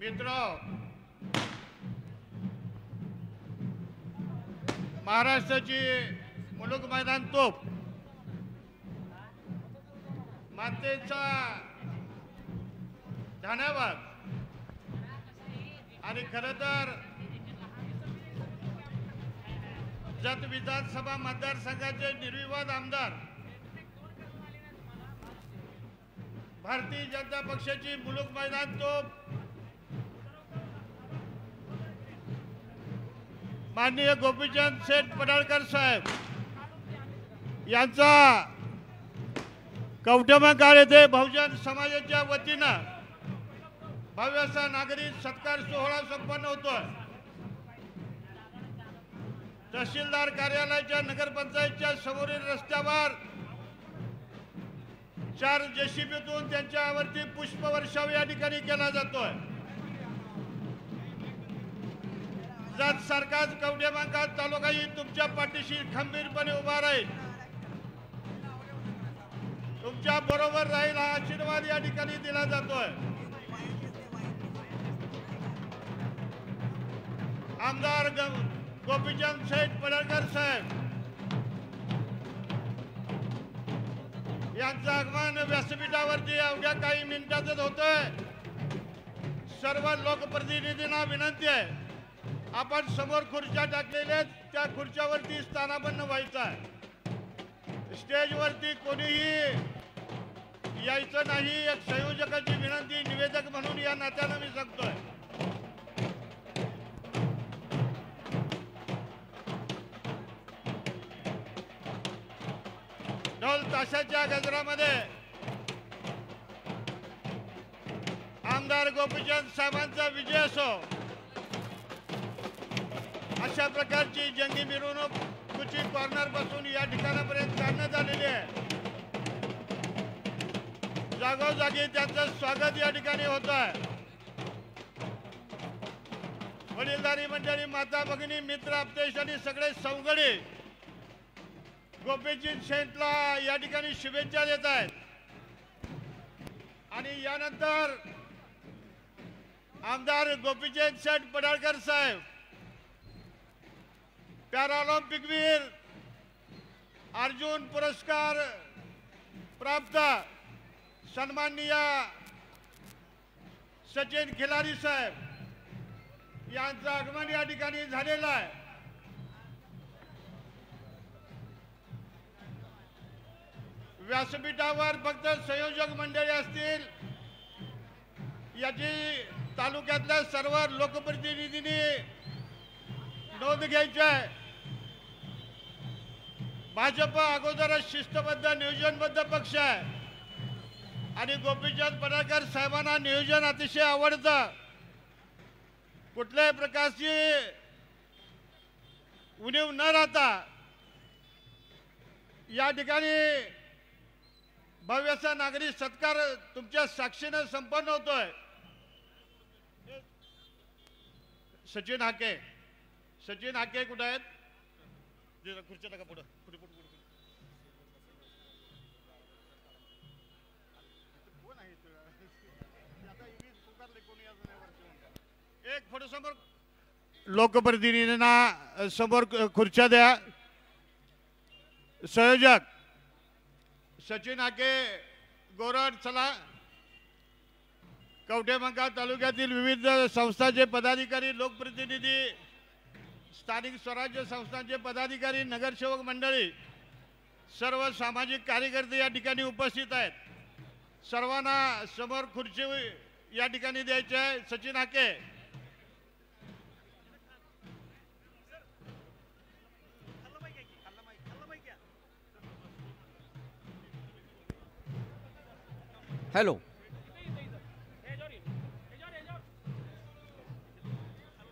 मित्र, महाराष्ट्राची मुलुक मैदान तोप मातेचा धन्यवाद. आणि खरं तर जत विधानसभा मतदारसंघाचे निर्विवाद आमदार भारतीय जनता पक्षाची मुलुक मैदान तोप माननीय गोपीचंद शेठ पडळकर साहेब यांचा कवठेमहांकाळ येथे बहुजन समाजाच्या वतीनं भव्य असा नागरी सत्कार सोहळा संपन्न होतोय. तहसीलदार कार्यालयाच्या नगरपंचायतच्या समोरील रस्त्यावर 4 जेसीबीतून त्यांच्यावरती पुष्पवर्षाव या ठिकाणी केला जातोय. जत सरकार कवठेमहांकाळ तालुकाही तुमच्या पाठीशी खंबीरपणे उभा राहील, तुमच्या बरोबर राहील हा आशीर्वाद या ठिकाणी दिला जातोय. आमदार गोपीचंद शेठ पडळकर साहेब यांचं आगमन व्यासपीठावरती अवघ्या काही मिनिटातच होतंय. सर्व लोकप्रतिनिधींना विनंती आहे, आपण समोर खुर्च्या टाकलेल्या त्या खुर्च्यावरती स्थानापन्न व्हायचं आहे. स्टेजवरती कोणीही यायचं नाही. एक संयोजकाची विनंती निवेदक म्हणून या नात्यानं मी सांगतोय. ढोल ताशाच्या गजरामध्ये आमदार गोपीचंद साहेबांचा विजय असो अशा प्रकारची जंगी मिरवणूक कुची कॉर्नर पासून या ठिकाणापर्यंत काढण्यात आलेली आहे. जागोजागी त्यांचं स्वागत या ठिकाणी होत आहे. वडीलधारी मंडळी, माता भगिनी, मित्र आपतेश आणि सगळे सवंगडी गोपीचंद शेठला या ठिकाणी शुभेच्छा देत आहेत. आणि यानंतर आमदार गोपीचंद शेठ पडळकर साहेब पॅराऑलिम्पिकवीर अर्जुन पुरस्कार प्राप्त सन्माननीय सचिन खिलारी साहेब यांचं आगमन या ठिकाणी झालेलं आहे. व्यासपीठावर फक्त संयोजक मंडळी असतील, याची तालुक्यातल्या सर्व लोकप्रतिनिधींनी नोंद घ्यायची आहे. भाजप अगोदरच शिस्तबद्ध नियोजनबद्ध पक्ष आहे आणि गोपीचंद पडळकर साहेबांना नियोजन अतिशय आवडतं. कुठल्याही प्रकारची उणीव न राहता या ठिकाणी भव्यसा नागरी सत्कार तुमच्या साक्षीने संपन्न होतोय. सचिन हाके कुठे आहेत? खुर्च्या टाका पुढे. एक फोटो समोर लोकप्रतिनिधींना समोर खुर्च्या द्या. संयोजक सचिन हाके गोरड, चला. कवठेमहांकाळ तालुक्यातील विविध संस्थांचे पदाधिकारी, लोकप्रतिनिधी, स्थानिक स्वराज्य संस्थांचे पदाधिकारी, नगरसेवक मंडळी, सर्व सामाजिक कार्यकर्ते या ठिकाणी उपस्थित आहेत. सर्वांना समोर खुर्ची या ठिकाणी द्यायची आहे. सचिन हाके हॅलो.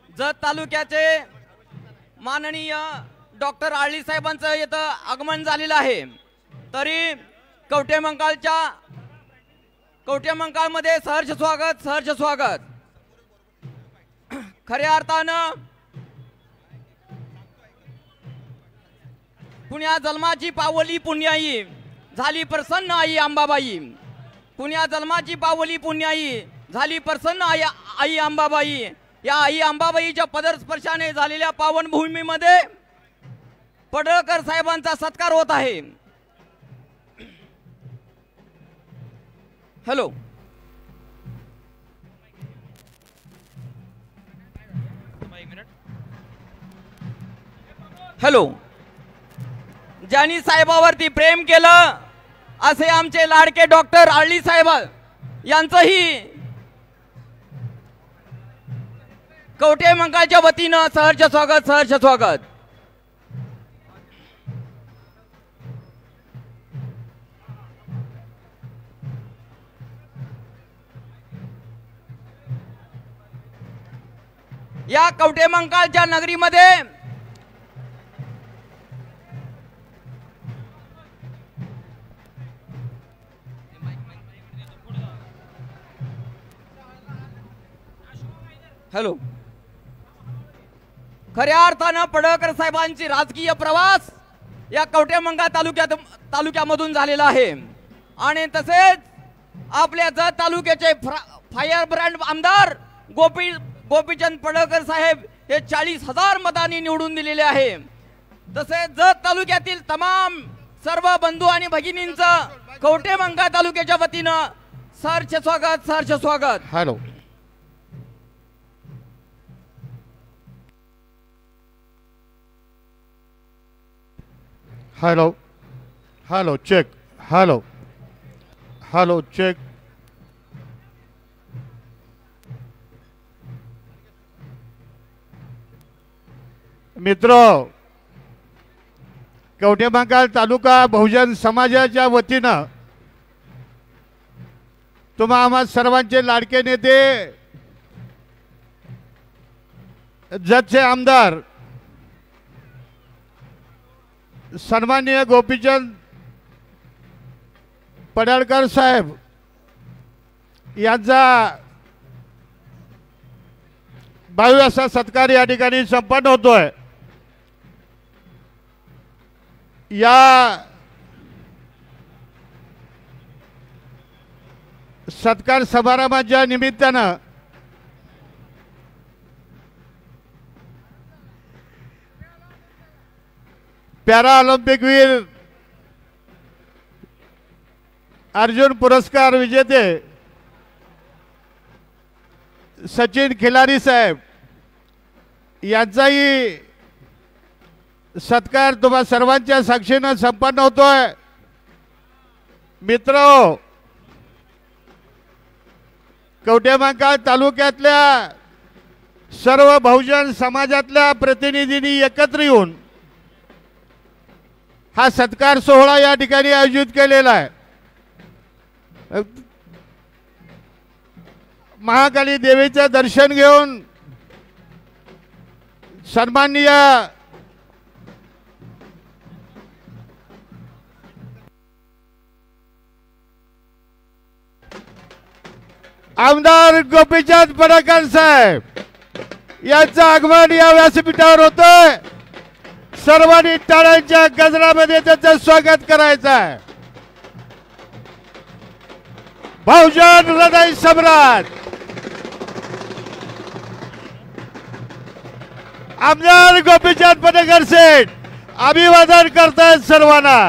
जत तालुक्याचे माननीय डॉक्टर आळी साहेबांचं इथं आगमन झालेलं आहे. तरी कवठेमहांकाळमध्ये सहर्ष स्वागत. खऱ्या अर्थानं पुण्या जन्माची पावली पुण्याई झाली प्रसन्न आई अंबाबाई. पुण्या जन्माची पावली पुण्याई झाली प्रसन्न आई अंबाबाई. या आई अंबाबाईच्या पदस्पर्शाने झालेल्या पावन भूमीमध्ये पडळकर साहेबांचा सत्कार होत आहे. हॅलो. हॅलो. ज्यांनी साहेबावरती प्रेम केलं असे आमचे लाडके डॉक्टर आळली साहेब यांचंही कवठे मंकाळच्या वतीनं सहर्ष स्वागत, सहर्ष स्वागत. या कवठे मंकाळच्या नगरीमध्ये हॅलो. खऱ्या अर्थानं पडळकर साहेबांची राजकीय प्रवास या कवठे मंकाळ तालुक्यामधून झालेला आहे. आणि तसेच आपल्या जत तालुक्याचे फायर ब्रँड आमदार गोपीचंद पडळकर साहेब हे 40,000 मतांनी निवडून दिलेले आहे. तसेच जत तालुक्यातील तमाम सर्व बंधू आणि भगिनींचं कवठे मंकाळ तालुक्याच्या वतीनं सहर्ष स्वागत, सहर्ष स्वागत. Hello. Hello. Hello check. Hello. Hello check. मित्र, कवठे मंकाळ तालुका बहुजन समाजाच्या वतीनं तुम्हा आम्हा सर्वांचे लाडके नेते जतचे आमदार सन्माननीय गोपीचंद पडळकर साहेब यांचा भव्य असा सत्कार या ठिकाणी संपन्न होतोय. या सत्कार समारंभाच्या निमित्तानं पॅरा ऑलिम्पिकवीर अर्जुन पुरस्कार विजेते सचिन खिलारी साहेब यांचाही सत्कार तुम्हा सर्वांच्या साक्षीनं संपन्न होतोय. मित्र, कवठे मंकाळ तालुक्यातल्या सर्व बहुजन समाजातल्या प्रतिनिधींनी एकत्र येऊन हा सत्कार सोहळा या ठिकाणी आयोजित केलेला आहे. महाकाली देवीचं दर्शन घेऊन सन्माननीय आमदार गोपीचंद पडळकर साहेब यांचं आगमन या व्यासपीठावर होतंय. सर्वांनी टाळ्यांच्या गजरामध्ये त्याचं स्वागत करायचं आहे. बहुजन हृदय सम्राट आमदार गोपीचंद पडळकर सेठ अभिवादन करतायत सर्वांना.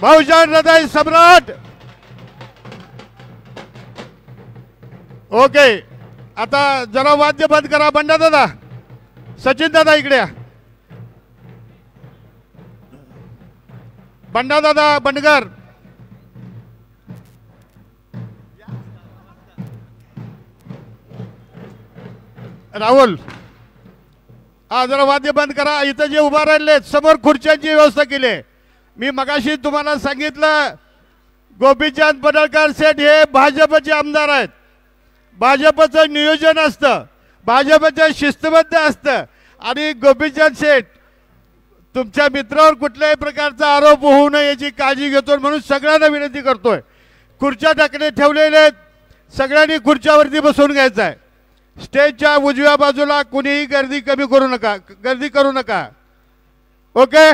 बहुजन हृदय सम्राट. ओके, आता जरा वाद्य बंद करा. बंडा दादा, सचिन दादा इकडे या. बंडा दादा बंडगर, राहुल, हा जरा वाद्य बंद करा. इथं जे उभा राहिले समोर खुर्च्यांची व्यवस्था केली. मी मगाशी तुम्हाला सांगितलं गोपीचंद पडळकर सेठ हे भाजपचे आमदार आहेत. भाजपचं नियोजन असतं, भाजपचं शिस्तबद्ध असतं. आणि गोपीचंद सेठ तुमच्या मित्रावर कुठल्याही प्रकारचा आरोप होऊ नये याची काळजी घेतो. म्हणून सगळ्यांना विनंती करतोय, खुर्च्या टाकणे ठेवलेले आहेत, सगळ्यांनी खुर्च्यावरती बसून घ्यायचं आहे. स्टेजच्या उजव्या बाजूला कुणीही गर्दी करू नका. ओके.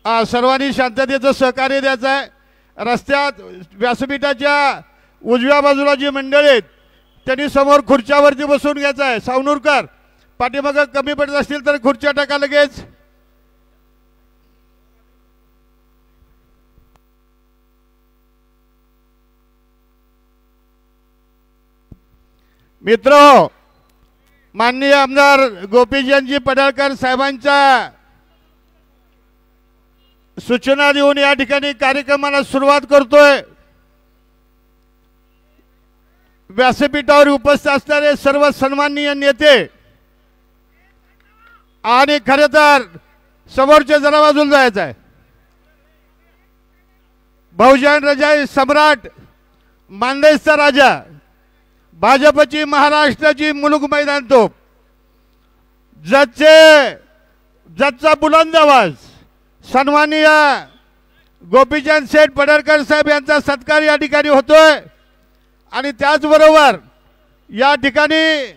सर्वांनी शांततेचं सहकार्य द्यायचं आहे. रस्त्यात व्यासपीठाच्या उजव्या बाजूला जी मंडळी आहेत त्यांनी समोर खुर्च्यावरती बसून घ्यायचं आहे. सावनूरकर पाठीमागं कमी पडत असतील तर खुर्च्या टाका लगेच. मित्र, माननीय आमदार गोपीचंदजी पडळकर साहेबांच्या सूचना देऊन या ठिकाणी कार्यक्रमाला सुरुवात करतोय. व्यासपीठावर उपस्थित असणारे सर्व सन्माननीय नेते आणि खरे तर समोरच्या जरा बाजूला जायचं आहे. बहुजन रजाई सम्राट, मानदेशचा राजा, भाजपची महाराष्ट्राची मुलुक मैदान तोप, जतचा बुलंद आवाज सन्माननीय गोपीचंद शेठ पडळकर साहेब यांचा सत्कार या ठिकाणी होतोय. आणि त्याचबरोबर या ठिकाणी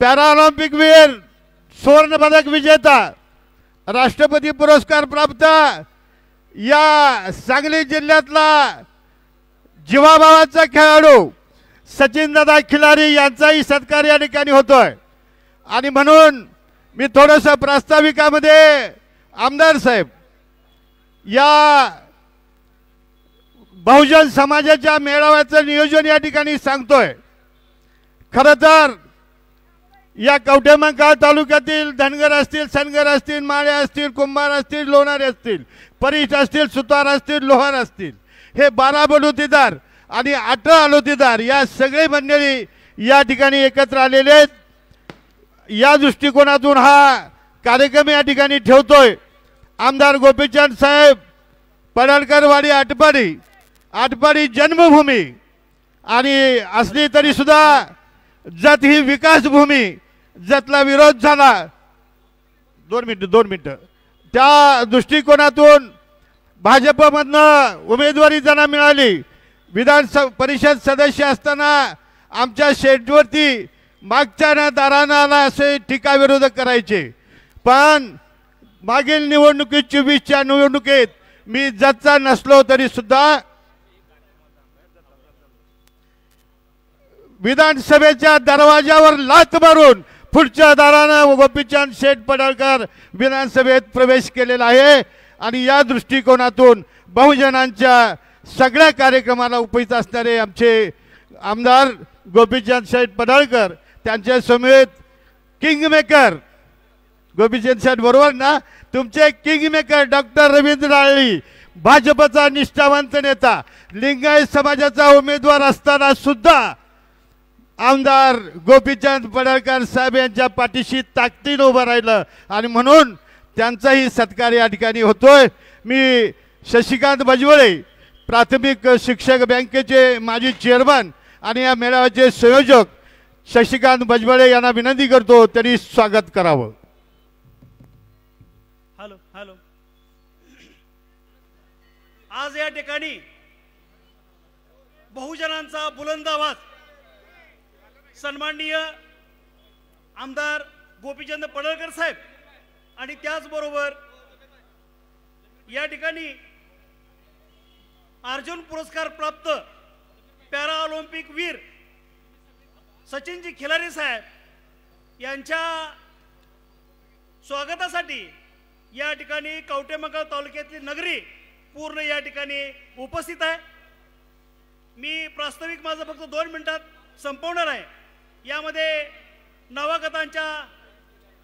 पॅराऑलिम्पिक वीर, सुवर्ण पदक विजेता, राष्ट्रपती पुरस्कार प्राप्त या सांगली जिल्ह्यातला जीवाभावाचा खेळाडू सचिनदादा खिलारी यांचाही सत्कार या ठिकाणी होतोय. आणि म्हणून मी थोडंसं प्रास्ताविकामध्ये आमदार साहेब या बहुजन समाजाच्या मेळाव्याचं नियोजन या ठिकाणी सांगतोय. खरं तर या कवठेमंकाळ तालुक्यातील धनगर असतील, सनगर असतील, माळे असतील, कुंभार असतील, लोणारे असतील, परीट असतील, सुतार असतील, लोहार असतील, हे 12 बलुतेदार आणि 18 आलोतेदार या सगळे मंडळी या ठिकाणी एकत्र आलेले आहेत. या दृष्टिकोनातून हा कार्यक्रम या ठिकाणी ठेवतोय. आमदार गोपीचंद साहेब पडळकरवाडी आटपाडी जन्मभूमी आणि असली तरी सुद्धा जत ही विकासभूमी, जतला विरोध झाला. 2 मिनिटं त्या दृष्टिकोनातून भाजपमधनं उमेदवारी ज्यांना मिळाली, विधान परिषद सदस्य असताना आमच्या शेटवरती मागच्या दाराना असे टीका विरोधक करायचे. पण मागील निवडणुकीत 24च्या निवडणुकीत मी जतचा नसलो तरी सुद्धा विधानसभेच्या दरवाजावर लाथ मारून पुढच्या दारानं गोपीचंद शेठ पडळकर विधानसभेत प्रवेश केलेला आहे. आणि या दृष्टिकोनातून बहुजनांच्या सगळ्या कार्यक्रमाला उपस्थित असणारे आमचे आमदार गोपीचंद शेठ पडळकर, त्यांच्या समेत किंगमेकर गोपीचंद शेठ बरोबर ना, तुमचे किंगमेकर डॉक्टर रवींद्र आळी, भाजपचा निष्ठावंत नेता, लिंगायत समाजाचा उमेदवार असताना सुद्धा आमदार गोपीचंद पडळकर साहेब यांच्या पाठीशी ताकदीने उभं राहिलं. आणि म्हणून त्यांचाही सत्कार या ठिकाणी होतोय. मी शशिकांत भजबळे, प्राथमिक शिक्षक बँकेचे माजी चेअरमन आणि या मेळाव्याचे संयोजक शशिकांत भजबळे यांना विनंती करतो त्यांनी स्वागत करावं. हॅलो आज या ठिकाणी बहुजनांचा बुलंद आवाज सन्माननीय आमदार गोपीचंद पडळकर साहेब आणि त्याचबरोबर या ठिकाणी अर्जुन पुरस्कार प्राप्त पॅरा ऑलिम्पिक वीर सचिनजी खिलारी साहेब यांच्या स्वागतासाठी या ठिकाणी कवठेमंकाळ तालुक्यातली नगरी पूर्ण या ठिकाणी उपस्थित आहे. मी प्रास्ताविक माझं फक्त 2 मिनिटात संपवणार आहे. यामध्ये नवागतांच्या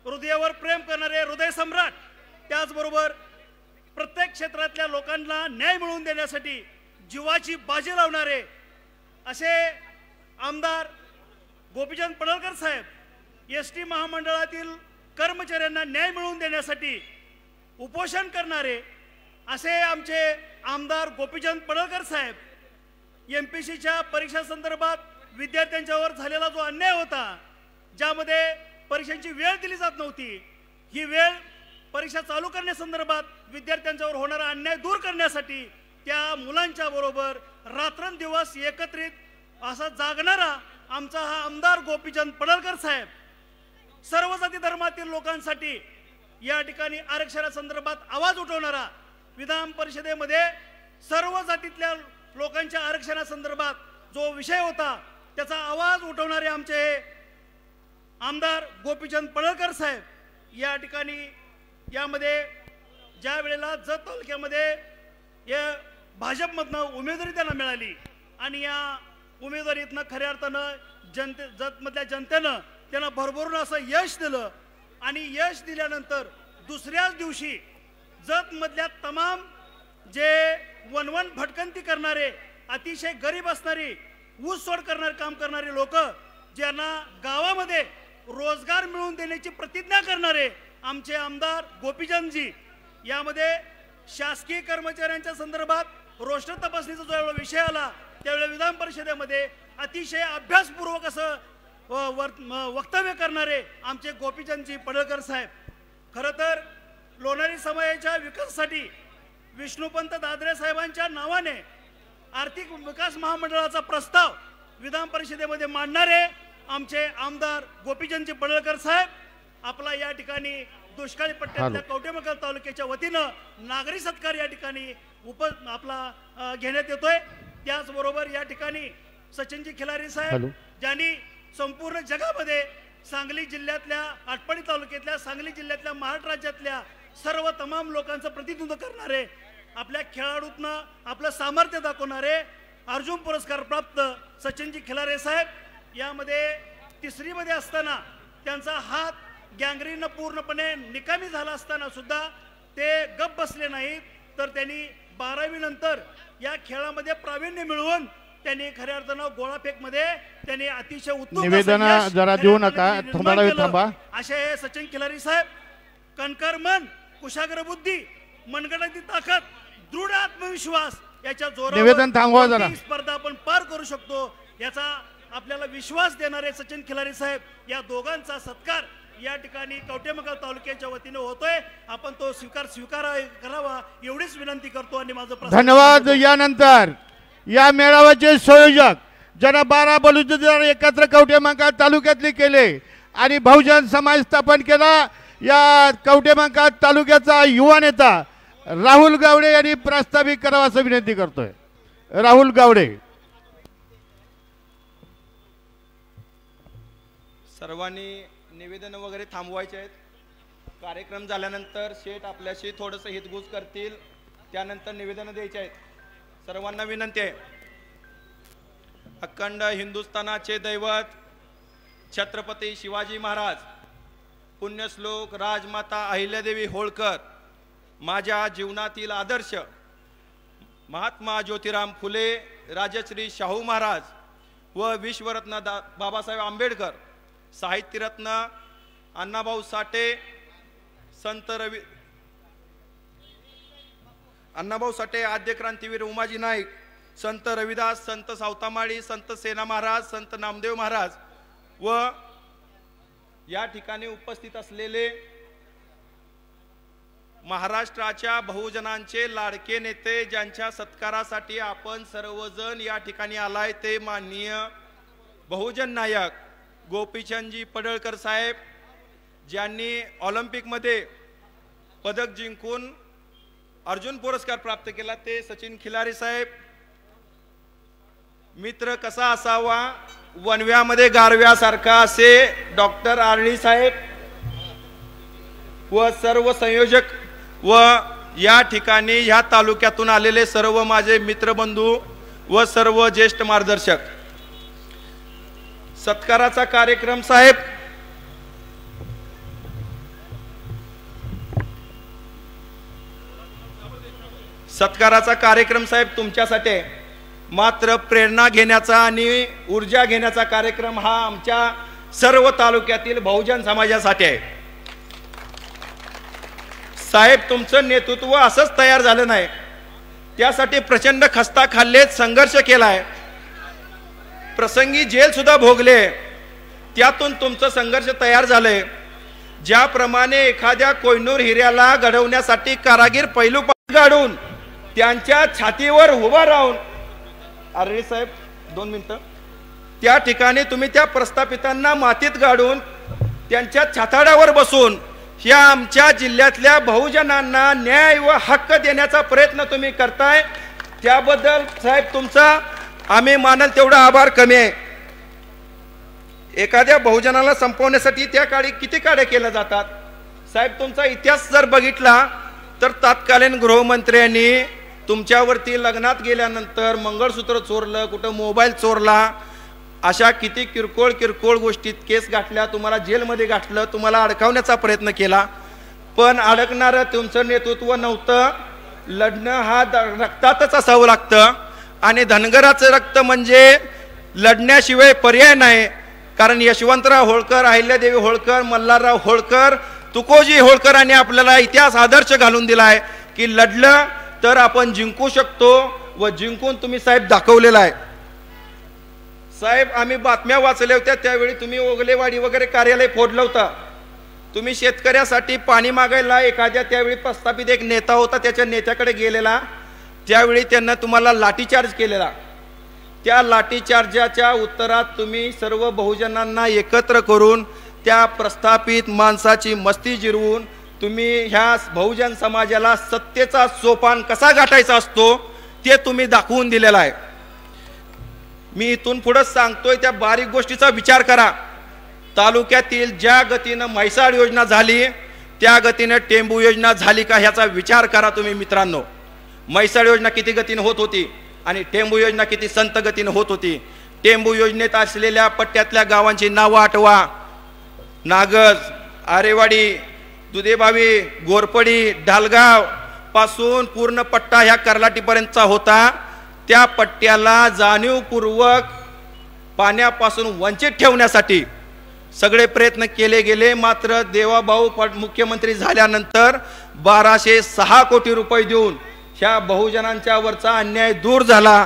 हृदयावर प्रेम करणारे हृदय सम्राट, त्याचबरोबर प्रत्येक क्षेत्रातल्या लोकांना न्याय मिळवून देण्यासाठी जीवाची बाजी लावणारे असे आमदार गोपीचंद पडळकर साहेब, एसटी महामंडळातील कर्मचाऱ्यांना न्याय मिळवून देण्यासाठी उपोषण करणारे असे आमचे आमदार गोपीचंद पडळकर साहेब, MPSCच्या परीक्षा संदर्भात विद्यार्थ्यांच्यावर झालेला जो अन्याय होता, ज्यामध्ये परीक्षांची वेळ दिली जात नव्हती, ही वेळ परीक्षा चालू करण्यासंदर्भात विद्यार्थ्यांच्यावर होणारा अन्याय दूर करण्यासाठी त्या मुलांच्या बरोबर रात्रंदिवस एकत्रित असा जागणारा आमचा हा आमदार गोपीचंद पडळकर साहेब सर्व जाती धर्मातील लोकांसाठी या ठिकाणी आरक्षणासंदर्भात आवाज उठवणारा, विधान परिषदेमध्ये सर्व जातीतल्या लोकांच्या आरक्षणासंदर्भात जो विषय होता त्याचा आवाज उठवणारे आमचे आमदार गोपीचंद पडळकर साहेब या ठिकाणी यामध्ये ज्या वेळेला जत तालुक्यामध्ये या भाजपमधनं उमेदवारी त्यांना मिळाली आणि या उमेदवारीतनं खऱ्या अर्थानं जतमधल्या जनतेनं त्यांना भरभरून असं यश दिलं आणि यश दिल्यानंतर दुसऱ्याच दिवशी जतमधल्या तमाम जे वनवन भटकंती करणारे, अतिशय गरीब असणारी, ऊसतोड करणारे काम करणारे लोक, ज्यांना गावामध्ये रोजगार मिळवून देण्याची प्रतिज्ञा करणारे आमचे आमदार गोपीचंदजी, यामध्ये शासकीय कर्मचाऱ्यांच्या संदर्भात रोस्टर तपासणीचा जो विषय आला त्यावेळी विधान परिषदेमध्ये अतिशय अभ्यासपूर्वक असं वक्तव्य करणारे आमचे गोपीचंदजी पडळकर साहेब. खरं तर लोणारी समाजाच्या विकासासाठी विष्णुपंत दादरे साहेबांच्या नावाने आर्थिक विकास महामंडळाचा प्रस्ताव विधान परिषदेमध्ये मांडणारे आमचे आमदार गोपीचंदजी पडळकर साहेब आपला या ठिकाणी दुष्काळी पट्ट्यातल्या कवटेमंकाळ तालुक्याच्या वतीनं नागरी सत्कार या ठिकाणी आपला घेण्यात येतोय. त्याचबरोबर या ठिकाणी सचिनजी खिलारी साहेब ज्यांनी संपूर्ण जगामध्ये सांगली जिल्ह्यातल्या, आटपाडी तालुक्यातल्या, सांगली जिल्ह्यातल्या, महाराष्ट्र राज्यातल्या सर्व तमाम लोकांचं प्रतिनिधित्व करणारे, आपल्या खेळाडूतनं आपलं सामर्थ्य दाखवणारे अर्जुन पुरस्कार प्राप्त सचिनजी खिलारे साहेब, यामध्ये तिसरीमध्ये असताना त्यांचा हात गँग्रीनं पूर्णपणे निकामी झाला असताना सुद्धा ते गप बसले नाहीत, तर त्यांनी 12वी नंतर या खेळामध्ये प्रावीण्य मिळवून त्यांनी खऱ्या अर्थानं गोळाफेक मध्ये त्यांनी अतिशय उत्तम निवेदन जरा देऊ नका, थांबा. असे सचिन खिलारी साहेब कणकर मन, कुशाग्र बुद्धी, मनगटाची ताकद, दृढ आत्मविश्वास याच्या जोरावर निवेदन थांबवा जरा. स्पर्धा आपण पार करू शकतो याचा आपल्याला विश्वास देणारे सचिन खिलारी साहेब, या दोघांचा सत्कार या ठिकाणी कवटेमंकाळ तालुक्याच्या वतीने होतोय. आपण तो स्वीकार करावा एवढीच विनंती करतो आणि माझं धन्यवाद. यानंतर या मेळाव्याचे संयोजक ज्यांना 12 बलुतेदार एकत्र कवटेमंकाळ तालुक्यातले केले आणि बहुजन समाज स्थापन केला, या कवटेमंकाळ तालुक्याचा युवा नेता राहुल गावडे यांनी प्रस्तावित करावा असं विनंती करतोय. राहुल गावडे. सर्वांनी निवेदन वगैरे थांबवायचे आहेत. कार्यक्रम झाल्यानंतर शेठ आपल्याशी थोडंसं हितगुज करतील, त्यानंतर निवेदन द्यायचे आहेत. सर्वांना विनंती आहे. अखंड हिंदुस्थानाचे दैवत छत्रपती शिवाजी महाराज, पुण्यश्लोक राजमाता अहिल्यादेवी होळकर, माझ्या जीवनातील आदर्श महात्मा ज्योतिराम फुले, राजश्री शाहू महाराज व विश्वरत्न बाबासाहेब आंबेडकर, साहित्यरत्न अण्णाभाऊ साठे, संत अण्णाभाऊ साठे, आद्य क्रांतीवीर उमाजी नाईक, संत रविदास, संत सावतामाळी, संत सेना महाराज, संत नामदेव महाराज व या ठिकाणी उपस्थित असलेले महाराष्ट्राच्या बहुजनांचे लाडके नेते, ज्यांच्या सत्कारासाठी आपण सर्वजण या ठिकाणी आलाय, ते माननीय बहुजन नायक गोपीचंदजी पडळकर साहेब, ज्यांनी ऑलिम्पिकमध्ये पदक जिंकून अर्जुन पुरस्कार प्राप्त केला, ते सचिन खिलारी साहेब. मित्र कसा असावा वनव्यामध्ये गारव्यासारखा, असे डॉक्टर आरडी साहेब व सर्व संयोजक व या ठिकाणी ह्या तालुक्यातून आलेले सर्व माझे मित्रबंधू व सर्व ज्येष्ठ मार्गदर्शक. सत्काराचा कार्यक्रम साहेब तुमच्यासाठी आहे. मात्र प्रेरणा घेण्याचा आणि ऊर्जा घेण्याचा कार्यक्रम हा आमच्या सर्व तालुक्यातील बहुजन समाजासाठी आहे. साहेब, तुमचं नेतृत्व असंच तयार झालं नाही, त्यासाठी प्रचंड खस्ता खाल्लेत, संघर्ष केलाय, प्रसंगी जेल सुद्धा भोगले, त्यातून तुमचं संघर्ष तयार झालंय. ज्याप्रमाणे एखाद्या कोहिनूर हिऱ्याला घडवण्यासाठी कारागीर पैलू गाडून त्यांच्या छातीवर उभा राहून, आरडी साहेब 2 मिनिटं, त्या ठिकाणी तुम्ही त्या प्रस्थापितांना मातीत गाडून त्यांच्या छाताडावर बसून ह्या आमच्या जिल्ह्यातल्या बहुजनांना न्याय व हक्क देण्याचा प्रयत्न तुम्ही करताय, त्याबद्दल साहेब तुमचा आम्ही मानल तेवढा आभार कमी आहे. एखाद्या बहुजनाला संपवण्यासाठी त्या काळी किती काड्या केल्या जातात साहेब. तुमचा इतिहास जर बघितला तर तत्कालीन गृहमंत्र्यांनी तुमच्यावरती लग्नात गेल्यानंतर मंगळसूत्र चोरलं, कुठं मोबाईल चोरला, अशा किती किरकोळ किरकोळ गोष्टीत केस गाठल्या, तुम्हाला जेलमध्ये गाठलं, तुम्हाला अडकवण्याचा प्रयत्न केला. पण अडकणारं तुमचं नेतृत्व नव्हतं. लढणं हा रक्तातच असावं लागतं आणि धनगराचं रक्त म्हणजे लढण्याशिवाय पर्याय नाही. कारण यशवंतराव होळकर, अहिल्यादेवी होळकर, मल्हारराव होळकर, तुकोजी होळकरांनी आपल्याला इतिहास आदर्श घालून दिलाय की लढलं तर आपण जिंकू शकतो व जिंकून तुम्ही साहेब दाखवलेला आहे. साहेब आम्ही बातम्या वाचल्या होत्या त्यावेळी तुम्ही ओगलेवाडी वगैरे कार्यालय फोडलं होतं. तुम्ही शेतकऱ्यासाठी पाणी मागायला एखाद्या त्यावेळी प्रस्थापित एक नेता होता, त्याच्या नेत्याकडे गेलेला, त्यावेळी त्यांना तुम्हाला लाठीचार्ज केलेला. त्या लाठीचार्जाच्या उत्तरात तुम्ही सर्व बहुजनांना एकत्र करून त्या प्रस्थापित माणसाची मस्ती जिरवून तुम्ही ह्या बहुजन समाजाला सत्तेचा सोपान कसा गाठायचा असतो ते तुम्ही दाखवून दिलेला आहे. मी इथून पुढे सांगतोय त्या बारीक गोष्टीचा विचार करा. तालुक्यातील ज्या गतीनं म्हैसाळ योजना झाली त्या गतीनं टेंबू योजना झाली का ह्याचा विचार करा तुम्ही मित्रांनो. म्हैसाळ योजना किती गतीनं होत होती आणि टेंबू योजना किती संत गतीनं होत होती. टेंबू योजनेत असलेल्या पट्ट्यातल्या गावांची नावं आठवा. नागज, आरेवाडी, दुधेबावी, गोरपडी, ढालगाव पासून पूर्ण पट्टा ह्या कर्लाटीपर्यंतचा होता. त्या पट्ट्याला जाणीवपूर्वक पाण्यापासून वंचित ठेवण्यासाठी सगळे प्रयत्न केले गेले. मात्र देवाभाऊ मुख्यमंत्री झाल्यानंतर 1206 कोटी रुपये देऊन ह्या बहुजनांच्या वरचा अन्याय दूर झाला.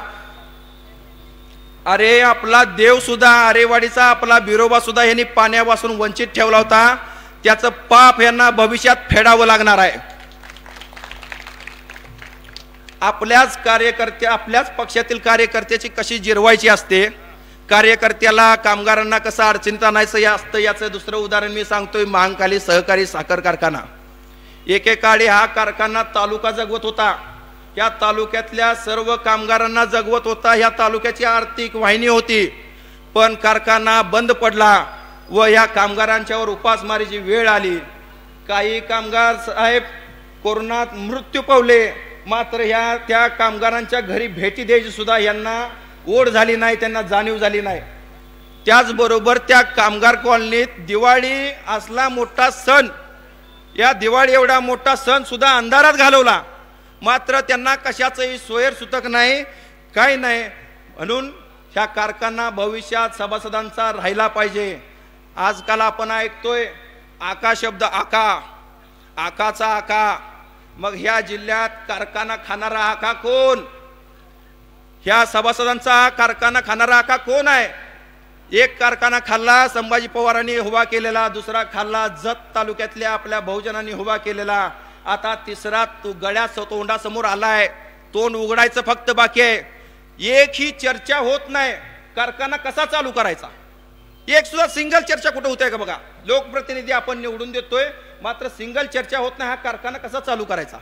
अरे आपला देव सुद्धा, आरेवाडीचा आपला बिरोबा सुद्धा यांनी पाण्यापासून वंचित ठेवला होता. त्याचं पाप यांना भविष्यात फेडावं लागणार आहे. आपल्याच कार्यकर्त्या, आपल्याच पक्षातील कार्यकर्त्याची कशी जिरवायची असते, कार्यकर्त्याला कामगारांना कसं अडचणीत आणायचं असतं, याचं दुसरं उदाहरण मी सांगतोय. महांकाली सहकारी साखर कारखाना एकेकाळी हा कारखाना तालुका जगवत होता. या तालुक्यातल्या सर्व कामगारांना जगवत होता. या तालुक्याची आर्थिक वाहिनी होती. पण कारखाना बंद पडला व या कामगारांच्यावर उपासमारीची वेळ आली. काही कामगार साहेब कोरोनात मृत्यू पावले. मात्र त्या कामगारांच्या घरी भेटी द्यायची सुद्धा यांना ओढ झाली नाही, त्यांना जाणीव झाली नाही. त्याचबरोबर त्या कामगार कॉलनीत दिवाळी असला मोठा सण, या दिवाळी एवढा मोठा सण सुद्धा अंधारात घालवला. मात्र त्यांना कशाचंही सोयर सुतक नाही, काही नाही. म्हणून ह्या कारखाना भविष्यात सभासदांचा राहिला पाहिजे. आजकाल आपण ऐकतोय आका शब्द, आका, आकाचा आका. मग ह्या जिल्ह्यात कारखाना खाणारा आका कोण? ह्या सभासदांचा कारखाना खाणारा आका कोण आहे? एक कारखाना खाल्ला संभाजी पवारांनी उभा केलेला, दुसरा खाल्ला जत तालुक्यातल्या आपल्या बहुजनांनी उभा केलेला, आता तिसरा तो गळ्यात तोंडासमोर आलाय. तोंड उघडायचं फक्त बाकी आहे. एक ही चर्चा होत नाही कारखाना कसा चालू करायचा. एक सुद्धा सिंगल चर्चा कुठे होते का बघा. लोकप्रतिनिधी आपण निवडून देतोय, मात्र सिंगल चर्चा होत नाही. हा कारखाना कसा चालू करायचा,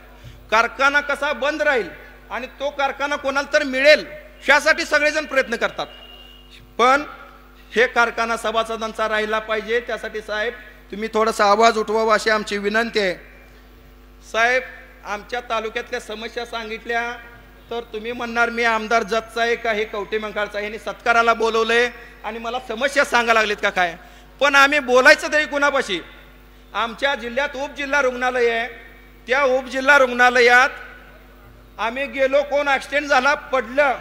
कारखाना कसा बंद राहील आणि तो कारखाना कोणाला तर मिळेल यासाठी सगळेजण प्रयत्न करतात. पण हे कारखाना सभासदांचा राहिला पाहिजे. त्यासाठी साहेब तुम्ही थोडासा आवाज उठवावा अशी आमची विनंती आहे. साहेब आमच्या तालुक्यातल्या समस्या सांगितल्या तर तुम्ही म्हणणार मी आमदार जतचा आहे का हे कवटे मंकाळचा, ह्यांनी सत्काराला बोलवलंय आणि मला समस्या सांगायला लागलेत का काय. पण आम्ही बोलायचं तरी कुणापाशी. आमच्या जिल्ह्यात उपजिल्हा रुग्णालय आहे. त्या उपजिल्हा रुग्णालयात आम्ही गेलो, कोण ॲक्सिडेंट झाला पडलं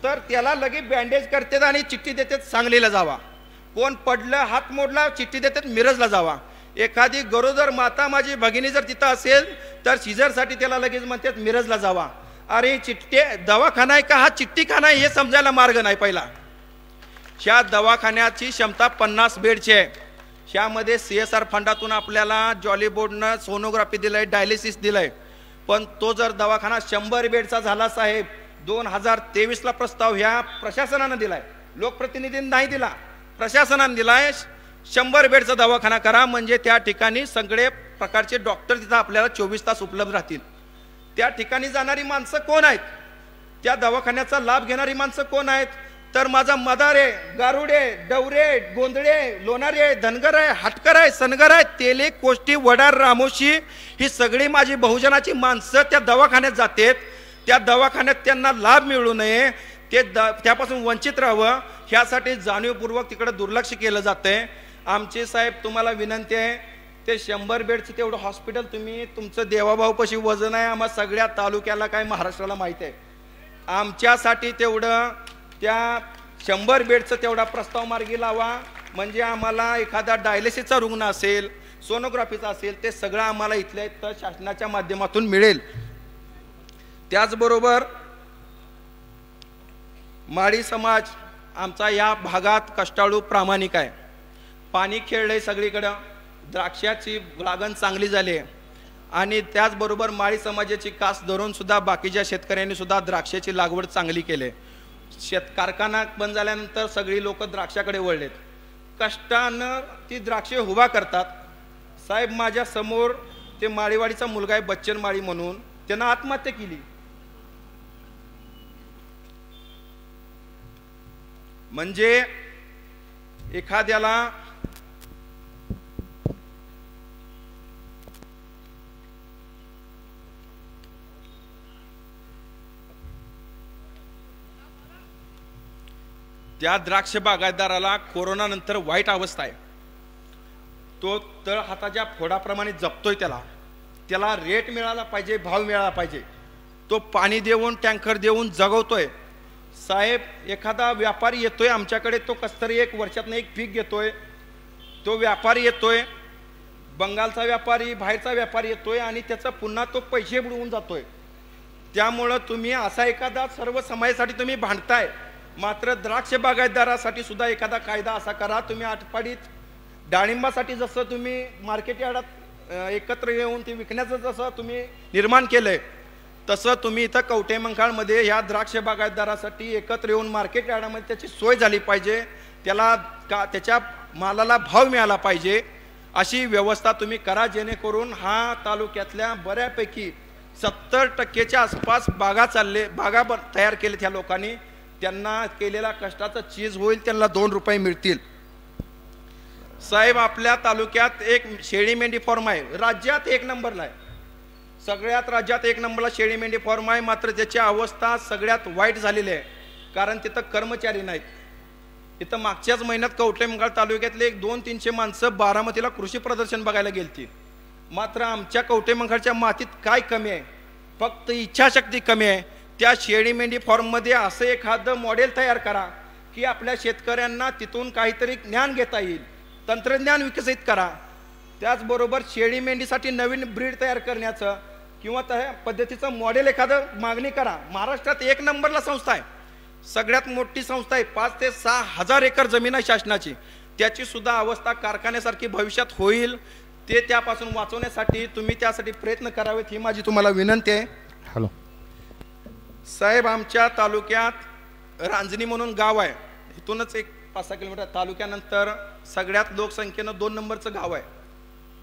तर त्याला लगेच बँडेज करतात आणि चिठ्ठी देतात सांगलीला जावा. कोण पडलं हात मोडला चिठ्ठी देतात मिरजला जावा. एखादी गरोदर माता माझी भगिनी जर तिथं असेल तर सिझरसाठी त्याला लगेच म्हणतात मिरजला जावा. अरे चिठ्ठी दवाखाना आहे का हा चिठ्ठीखाना आहे हे समजायला मार्ग नाही. पहिला ह्या दवाखान्याची क्षमता 50 बेडची आहे. ह्यामध्ये CSR फंडातून आपल्याला जॉली बोर्डनं सोनोग्राफी दिलंय, डायलिसिस दिलंय. पण तो जर दवाखाना 100 बेडचा झाला साहेब, 2023ला प्रस्ताव ह्या प्रशासनानं दिलाय. लोकप्रतिनिधींनी नाही दिला, प्रशासनाने दिलाय. 100 बेडचा दवाखाना करा, म्हणजे त्या ठिकाणी सगळे प्रकारचे डॉक्टर तिथं आपल्याला 24 तास उपलब्ध राहतील. त्या ठिकाणी जाणारी माणसं कोण आहेत, त्या दवाखान्याचा लाभ घेणारी माणसं कोण आहेत, तर माझा मदारे, गारुडे, डवरे, गोंधळे, लोणारे, धनगर आहे, हटकर आहे, सनगर आहे, तेले, कोष्टी, वडार, रामोशी, ही सगळी माझी बहुजनाची माणसं त्या दवाखान्यात जातात. त्या दवाखान्यात त्यांना लाभ मिळू नये, त्यापासून वंचित राहावं, ह्यासाठी जाणीवपूर्वक तिकडे दुर्लक्ष केलं जातंय. आमचे साहेब तुम्हाला विनंती आहे, ते 100 बेडचं तेवढं हॉस्पिटल तुम्ही, तुमचं देवाभाऊपाशी वजन आहे, आम्हा सगळ्या तालुक्याला काय महाराष्ट्राला माहिती आहे. आमच्यासाठी तेवढं त्या 100 बेडचं तेवढा प्रस्ताव मार्गी लावा, म्हणजे आम्हाला एखादा डायलिसिसचा रुग्ण असेल, सोनोग्राफीचा असेल, ते सगळं आम्हाला इथल्या इथं शासनाच्या माध्यमातून मिळेल. त्याचबरोबर माळी समाज आमचा या भागात कष्टाळू प्रामाणिक आहे. पाणी खेळलंय सगळीकडं, द्राक्षाची लागण चांगली झाली आहे, आणि त्याचबरोबर माळी समाजाची कास धरून सुद्धा बाकीच्या शेतकऱ्यांनी सुद्धा द्राक्षाची लागवड चांगली केली. कारखाना बंद झाल्यानंतर सगळी लोक द्राक्षाकडे वळलेत, कष्टानं ती द्राक्षे उभा करतात. साहेब माझ्या समोर ते माळीवाडीचा मुलगा आहे बच्चन माळी म्हणून, त्यानं आत्महत्या केली. म्हणजे एखाद्याला त्या द्राक्ष बागायतदाराला कोरोना नंतर वाईट अवस्था आहे, तो तळ हाताच्या फोडाप्रमाणे जपतोय, त्याला रेट मिळाला पाहिजे, भाव मिळाला पाहिजे. तो पाणी देऊन टँकर देऊन जगवतोय. साहेब एखादा व्यापारी येतोय आमच्याकडे, तो कसतरी एक वर्षातनं एक पीक घेतोय, तो व्यापारी येतोय, बंगालचा व्यापारी, बाहेरचा व्यापारी येतोय, आणि त्याचा पुन्हा तो पैसे बुडवून जातोय. त्यामुळं तुम्ही असा एखादा सर्व समाजासाठी तुम्ही भांडताय, मात्र द्राक्ष बागायतदारासाठी सुद्धा एखादा कायदा असा करा. तुम्ही आटपाडीत डाळिंबासाठी जसं तुम्ही मार्केट यार्डात एकत्र येऊन ते विकण्याचं जसं तुम्ही निर्माण केलंय, तसं तुम्ही इथं कवठे मंकाळमध्ये ह्या द्राक्ष बागायतदारासाठी एकत्र येऊन मार्केट यार्डामध्ये त्याची सोय झाली पाहिजे, त्याच्या मालाला भाव मिळाला पाहिजे, अशी व्यवस्था तुम्ही करा, जेणेकरून हा तालुक्यातल्या बऱ्यापैकी 70% आसपास बागा तयार केलेत ह्या लोकांनी. त्यांना केलेला कष्टाचं चीज होईल, त्यांना 2 रुपये मिळतील. साहेब आपल्या तालुक्यात एक शेळी मेंढी फॉर्म आहे, राज्यात 1 नंबरला आहे, सगळ्यात राज्यात 1 नंबरला शेळी मेंढी फॉर्म आहे. मात्र त्याची अवस्था सगळ्यात वाईट झालेली आहे, कारण तिथं कर्मचारी नाहीत. इथं मागच्याच महिन्यात कवठे मंकाळ तालुक्यातले 200-300 माणसं बारामतीला कृषी प्रदर्शन बघायला गेलती. मात्र आमच्या कवठे मंकाळच्या मातीत काय कमी आहे, फक्त इच्छाशक्ती कमी आहे. त्या शेळी मेंढी फॉर्ममध्ये असं एखादं मॉडेल तयार करा की आपल्या शेतकऱ्यांना तिथून काहीतरी ज्ञान घेता येईल, तंत्रज्ञान विकसित करा. त्याचबरोबर शेळी मेंढीसाठी नवीन ब्रीड तयार करण्याचं किंवा त्या पद्धतीचं मॉडेल एखादं मागणी करा. महाराष्ट्रात 1 नंबरला संस्था आहे, सगळ्यात मोठी संस्था आहे, 5 ते 6 हजार एकर जमीन आहे शासनाची. त्याची सुद्धा अवस्था कारखान्यासारखी भविष्यात होईल, ते त्यापासून वाचवण्यासाठी तुम्ही त्यासाठी प्रयत्न करावेत, ही माझी तुम्हाला विनंती आहे. हॅलो साहेब आमच्या तालुक्यात रांजणी म्हणून गाव आहे, इथूनच एक 5-6 किलोमीटर तालुक्यानंतर सगळ्यात लोकसंख्येनं 2 नंबरचं गाव आहे,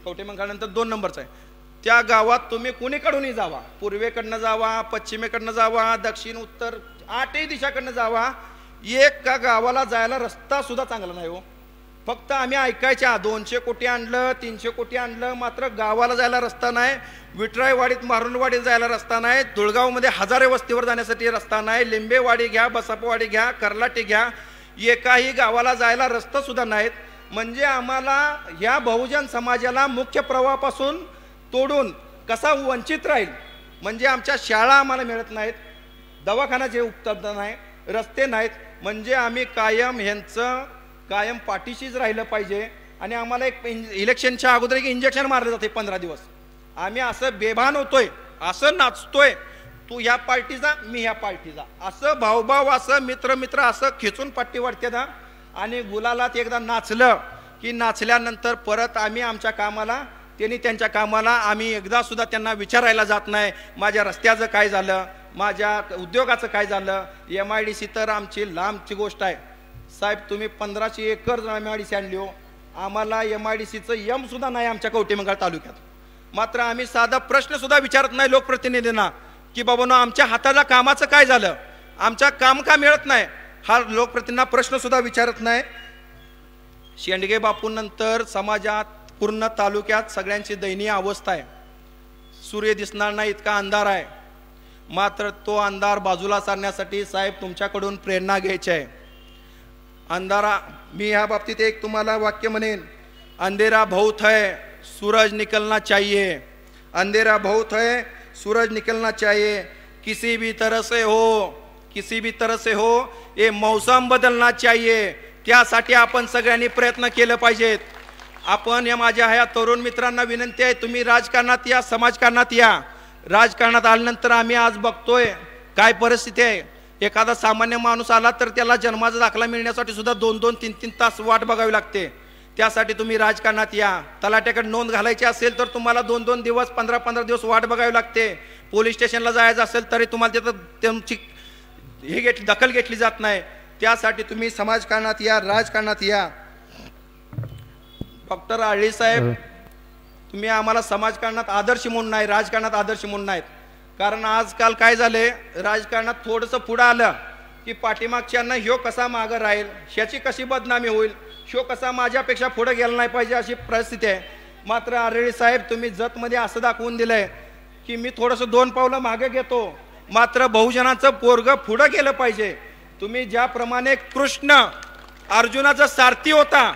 कवठे मंकाळनंतर 2 नंबरचं आहे. त्या गावात तुम्ही कुणीकडूनही जावा, पूर्वेकडनं जावा, पश्चिमेकडनं जावा, दक्षिण उत्तर 8ही दिशाकडनं जावा, एका गावाला जायला रस्ता सुद्धा चांगला नाही हो. फक्त आम्ही ऐकायच्या 200 कोटी आणलं, 300 कोटी आणलं, मात्र गावाला जायला रस्ता नाही. विठराईवाडीत मारुणवाडीत जायला रस्ता नाही, धुळगावमध्ये हजारे वस्तीवर जाण्यासाठी रस्ता नाही, लिंबेवाडी घ्या, बसापवाडी घ्या, कर्लाटी घ्या, एकाही गावाला जायला रस्ता सुद्धा नाहीत. म्हणजे आम्हाला ह्या बहुजन समाजाला मुख्य प्रवाहापासून तोडून कसा वंचित राहील, म्हणजे आमच्या शाळा आम्हाला मिळत नाहीत, दवाखाना जे उपलब्ध नाही, रस्ते नाहीत, म्हणजे आम्ही कायम पाठीशीच राहिलं पाहिजे. आणि आम्हाला एक इलेक्शनच्या अगोदर एक इंजेक्शन मारलं जाते 15 दिवस. आम्ही असं बेभान होतोय, असं नाचतोय, तू ह्या पार्टीचा मी ह्या पार्टीचा, असं भाऊभाऊ, असं मित्र असं खिचून पट्टी वाढते ना. आणि गुलालात एकदा नाचलं की नाचल्यानंतर परत आम्ही आमच्या कामाला, त्यांनी त्यांच्या कामाला, आम्ही एकदा सुद्धा त्यांना विचारायला जात नाही, माझ्या रस्त्याचं काय झालं, माझ्या उद्योगाचं काय झालं. MIDC तर आमची लांबची गोष्ट आहे. साहेब तुम्ही 1500 एकर MIDC आणली हो. आम्हाला MIDCचं यम सुद्धा नाही आमच्या कवटेमंगळ तालुक्यात. मात्र आम्ही साधा प्रश्न सुद्धा विचारत नाही लोकप्रतिनिधींना की बाबांनो आमच्या हाताला कामाचं काय झालं, आमच्या काम का मिळत नाही, हा लोकप्रतिनिधींना प्रश्न सुद्धा विचारत नाही. शेंडगे बापूंनंतर समाजात पूर्ण तालुक्यात सगळ्यांची दयनीय अवस्था आहे. सूर्य दिसणार नाही इतका अंधार आहे. मात्र तो अंधार बाजूला सारण्यासाठी साहेब तुमच्याकडून प्रेरणा घ्यायची आहे. अंधारा मी ह्या बाबतीत एक तुम्हाला वाक्य म्हणेन, अंधेरा बहुत है सूरज निकलना चाहिए, अंधेरा बहुत है सूरज निकलना चाहिए, किसी भी तरह से हो ये मौसम बदलना चाहिए. त्यासाठी आपण सगळ्यांनी प्रयत्न केले पाहिजेत. आपण या माझ्या ह्या तरुण मित्रांना विनंती आहे, तुम्ही राजकारणात या, समाजकारणात या. राजकारणात आल्यानंतर आम्ही आज बघतोय काय परिस्थिती आहे. एखादा सामान्य माणूस आला तर त्याला जन्माचा दाखला मिळण्यासाठी सुद्धा 2-2, 3-3 तास वाट बघावी लागते. त्यासाठी तुम्ही राजकारणात या. तलाट्याकडे नोंद घालायची असेल तर तुम्हाला 2-2 दिवस 15-15 दिवस वाट बघावी लागते. पोलीस स्टेशनला जायचं असेल तरी तुम्हाला तिथं तुमची दखल घेतली जात नाही. त्यासाठी तुम्ही समाजकारणात या, राजकारणात या. डॉक्टर आळी साहेब तुम्ही आम्हाला समाजकारणात आदर्श म्हणून नाही, राजकारणात आदर्श म्हणून नाहीत. कारण आजकाल काय झाले, राजकारणात थोडंसं पुढं आलं की पाठीमागच्यांना ह्यो कसा मागं राहील, ह्याची कशी बदनामी होईल, ह्यो कसा माझ्यापेक्षा पुढे गेला नाही पाहिजे अशी परिस्थिती आहे. मात्र आरळी साहेब तुम्ही जतमध्ये असं दाखवून दिलंय की मी थोडंसं 2 पावलं मागे घेतो, मात्र बहुजनाचं पोरगं पुढं गेलं पाहिजे. तुम्ही ज्याप्रमाणे कृष्ण अर्जुनाचा सारथी होता,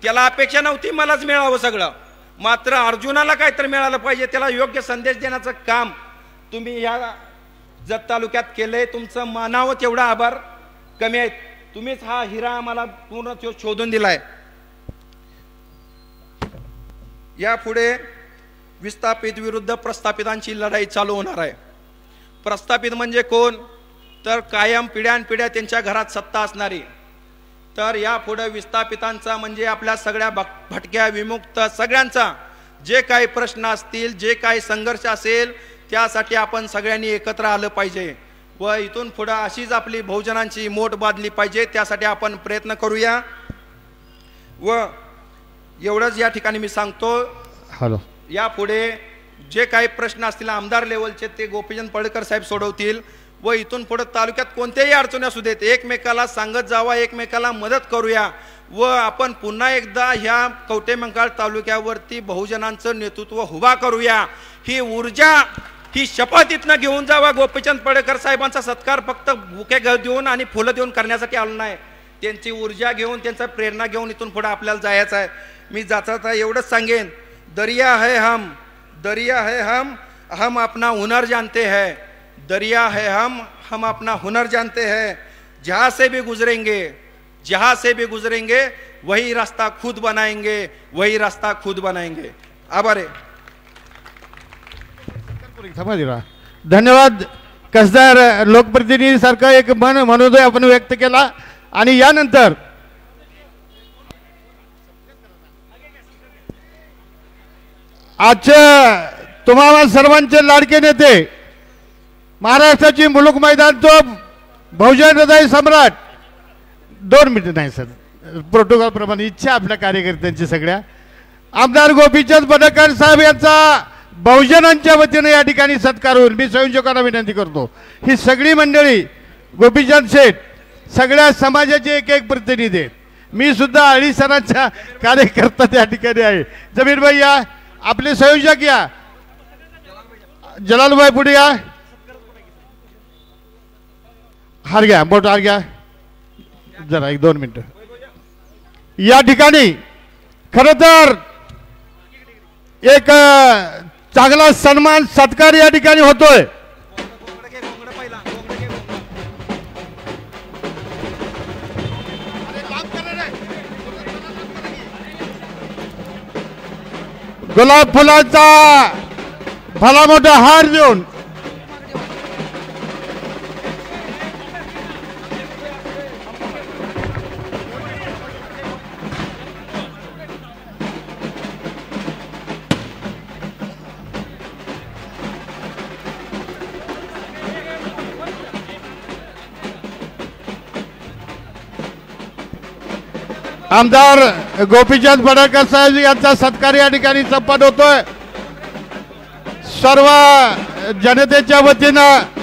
त्याला अपेक्षा नव्हती मलाच मिळावं सगळं, मात्र अर्जुनाला काहीतरी मिळालं पाहिजे, त्याला योग्य संदेश देण्याचं काम तुम्ही या जत तालुक्यात केलंय. तुमचं मानावं तेवढा आभार कमी आहेत. तुम्हीच हा हिरा आम्हाला पूर्ण शोधून दिलाय. यापुढे विस्थापित विरुद्ध प्रस्थापितांची लढाई चालू होणार आहे. प्रस्थापित म्हणजे कोण, तर कायम पिढ्यानपिढ्या त्यांच्या घरात सत्ता असणारी. तर यापुढे विस्थापितांचा म्हणजे आपल्या सगळ्या भटक्या विमुक्त सगळ्यांचा जे काही प्रश्न असतील, जे काही संघर्ष असेल, त्यासाठी आपण सगळ्यांनी एकत्र आलं पाहिजे व इथून पुढे अशीच आपली बहुजनांची मोठ बांधली पाहिजे. त्यासाठी आपण प्रयत्न करूया. व एवढंच या ठिकाणी मी सांगतो, यापुढे जे काही प्रश्न असतील आमदार लेवलचे ते गोपीचंद पडळकर साहेब सोडवतील. व इथून पुढे तालुक्यात कोणत्याही अडचणी असू देत, एकमेकाला सांगत जावा, एकमेकाला मदत करूया. व आपण पुन्हा एकदा ह्या कवटेमंकाळ तालुक्यावरती बहुजनांचं नेतृत्व उभा करूया. ही ऊर्जा, ही शपथ इथनं घेऊन जावा. गोपीचंद पडळकर साहेबांचा सत्कार फक्त बुके देऊन आणि फुलं देऊन करण्यासाठी आलो नाही, त्यांची ऊर्जा घेऊन, त्यांचा प्रेरणा घेऊन इथून पुढे आपल्याला जायचं आहे. मी जाता एवढंच सांगेन, दरिया है हम, हम अपना हुनर जानते हैं. दरिया है हम अपना हुनर जानते हैं. जहाँ से भी गुजरेंगे वही रास्ता खुद बनाएंगे. आभार आहे. धन्यवाद. कसदार लोकप्रतिनिधी सारखा एक मनोदय आपण व्यक्त केला. आणि यानंतर आजच्या तुम्हाला सर्वांचे लाडके नेते, महाराष्ट्राची मुलुक मैदान तो बहुजन हृदय सम्राट, 2 मिनिट नाही सर, प्रोटोकॉल प्रमाणे इच्छा आपल्या कार्यकर्त्यांची सगळ्या, आमदार गोपीचंद पडळकर साहेब यांचा बहुजनांच्या वतीने या ठिकाणी सत्कार होईल. मी संयोजकांना विनंती करतो, ही सगळी मंडळी, गोपीचंद शेठ, सगळ्या समाजाचे एक प्रतिनिधी आहेत. मी सुद्धा आळी सरांचा कार्यकर्ता त्या ठिकाणी आहे. जमीर भाई या, आपले संयोजक या, जलालभाई पुढे या, हार घ्या, मोठा हार घ्या जरा 1-2 मिनिट. या ठिकाणी खरं तर एक चांगला सन्मान सत्कार या ठिकाणी होतोय. गुलाब फुलाचा भला मोठा हार देऊन आमदार गोपीचंद पडळकर साहेब यांचा सत्कार या ठिकाणी संपन्न होतोय. सर्व जनतेच्या वतीनं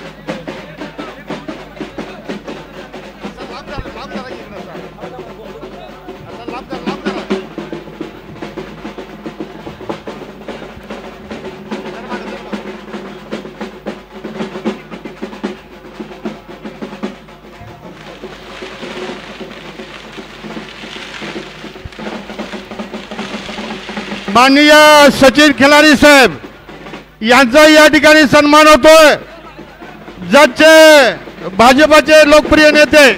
माननीय सचिन खिलारी साहेब यांचा या ठिकाणी सन्मान होतोय. जतचे भाजपचे लोकप्रिय नेते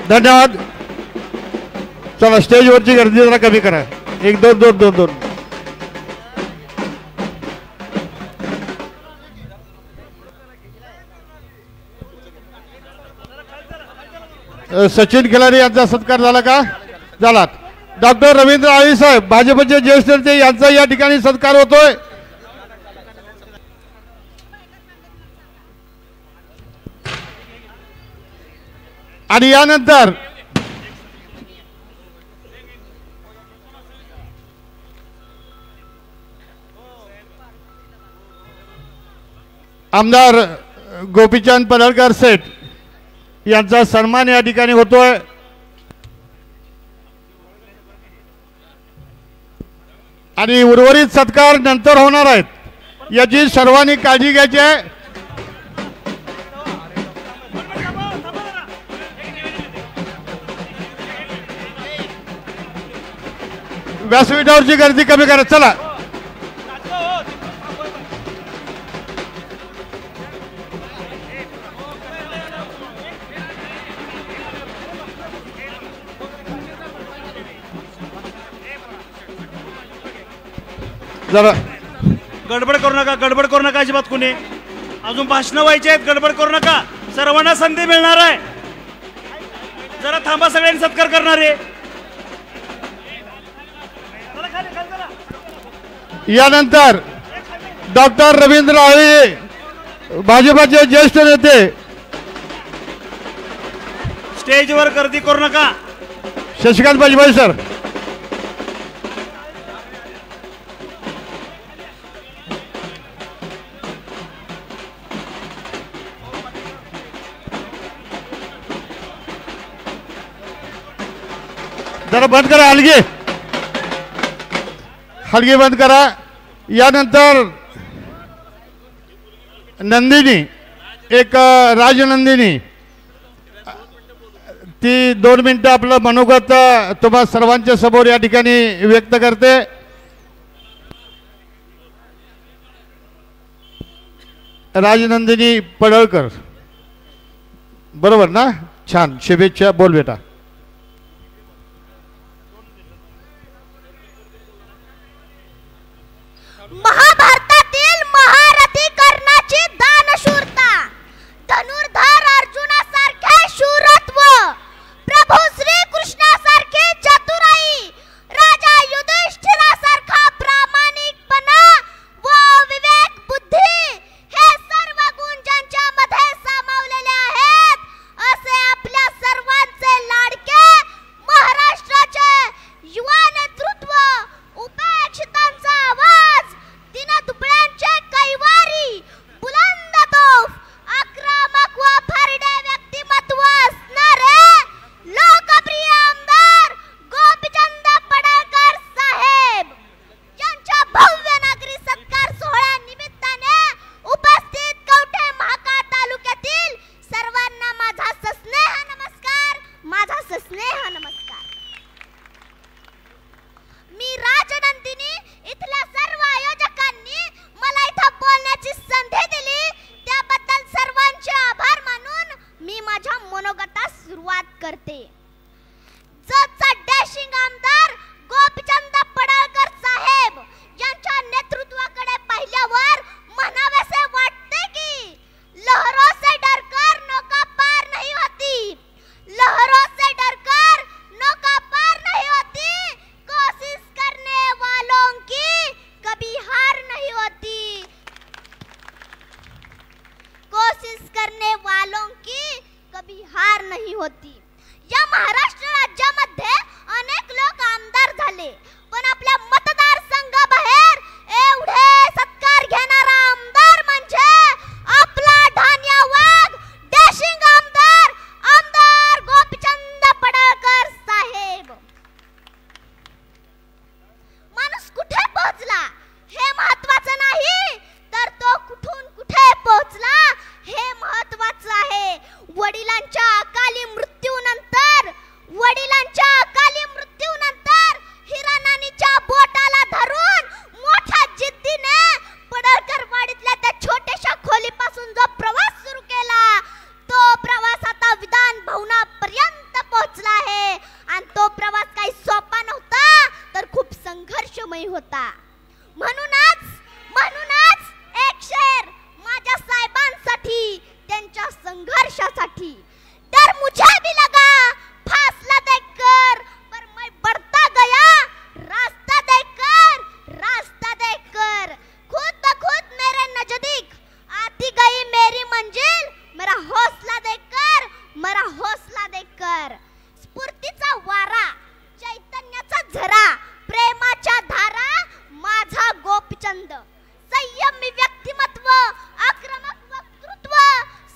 धन्यवाद. चला स्टेजवरची गर्दी जरा कमी करा. 1 2 2 2 2. सचिन खिलारी यांचा सत्कार झाला का? झाला. डॉक्टर रवींद्र आळी साहेब भाजपचे ज्येष्ठ नेते यांचा या ठिकाणी सत्कार होतोय. आणि यानंतर आमदार गोपीचंद पडळकर सेठ यांचा सन्मान या ठिकाणी होतोय. आणि उर्वरित सत्कार नंतर होणार आहेत, याची सर्वांनी काळजी घ्यायची आहे. व्यासपीठावरची गर्दी कमी करा. चला जरा गडबड करू नका, गडबड करू नका अजिबात. कुणी अजून भाषणं व्हायची आहेत, गडबड करू नका. सर्वांना संधी मिळणार आहे. जरा थांबा, सगळ्यांनी सत्कार करणार आहे. यानंतर डॉक्टर रवींद्र आळी भाजपाचे ज्येष्ठ नेते स्टेजवर गर्दी करू नका. शशिकांत बाजपाई सर. जरा बंद करा हलगी, हलगी बंद करा. यानंतर नंदिनी, एक राजनंदिनी, ती 2 मिनिटं आपलं मनोगत तुम्हा सर्वांच्या समोर या ठिकाणी व्यक्त करते. राजनंदिनी पडळकर, बरोबर ना? छान, शुभेच्छा. बोल बेटा. महाभारतातील महारथी कर्णाची दानशूरता, धनुर्धर अर्जुनासारखे शूरत्व, प्रभू श्री कृष्णासारखे चतुराई, राजा युधिष्ठिरासारखा प्रामाणिकपणा व विवेक बुद्धी, हे सर्व गुण ज्यांच्यामध्ये सामावलेले आहेत, असे आपल्या सर्वांचे होता. म्हणूनच एक शेर माझ्या साहेबांसाठी, त्यांच्या संघर्षासाठी. डर मुझे भी लगा फासला देकर, पर मैं बढ़ता गया रास्ता देकर. खुद ब खुद मेरे नजदीक आती गई मेरी मंजिल, मेरा हौसला देकर. स्फूर्तीचा वारा, चैतन्याचा झरा, प्रेमाच्या धारा, माझा गोपीचंद. संयमी व्यक्तिमत्व, आक्रमक वक्तृत्व,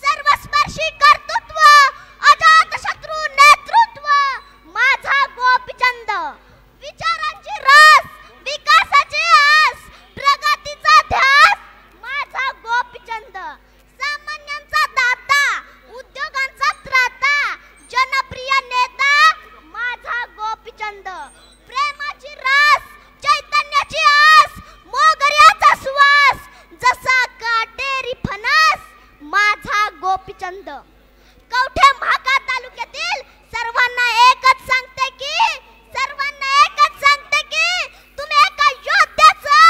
सर्वस्पर्शी कर्तृत्व, अजात शत्रू नेतृत्व, माझा गोपीचंद. विचारांची रस, विकासाची आस, प्रगतीचा ध्यास, माझा गोपीचंद. सामान्यांचा दाता, उद्योगांचा त्राता, जनप्रिय नेता, माझा गोपीचंद. प्रेमाची रस, चैतन्याची आस, मोगऱ्याचा सुवास, जसा काटेरी फणस, माझा गोपीचंद. कवठे महांकाळ तालुक्यातील सर्वांना एकच सांगते की तुम्ही एका योद्ध्याचं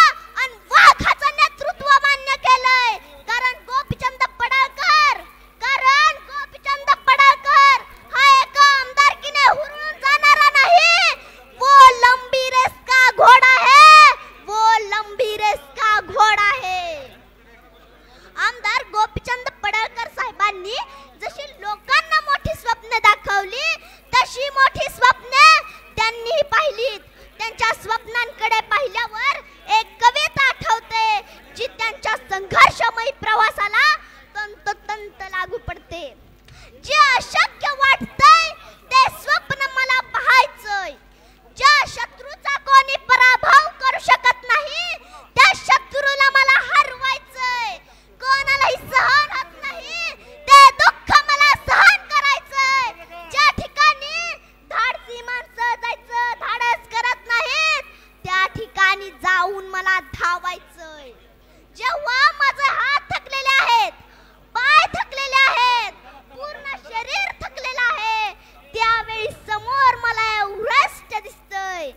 आणि वाघाचं नेतृत्व मान्य केलंय. कारण गोपीचंद पडळकर हा एका आमदारकीने हुरून जाणारा नाही. वो लंबी रेस का घोडा है. आमदार गोपीचंद पडळकर साहेबांनी जशी लोकांना मोठी स्वप्न दाखवली, तशी मोठी स्वप्ने त्यांनी पाहिलीत. त्यांच्या स्वप्नांकडे पाहिल्यावर एक कविता आठवते, जी त्यांच्या संघर्षमयी प्रवासाला तंतोतंत लागू पडते. जे अशक्य वाटतंय ते स्वप्न मला पाहायचंय. ज्या शत्रूचा कोणी पराभव करू शकत नाही, त्या शत्रूला मला हरवायचंय. कोणालाही सहन होत नाही ते दुःख मला सहन करायचंय. ज्या ठिकाणी धाडसी माणसं जायचं धाडस करत नाहीत, त्या ठिकाणी जाऊन मला धावायचंय. जेव्हा माझे हात थकलेले आहेत, पाय थकलेले आहेत, पूर्ण शरीर थकलेलं आहे, त्यावेळी समोर मला एव्हरेस्ट दिसतंय.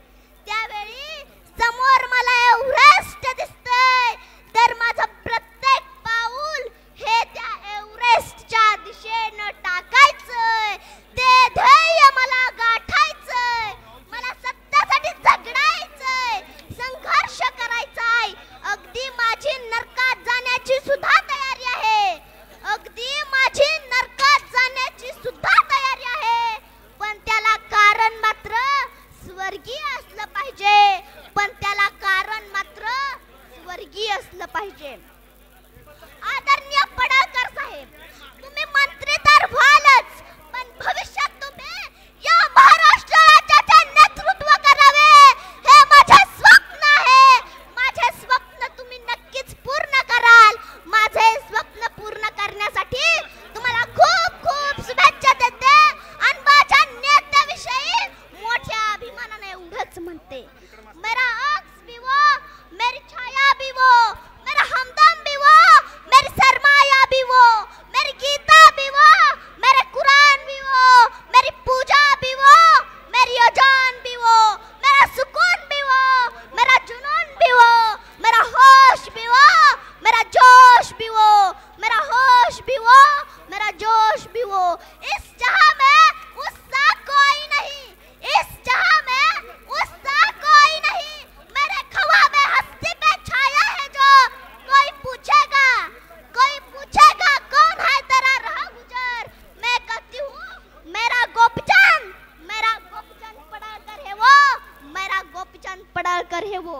तर माझं प्रत्येक पाऊल हे त्या एव्हरेस्टच्या दिशेनं टाकायचंय. ते ध्येय मला गाठायचंय. मला सत्यासाठी झगडायचंय, संघर्ष करायचाय. अगदी माझी नरकात जाण्याची सुद्धा तयारी आहे. पण त्याला कारण मात्र स्वर्गीय असलं पाहिजे. आदरणीय पडळकर साहेब, तुम्ही मंत्री तर व्हालच, पण भविष्यात तुम्ही या महाराष्ट्र राज्याचे नेतृत्व करावे हे माझे स्वप्न आहे. माझे स्वप्न तुम्ही नक्कीच पूर्ण कराल. माझे स्वप्न पूर्ण करण्यासाठी तुम्हाला खूप खूप शुभेच्छा देते आणि माझ्या नेत्याविषयी मोठ्या अभिमानाने एवढंच म्हणते. मेरा अक्स भी वो, मेरी छाया भी वो, मेरा हमदम भी वो, मेरी सरमाया भी वो, मेरी गीता भी वो, मेरे कुरान भी वो, मेरी पूजा भी वो, मेरी अजान भी वो, मेरा सुकून भी वो, मेरा जुनून भी वो, मेरा होश भी वो, मेरा जोश भी वो, मेरा होश भी वो, मेरा जोश भी वो. इस जहां में उसका कोई नहीं, इस जहां में उसका कोई नहीं. मेरे खवा में हस्ती पे छाया है जो कोई पूछेगा कौन है तेरा रहा गुजर. मैं कहती हूँ मेरा गोपीचंद पडळकर है वो, मेरा गोपीचंद पडळकर है वो.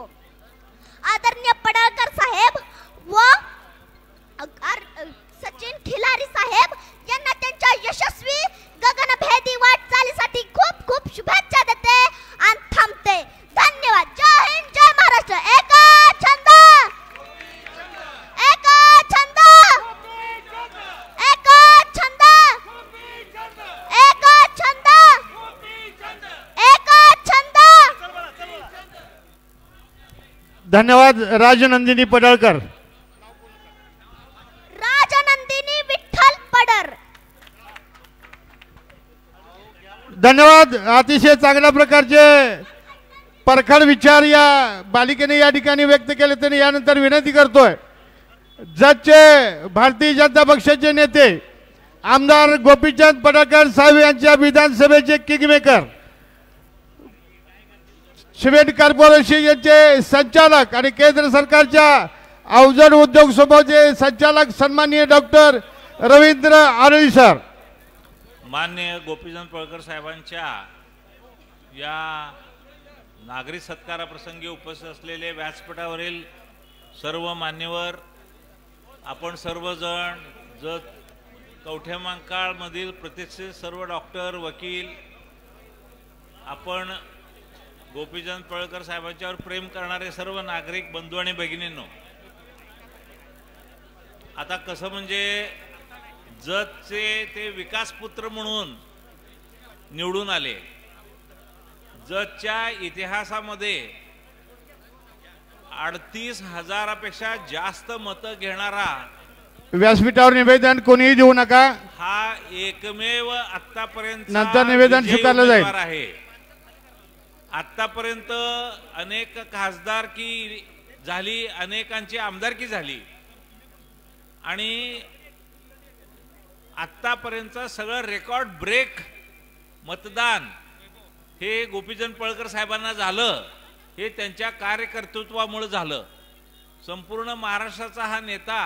आदरणीय पडळकर साहेब व सचिन खिलारी साहेब यांना त्यांच्या यशस्वी गगनभेदी वाटचालीसाठी खूप खूप शुभेच्छा देते आणि थांबते. धन्यवाद. जय हिंद, जय महाराष्ट्र. एक छंद, एक छंद, एक छंद, एक छंद, एक छंद. धन्यवाद. राजनंदिनी पडळकर. राजनंदिनी विठ्ठल पडर. धन्यवाद. अतिशय चांगल्या प्रकारचे परखड विचार या बालिकेने या ठिकाणी व्यक्त केले. त्यांनी यानंतर विनंती करतोय जतचे भारतीय जनता पक्षाचे नेते आमदार गोपीचंद पडळकर साहेब यांच्या विधानसभेचे किंगमेकर, सिमेंट कॉर्पोरेशनचे संचालक आणि केंद्र सरकारच्या अवजड उद्योग समूहाचे संचालक सन्माननीय डॉक्टर रवींद्र आरोळी सर. माननीय गोपीचंद पडळकर साहेबांच्या या नागरिक सत्काराप्रसंगी उपस्थित असलेले व्यासपीठावरील सर्व मान्यवर, आपण सर्वजण जत कवठेमहांकाळमधील प्रतिष्ठित सर्व डॉक्टर, वकील, आपण गोपीचंद पडळकर साहेबांच्यावर प्रेम करणारे सर्व नागरिक बंधू आणि भगिनींनो, आता कसं म्हणजे जतचे ते विकासपुत्र म्हणून निवडून आले. जतच्या इतिहासामध्ये 38,000पेक्षा जास्त मतं घेणारा, व्यासपीठावर निवेदन कोणीही देऊ नका, हा एकमेव आतापर्यंत नंतर निवेदन स्वीकारलं जाईल आहे. आतापर्यंत अनेक खासदारकी झाली, अनेकांची आमदारकी झाली आणि आतापर्यंत सगळं रेकॉर्ड ब्रेक मतदान हे गोपीचंद पडळकर साहेबांना झालं. हे त्यांच्या कार्यकर्तृत्वामुळे झालं. संपूर्ण महाराष्ट्राचा हा नेता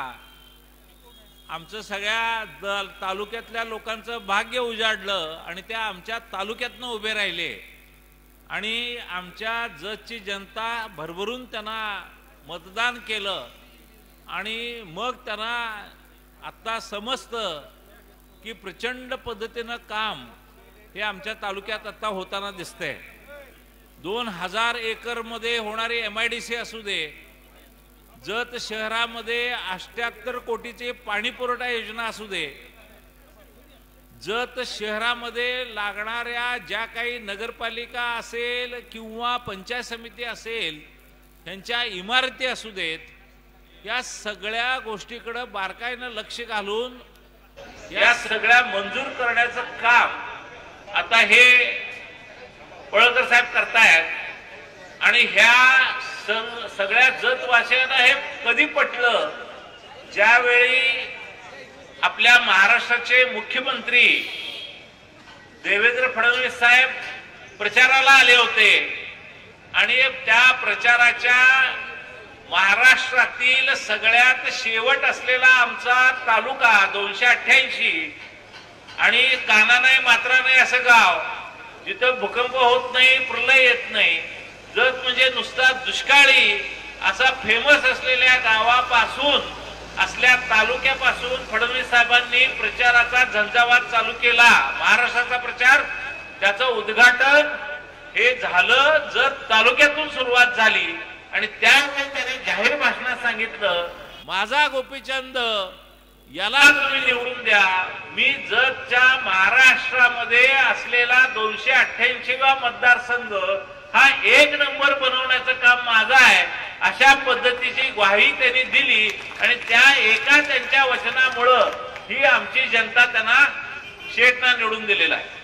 आमचं सगळ्या तालुक्यातल्या लोकांचं भाग्य उजाडलं आणि त्या आमच्या तालुक्यातनं उभे राहिले आणि आमच्या जतची जनता भरभरून त्यांना मतदान केलं आणि मग त्यांना आता समजतं की प्रचंड पद्धतीनं काम हे आमच्या तालुक्यात आता होताना दिसतंय. 2000 एकरमध्ये होणारी MIDC असू दे, जत शहरामध्ये 78 कोटीची पाणी पुरवठा योजना असू दे, जत शहरामध्ये लागणाऱ्या ज्या काही नगरपालिका असेल किंवा पंचायत समिती असेल त्यांच्या इमारती असू देत, या सगळ्या गोष्टीकडे बारकाईनं लक्ष घालून या सगळ्या मंजूर करण्याचं काम आता हे पडळकर साहेब करतायत आणि ह्या सगळ्या जतवासियांना हे कधी पटलं, ज्यावेळी आपल्या महाराष्ट्राचे मुख्यमंत्री देवेंद्र फडणवीस साहेब प्रचाराला आले होते आणि त्या प्रचाराच्या महाराष्ट्रातील सगळ्यात शेवट असलेला आमचा तालुका 288 आणि काना नाही मात्रा नाही असं गाव, जिथं भूकंप होत नाही, प्रलय येत नाही, जत म्हणजे नुसता दुष्काळी असा फेमस असलेल्या गावापासून, असल्या तालुक्यापासून फडणवीस साहेबांनी प्रचाराचा झंझावात चालू केला. महाराष्ट्राचा प्रचार, त्याचं उद्घाटन हे झालं जत तालुक्यातून सुरुवात झाली आणि त्यावेळी त्याने जाहीर भाषणात सांगितलं, माझा गोपीचंद याला तुम्ही निवडून द्या, मी जतच्या महाराष्ट्रामध्ये असलेला 288वा मतदारसंघ हा 1 नंबर बनवण्याचं काम माझं आहे. अशा पद्धतीची ग्वाही त्यांनी दिली आणि त्या एका त्यांच्या वचनामुळं ही आमची जनता त्यांना शेटना निवडून दिलेला आहे.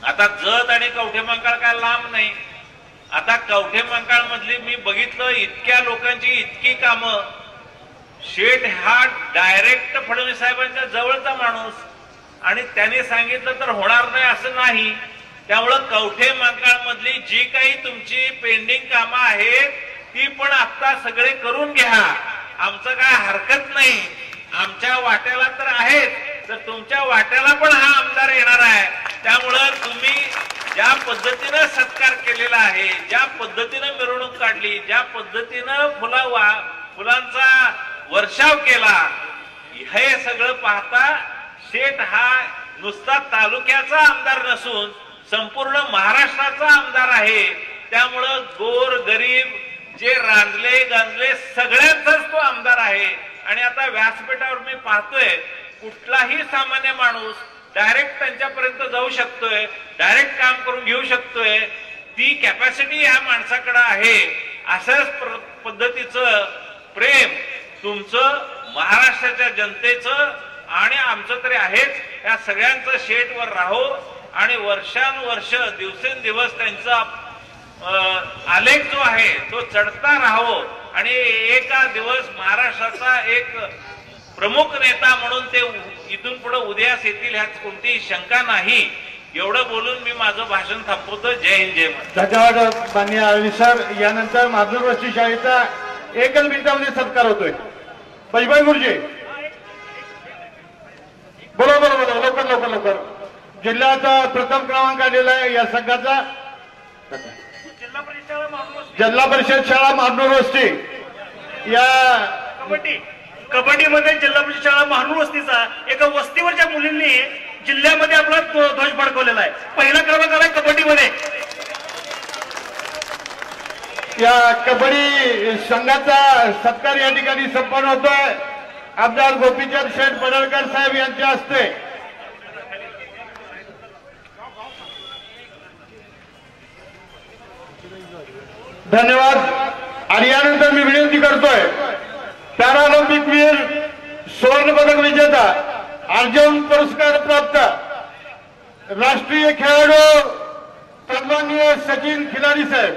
आता जत आणि कवठेमहांकाळ काय लांब नाही. आता कवठेमहांकाळ मधली मी बघितलं इतक्या लोकांची इतकी कामं, शेठ हा डायरेक्ट फडणवीस साहेबांच्या जवळचा माणूस आणि त्यांनी सांगितलं तर होणार नाही असं नाही. त्यामुळं कवठेमहांकाळ मधली जी काही तुमची पेंडिंग कामं आहेत ती पण आता सगळे करून घ्या, आमचं काय हरकत नाही. आमच्या वाट्याला तर आहेत, तर तुमच्या वाट्याला पण हा आमदार येणार आहे. त्यामुळं तुम्ही ज्या पद्धतीनं सत्कार केलेला आहे, ज्या पद्धतीनं मिरवणूक काढली, ज्या पद्धतीनं फुलांचा वर्षाव केला, हे सगळं पाहता शेठ हा नुसता तालुक्याचा आमदार नसून संपूर्ण महाराष्ट्राचा आमदार आहे. त्यामुळं गोर गरीब जे रांजले गांजले सगळ्यांचाच तो आमदार आहे. आणि आता व्यासपीठावर मी पाहतोय कुठलाही सामान्य माणूस डायरेक्ट त्यांच्यापर्यंत जाऊ शकतोय, डायरेक्ट काम करून घेऊ शकतोय. ती कॅपॅसिटी या माणसाकडे आहे. अशाच पद्धतीचं प्रेम तुमचं, महाराष्ट्राच्या जनतेचं आणि आमचं तरी आहेच. या सगळ्यांचं शेटवर राहो आणि वर्षानुवर्ष दिवसेंदिवस त्यांचा आलेख जो आहे तो चढता राहावं आणि एका दिवस महाराष्ट्राचा एक प्रमुख नेता म्हणून ते इथून पुढे उदयास येतील ह्यात कोणतीही शंका नाही. एवढं बोलून मी माझं भाषण थांबवतो. जय हिंद जय महाराष्ट्र. धन्यवाद माननीय आळवी सर. यानंतर माधुर वस्ती शाळेचा एकच मिनिटामध्ये सत्कार होतोय. बैबाई गुरुजी बोला बोला बोला लवकर लवकर लवकर. जिल्ह्याचा प्रथम क्रमांक आलेला आहे या संघाचा. जिल्हा परिषद शाळा महानूर वस्ती या कबड्डी मध्ये जिल्हा परिषद शाळा महानूर वस्तीचा एका वस्तीवरच्या मुलींनी जिल्ह्यामध्ये आपला ध्वज फडकवलेला आहे. पहिला क्रमांक आलाय कबड्डी मध्ये. या कबड्डी संघाचा सत्कार या ठिकाणी संपन्न होतोय. आमदार गोपीचंद शेठ पडळकर साहेब यांच्या हस्ते. धन्यवाद. आणि यानंतर मी विनंती करतोय पॅराऑलिम्पिक वीर सुवर्ण पदक विजेता अर्जुन पुरस्कार प्राप्त राष्ट्रीय खेळाडू सन्माननीय सचिन खिलारी साहेब.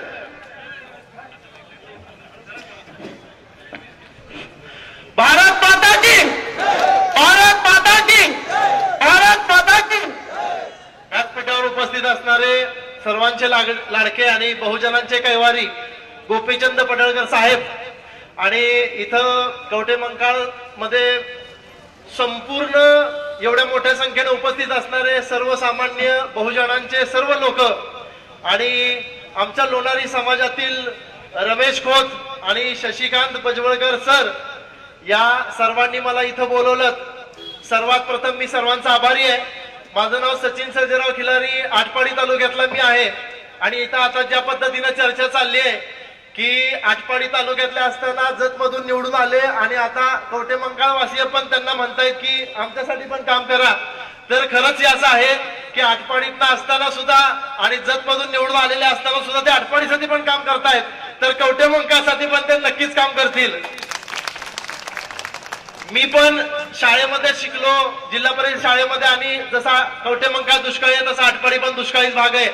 भारत माता की, भारत माता की, भारत माता की. व्यासपीठावर उपस्थित असणारे सर्वांचे लाडके आणि बहुजनांचे कैवारी गोपीचंद पडळकर साहेब आणि इथं कवठे मंकाळ मध्ये संपूर्ण एवढ्या मोठ्या संख्येने उपस्थित असणारे सर्वसामान्य बहुजनांचे सर्व लोक आणि आमच्या लोणारी समाजातील रमेश खोत आणि शशिकांत पजवळकर सर या सर्वांनी मला इथं बोलवलं. सर्वात प्रथम मी सर्वांचा आभारी आहे. माझं नाव सचिन सर्जेराव खिलारी आटपाडी तालुक्यातला मी आहे आणि इथं आता ज्या पद्धतीने चर्चा चालली आहे की आटपाडी तालुक्यातले असताना जतमधून निवडून आले आणि आता कवठे मंकाळ वासीय पण त्यांना म्हणतायत की आमच्यासाठी पण काम करा. तर खरंच असं आहे की आटपाडीतनं असताना सुद्धा आणि जतमधून निवडून आलेले असताना सुद्धा ते आटपाडीसाठी पण काम करतायत. तर कवठे मंकाळसाठी पण ते नक्कीच काम करतील. मी पण शाळेमध्ये शिकलो जिल्हा परिषद शाळेमध्ये आणि जसा कवठे मंकाळ दुष्काळी आहे तसा आटपाडी पण दुष्काळीच भाग आहे.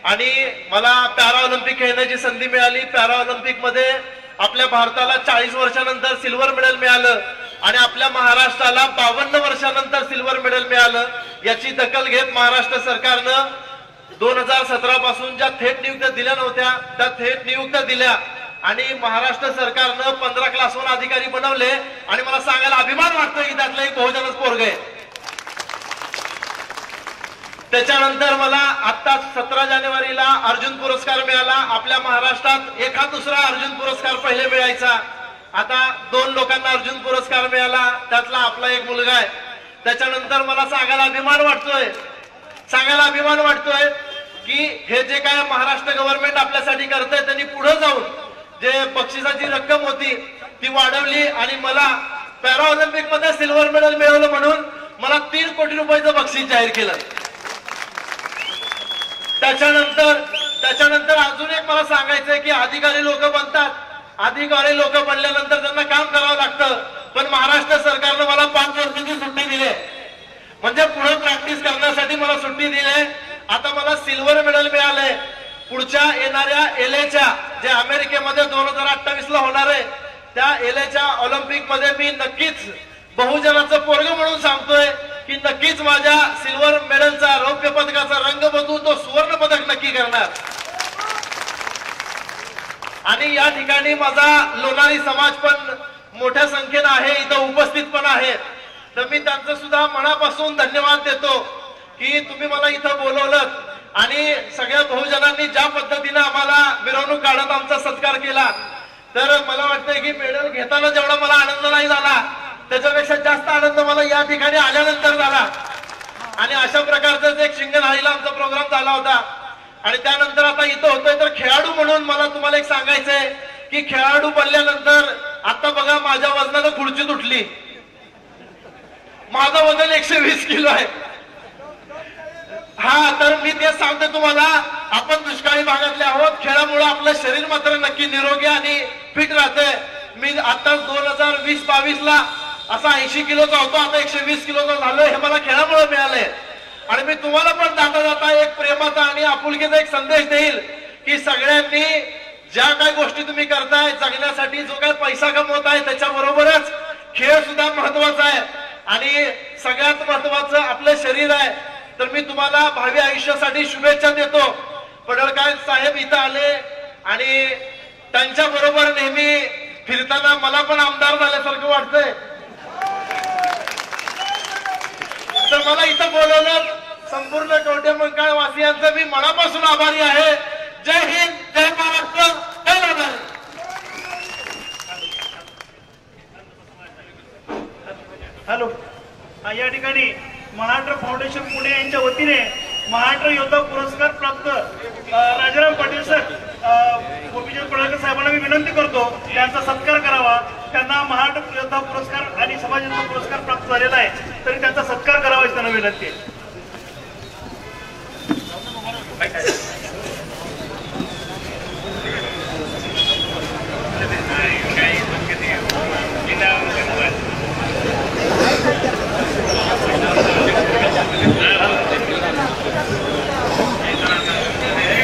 आणि मला पॅरा ऑलिम्पिक खेळण्याची संधी मिळाली. पॅरा ऑलिम्पिक मध्ये आपल्या भारताला 40 वर्षानंतर सिल्वर मेडल मिळालं आणि आपल्या महाराष्ट्राला 52 वर्षानंतर सिल्वर मेडल मिळालं. याची दखल घेत महाराष्ट्र सरकारनं 2017 पासून ज्या थेट नियुक्त्या दिल्या नव्हत्या त्या थेट नियुक्त्या दिल्या आणि महाराष्ट्र सरकारनं 15 क्लास 1 अधिकारी बनवले आणि मला सांगायला अभिमान वाटतो की त्यातलं एक बहुजनच पोरग आहे. त्याच्यानंतर मला आता 17 जानेवारीला अर्जुन पुरस्कार मिळाला. आपल्या महाराष्ट्रात एखाद दुसरा अर्जुन पुरस्कार पहिले मिळायचा. आता 2 लोकांना अर्जुन पुरस्कार मिळाला त्यातला आपला एक मुलगा आहे. त्याच्यानंतर मला सांगायला अभिमान वाटतोय की हे जे काय महाराष्ट्र गव्हर्नमेंट आपल्यासाठी करतंय त्यांनी पुढे जाऊन जे बक्षिसाची रक्कम होती ती वाढवली आणि मला पॅरा ऑलिम्पिक मध्ये सिल्वर मेडल मिळवलं म्हणून मला 3 कोटी रुपयाचं बक्षीस जाहीर केलं. त्याच्यानंतर अजून एक मला सांगायचंय की अधिकारी लोक बनतात. अधिकारी लोक बनल्यानंतर त्यांना काम करावं लागतं. पण महाराष्ट्र सरकारनं मला 5 वर्षाची सुट्टी दिली म्हणजे पुढे प्रॅक्टिस करण्यासाठी मला सुट्टी दिली. आता मला सिल्वर मेडल मिळालंय. पुढच्या येणाऱ्या एलएच्या जे अमेरिकेमध्ये 2028 ला होणार आहे त्या एलएच्या ऑलिम्पिक मध्ये मी नक्कीच बहुजनाचं पोरग म्हणून सांगतोय की नक्कीच माझ्या सिल्वर मेडलचा रौप्य पदकाचा रंग बदलून तो सुवर्ण पदक नक्की करणार. आणि या ठिकाणी माझा लोणारी समाज पण मोठ्या संख्येने आहे इथं उपस्थित पण आहे. तर मी त्यांचं सुद्धा मनापासून धन्यवाद देतो की तुम्ही मला इथं बोलवलं आणि सगळ्या बहुजनांनी ज्या पद्धतीने आम्हाला मिरवणूक काढत आमचा सत्कार केला. तर मला वाटतंय की मेडल घेताना जेवढा मला आनंद नाही झाला त्याच्यापेक्षा जास्त आनंद मला या ठिकाणी आल्यानंतर झाला. आणि अशा प्रकारचाच एक शिंगणाईला आमचा प्रोग्राम झाला होता आणि त्यानंतर आता इथं होतोय. तर खेळाडू म्हणून मला तुम्हाला एक सांगायचंय की खेळाडू बनल्यानंतर आता बघा माझ्या वजनानं खुर्ची तुटली. माझं वजन 120 किलो आहे. हा तर मी तेच सांगतो तुम्हाला आपण दुष्काळी भागातले आहोत. खेळामुळे आपलं शरीर मात्र नक्की निरोगी आणि फिट राहतंय. मी आता 2020-22 ला असा 80 किलोचा होतो आता 120 किलोचा झालोय. हे मला खेळामुळे मिळालंय. आणि मी तुम्हाला पण जाता जाता एक प्रेमाचा आणि आपुलकीचा एक संदेश देईल की सगळ्यांनी ज्या काही गोष्टी तुम्ही करताय जगण्यासाठी जो काही पैसा कमवताय त्याच्याबरोबरच खेळ सुद्धा महत्वाचा आहे आणि सगळ्यात महत्वाचं आपलं शरीर आहे. तर मी तुम्हाला भावी आयुष्यासाठी शुभेच्छा देतो. पडळकर साहेब इथं आले आणि त्यांच्या बरोबर नेहमी फिरताना मला पण आमदार झाल्यासारखं वाटतंय. तर मला इथं बोलवलं संपूर्ण कवठेमंकाळ वासियांचा मी मनापासून आभारी आहे. जय हिंद, जय महाराष्ट्र, जय लोणार. हॅलो, या ठिकाणी महाराष्ट्र फाउंडेशन पुणे यांच्या वतीने महाराष्ट्र योद्धा पुरस्कार प्राप्त राजाराम पाटील सर गोपीचंद पडळकर साहेबांना मी विनंती करतो त्यांचा सत्कार करावा. त्यांना महाराष्ट्र योद्धा पुरस्कार आणि समाज योद्धा पुरस्कार प्राप्त झालेला आहे तरी त्यांचा सत्कार करावा अशी त्यांना विनंती आहे.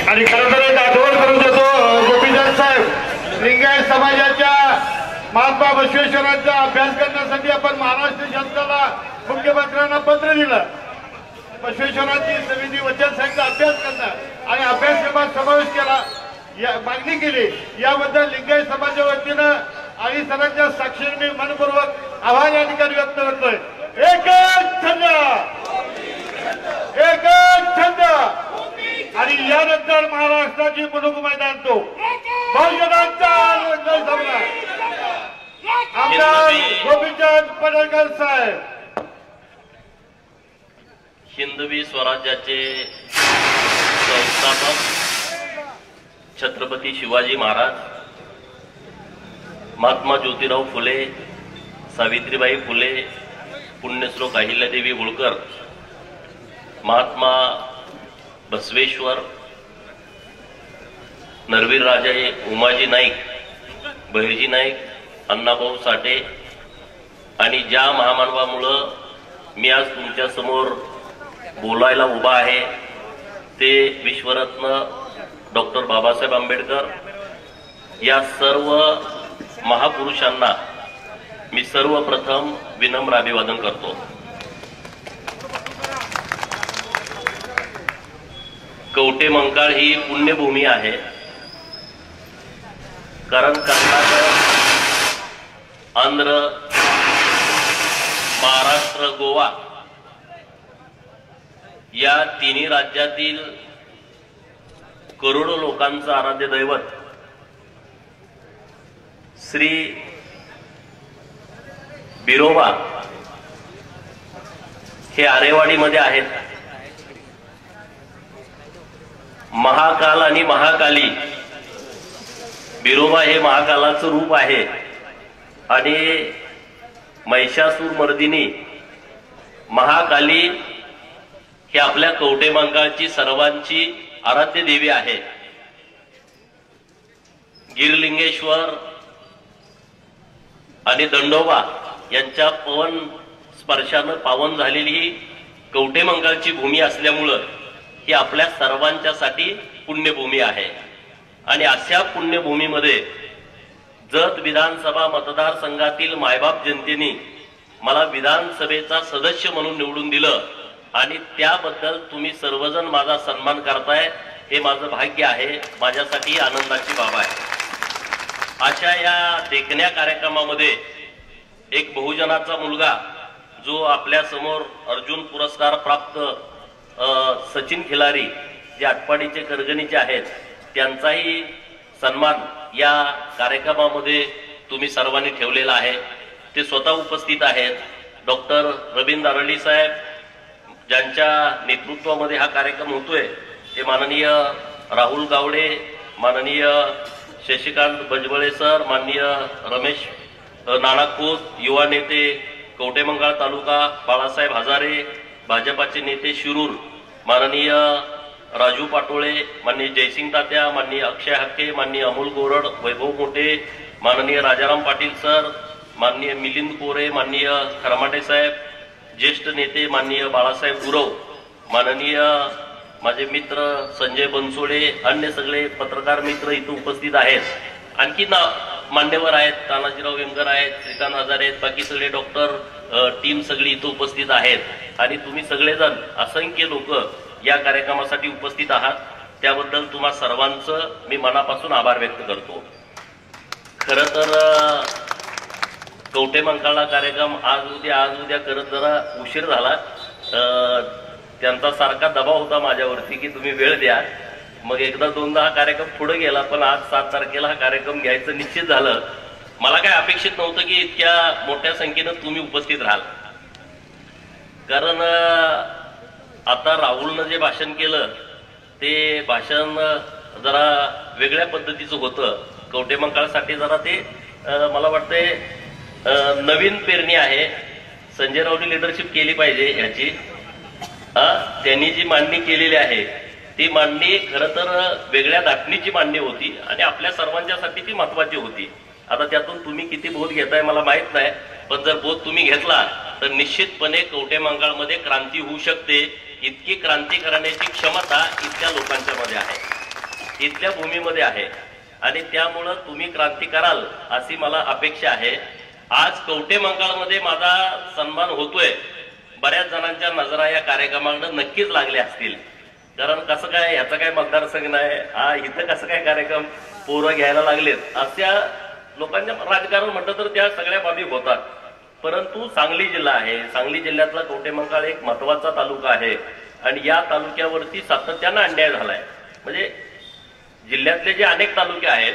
आणि खरं तर एक आठवण करून देतो गोपीचंद साहेब लिंगायत समाजाच्या महात्मा बसवेश्वरांचा अभ्यास करण्यासाठी आपण महाराष्ट्र शासनाला मुख्यमंत्र्यांना पत्र दिलं. बसवेश्वरांची समिती वचन संघ अभ्यास करणार आणि अभ्यासक्रमात समावेश केला मागणी केली. याबद्दल लिंगायत समाजाच्या वतीनं आणि सरांच्या साक्षीने मी मनपूर्वक आभार या ठिकाणी व्यक्त करतोय. एकच छंद, एकच छंद. आणि यानंतर महाराष्ट्राची मुलुक मैदान तो बहुजनांचा आमदार गोपीचंद पडळकर साहेब. हिंदवी स्वराज्याचे संस्थापक छत्रपती शिवाजी महाराज, महात्मा ज्योतिराव फुले, सावित्रीबाई फुले, पुण्यश्लोक अहिल्यादेवी होळकर, महात्मा बसवेश्वर, नरवीर राजे उमाजी नाईक, बहिर्जी नाईक, अण्णाभाऊ साठे आणि ज्या महामानवामुळं मी आज तुमच्या समोर बोलायला उभा आहे ते विश्वरत्न डॉक्टर बाबासाहेब आंबेडकर. या सर्व महापुरुषांना मी सर्वप्रथम विनम्र अभिवादन करतो. कवठेमंकाळ ही पुण्यभूमी आहे. कारण कर्नाटक, आंध्र, महाराष्ट्र, गोवा या तिन्ही राज्यातील करोडो लोकांचं आराध्य दैवत श्री बिरोबा हे आरेवाडीमध्ये आहेत. महाकाल आणि महाकाली, बिरोबा हे महाकालाचं रूप आहे आणि महिषासूर मर्दिनी महाकाली ही आपल्या कवठेमंकाळची सर्वांची आराध्य देवी आहे. गिरलिंगेश्वर आणि दंडोबा यांच्या पवन स्पर्शानं पावन झालेली ही कवठेमंकाळची भूमी असल्यामुळं ही आपल्या सर्वांच्यासाठी पुण्यभूमी आहे. आणि अशा पुण्यभूमीमध्ये जत विधानसभा मतदारसंघातील मायबाप जनतेने मला विधानसभेचा सदस्य म्हणून निवडून दिलं आणि त्याबद्दल तुम्ही सर्वजण माझा सन्मान करताय हे माझं भाग्य आहे, माझ्यासाठी आनंदाची बाब आहे. अशा या देखण्या कार्यक्रमामध्ये एक बहुजनाचा मुलगा जो आपल्या समोर अर्जुन पुरस्कार प्राप्त सचिन खिलारी जे आटपाडीचे करगणीचे आहेत त्यांचाही सन्मान या कार्यक्रमामध्ये तुम्ही सर्वांनी ठेवलेला आहे. ते स्वतः उपस्थित आहेत. डॉक्टर रवींद्र अरळी साहेब ज्यांच्या नेतृत्वामध्ये हा कार्यक्रम होतोय ते माननीय राहुल गावडे, माननीय शशिकांत भजबळे सर, माननीय रमेश नाणाखोत, युवा नेते कवठेमंकाळ तालुका बाळासाहेब हजारे, भाजपाचे नेते शिरूर माननीय राजू पाटोळे, माननीय जयसिंग तात्या, माननीय अक्षय हक्के, माननीय अमोल गोरड, वैभव मोठे, माननीय राजाराम पाटील सर, माननीय मिलिंद कोरे, माननीय खरमाटे साहेब, ज्येष्ठ नेते माननीय बाळासाहेब गुरव, माननीय माझे मित्र संजय बनसोडे, अन्य सगळे पत्रकार मित्र इथं उपस्थित आहेत. आणखी मान्यवर आहेत, तानाजीराव वेंगर आहेत, श्रीकांत हजारे आहेत, बाकी सगळे डॉक्टर टीम सगळी इथं उपस्थित आहेत. आणि तुम्ही सगळेजण असंख्य लोक या कार्यक्रमासाठी उपस्थित आहात. त्याबद्दल तुम्हा सर्वांचं मी मनापासून आभार व्यक्त करतो. खरं तर कवठेमहांकाळला कार्यक्रम आज उद्या करत जरा उशीर झाला. त्यांचा सारखा दबाव होता माझ्यावरती की तुम्ही वेळ द्या. मग एकदा दोनदा हा कार्यक्रम पुढे गेला, पण आज 7 तारखेला हा कार्यक्रम घ्यायचं निश्चित झालं. मला काय अपेक्षित नव्हतं की इतक्या मोठ्या संख्येनं तुम्ही उपस्थित राहाल. कारण आता राहुलनं जे भाषण केलं ते भाषण जरा वेगळ्या पद्धतीचं होतं. कवठेमहांकाळसाठी जरा ते मला वाटतंय नवीन पेरणी आहे. संजय राऊतनी लिडरशिप केली पाहिजे ह्याची. त्यांनी जी मांडणी केलेली आहे ती मांडणी खरं तर वेगळ्या धाटणीची मांडणी होती आणि आपल्या सर्वांच्यासाठी ती महत्वाची होती. आता त्यातून तुम्ही किती बोध घेताय मला माहित नाही, पण जर बोध तुम्ही घेतला तर निश्चितपणे कवठेमहांकाळमध्ये क्रांती होऊ शकते. इतकी क्रांती करण्याची क्षमता इथल्या लोकांच्या मध्ये आहे, इथल्या भूमीमध्ये आहे. आणि त्यामुळं तुम्ही क्रांती कराल अशी मला अपेक्षा आहे. आज कवठेमहांकाळमध्ये माझा सन्मान होतोय. बऱ्याच जणांच्या नजरा या कार्यक्रमाकडे नक्कीच लागल्या असतील. कारण कसं काय, ह्याचा काय मतदारसंघ नाही, इथं कसं काय कार्यक्रम पोरं घ्यायला लागलेत, अशा लोकांच्या राजकारण म्हटलं तर त्या सगळ्या बाबी होतात. परंतु सांगली जिल्हा आहे, सांगली जिल्ह्यातला कवठेमहांकाळ एक महत्वाचा तालुका आहे आणि या तालुक्यावरती सातत्यानं अन्याय झालाय. म्हणजे जिल्ह्यातले जे अनेक तालुके आहेत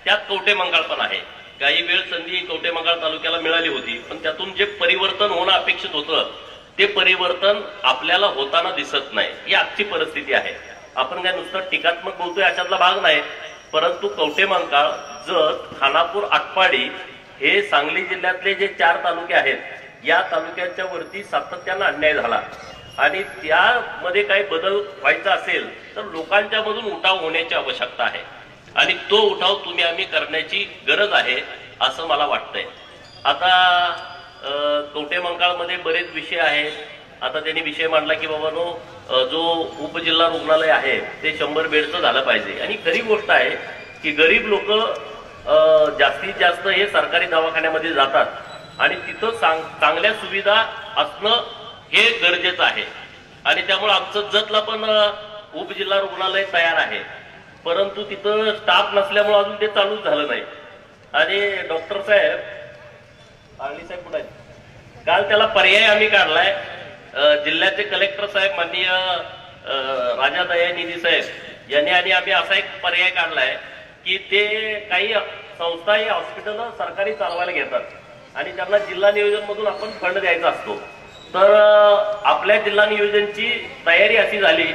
त्यात कवठेमहांकाळ पण आहे. काही वेळ संधी कवठेमहांकाळ तालुक्याला मिळाली होती, पण त्यातून जे परिवर्तन होणं अपेक्षित होतं ते परिवर्तन आपल्याला होताना दिसत नाही. ही आजची परिस्थिती आहे. आपण काय नुसतं टीकात्मक बोलतोय अशातला भाग नाही. परंतु कवठेमहांकाळ, जत, खानापूर, आटपाडी हे सांगली जिल्ह्यातले जे 4 तालुके आहेत, या तालुक्यांच्या वरती सातत्यानं अन्याय झाला आणि त्यामध्ये काही बदल व्हायचा असेल तर लोकांच्या मधून उठाव होण्याची आवश्यकता आहे आणि तो उठाव तुम्ही आम्ही करण्याची गरज आहे असं मला वाटतंय. आता कवठेमहांकाळमध्ये बरेच विषय आहेत. आता त्यांनी विषय मांडला की बाबानो जो उपजिल्हा रुग्णालय आहे ते 100 बेडचं झालं पाहिजे. आणि खरी गोष्ट आहे की गरीब लोक जास्तीत जास्त हे सरकारी दवाखान्यामध्ये जातात आणि तिथं चांगल्या सुविधा असणं हे गरजेचं आहे. आणि त्यामुळे आमचं जतला पण उपजिल्हा रुग्णालय तयार आहे, परंतु तिथं स्टाफ नसल्यामुळे अजून ते चालूच झालं नाही. आणि डॉक्टर साहेब आर्ली साहेब कुठे आहेत, काल त्याला पर्याय आम्ही काढलाय. जिल्ह्याचे कलेक्टर साहेब माननीय राजा दयानिधी साहेब यांनी आणि आम्ही असा एक पर्याय काढलाय की ते काही संस्था हे हॉस्पिटल सरकारी चालवायला घेतात आणि त्यांना जिल्हा नियोजन मधून आपण फंड द्यायचा असतो. तर आपल्या जिल्हा नियोजनची तयारी अशी झाली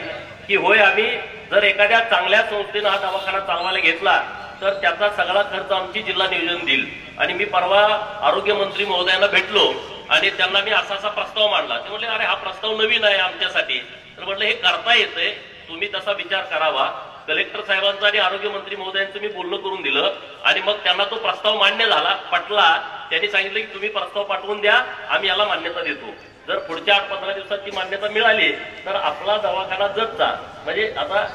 की होय, आम्ही जर एखाद्या चांगल्या संस्थेनं हा दवाखाना चालवायला घेतला तर त्याचा सगळा खर्च आमची जिल्हा नियोजन देईल. आणि मी परवा आरोग्यमंत्री महोदयांना भेटलो आणि त्यांना मी असा प्रस्ताव मांडला. ते म्हणले अरे हा प्रस्ताव नवीन आहे आमच्यासाठी. तर म्हटलं हे करता येतंय, तुम्ही तसा विचार करावा. कलेक्टर साहेबांचं आणि आरोग्यमंत्री महोदयांचं मी बोलणं करून दिलं आणि मग त्यांना तो प्रस्ताव मान्य झाला, पटला. त्यांनी सांगितलं की तुम्ही प्रस्ताव पाठवून द्या, आम्ही याला मान्यता देतो. जर पुढच्या 8-15 दिवसात ती मान्यता मिळाली तर आपला दवाखाना जतचा म्हणजे आता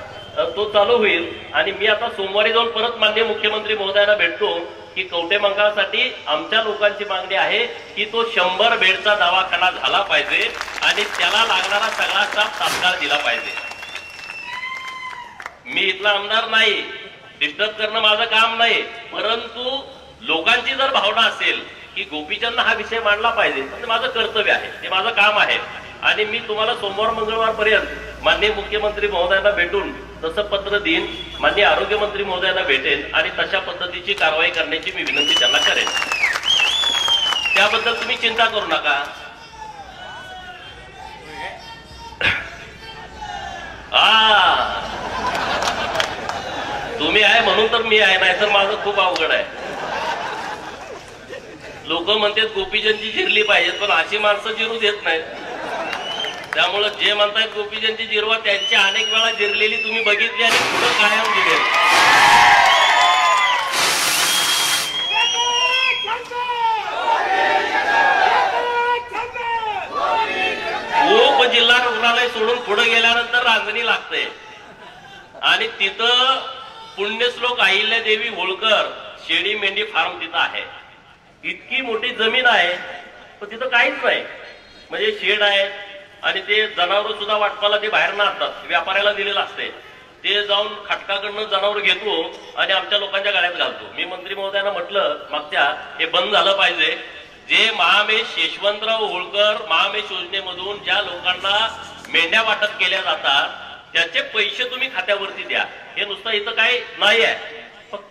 तो चालू होईल. आणि मी आता सोमवारी जाऊन परत माननीय मुख्यमंत्री महोदयांना भेटतो की कवठेमहांकाळसाठी आमच्या लोकांची मागणी आहे की तो 100 बेडचा दवाखाना झाला पाहिजे आणि त्याला लागणारा सगळा स्टाफ तात्काळ दिला पाहिजे. मी इथला आमदार नाही, डिस्टर्ब करणं माझं काम नाही, परंतु लोकांची जर भावना असेल की गोपीचंद हा विषय मांडला पाहिजे तर माझं कर्तव्य आहे, ते माझं काम आहे. आणि मी तुम्हाला सोमवार मंगळवार पर्यंत माननीय मुख्यमंत्री महोदयांना भेटून तसं पत्र देईन, माननीय आरोग्यमंत्री महोदयांना भेटेन आणि तशा पद्धतीची कारवाई करण्याची मी विनंती त्यांना करेन. त्याबद्दल तुम्ही चिंता करू नका. तुम्ही आहे म्हणून तर मी आहे, नाहीतर माझं खूप अवघड आहे. लोक म्हणतात गोपीचंदची जिरली पाहिजेत, पण अशी माणसं जिरू देत नाहीत. त्यामुळे जे म्हणतायत गोपीचंदची जिरवा, त्यांची अनेक वेळा जिरलेली तुम्ही बघितली आणि पुढं कायम जिरेल. उपजिल्हा रुग्णालय सोडून पुढे गेल्यानंतर रांजणी लागते. पुण्यश्लोक अहिल्यादेवी होळकर शेळी मेंढी फार्म तिथं आहे. इतकी मोठी जमीन आहे पण तिथं काहीच नाही. म्हणजे शेड आहे आणि ते जनावर सुद्धा वाटपाला ते बाहेर न आणतात, व्यापाऱ्याला दिलेलं असते. ते जाऊन खटकाकडनं जनावर घेतो आणि आमच्या लोकांच्या गाड्यात घालतो. मी मंत्री महोदयांना म्हटलं मागच्या, हे बंद झालं पाहिजे. जे महामेश यशवंतराव होळकर महामेश योजनेमधून ज्या लोकांना मेंढ्या वाटप केल्या जातात त्याचे पैसे तुम्ही खात्यावरती द्या. हे नुसतं इथं काही नाही आहे.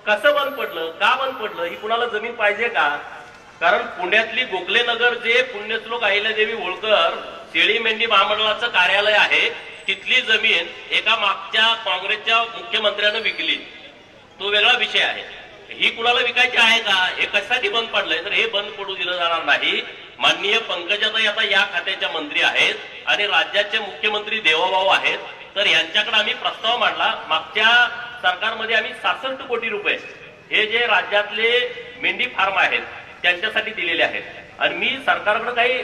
कसं बंद पडलं, का बंद पडलं, ही कुणाला जमीन पाहिजे का? कारण पुण्यातली गोखलेनगर जे पुण्यश्लोक अहिल्यादेवी होळकर शेळी मेंढी महामंडळाचं कार्यालय आहे तिथली जमीन एका मागच्या काँग्रेसच्या मुख्यमंत्र्यानं विकली. तो वेगळा विषय आहे. ही कुणाला विकायची आहे का? हे कशासाठी बंद पडलंय? तर हे बंद पडू दिलं जाणार नाही. माननीय पंकजाताई आता या खात्याच्या मंत्री आहेत आणि राज्याचे मुख्यमंत्री देवाभाऊ आहेत. तर यांच्याकडे आम्ही प्रस्ताव मांडला. मागच्या सरकारमध्ये आम्ही 66 कोटी रुपये हे जे राज्यातले मेंढी फार्म आहेत त्यांच्यासाठी दिलेले आहेत. आणि मी सरकारकडे काही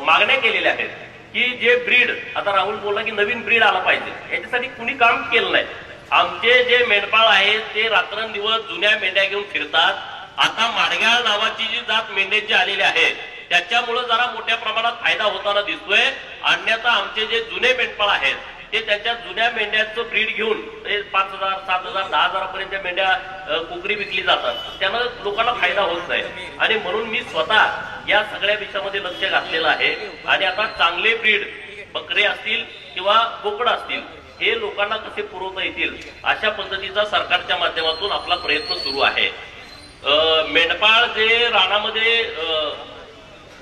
मागण्या केलेल्या आहेत की जे ब्रीड, आता राहुल बोलला की नवीन ब्रीड आला पाहिजे, याच्यासाठी कुणी काम केलं नाही. आमचे जे मेंढपाळ आहेत ते रात्रंदिवस जुन्या मेंढ्या घेऊन फिरतात. आता माडगाळ नावाची जी जात मेंढ्यांची आलेली आहे त्याच्यामुळे जरा मोठ्या प्रमाणात फायदा होताना दिसतोय. अन्यथा आमचे जे जुने मेंढपाळ आहेत ते त्यांच्या जुन्या मेंढ्यांचं ब्रीड घेऊन 5,000, 7,000, 10,000 पर्यंत मेंढ्या कुकरी विकली जातात. त्यानं लोकांना फायदा होत नाही. आणि म्हणून मी स्वतः या सगळ्या विषयामध्ये लक्ष घातलेलं आहे. आणि आता चांगले ब्रीड बकरे असतील किंवा बोकड असतील हे लोकांना कसे पुरवता येतील अशा पद्धतीचा सरकारच्या माध्यमातून आपला प्रयत्न सुरू आहे. मेंढपाळ जे रानामध्ये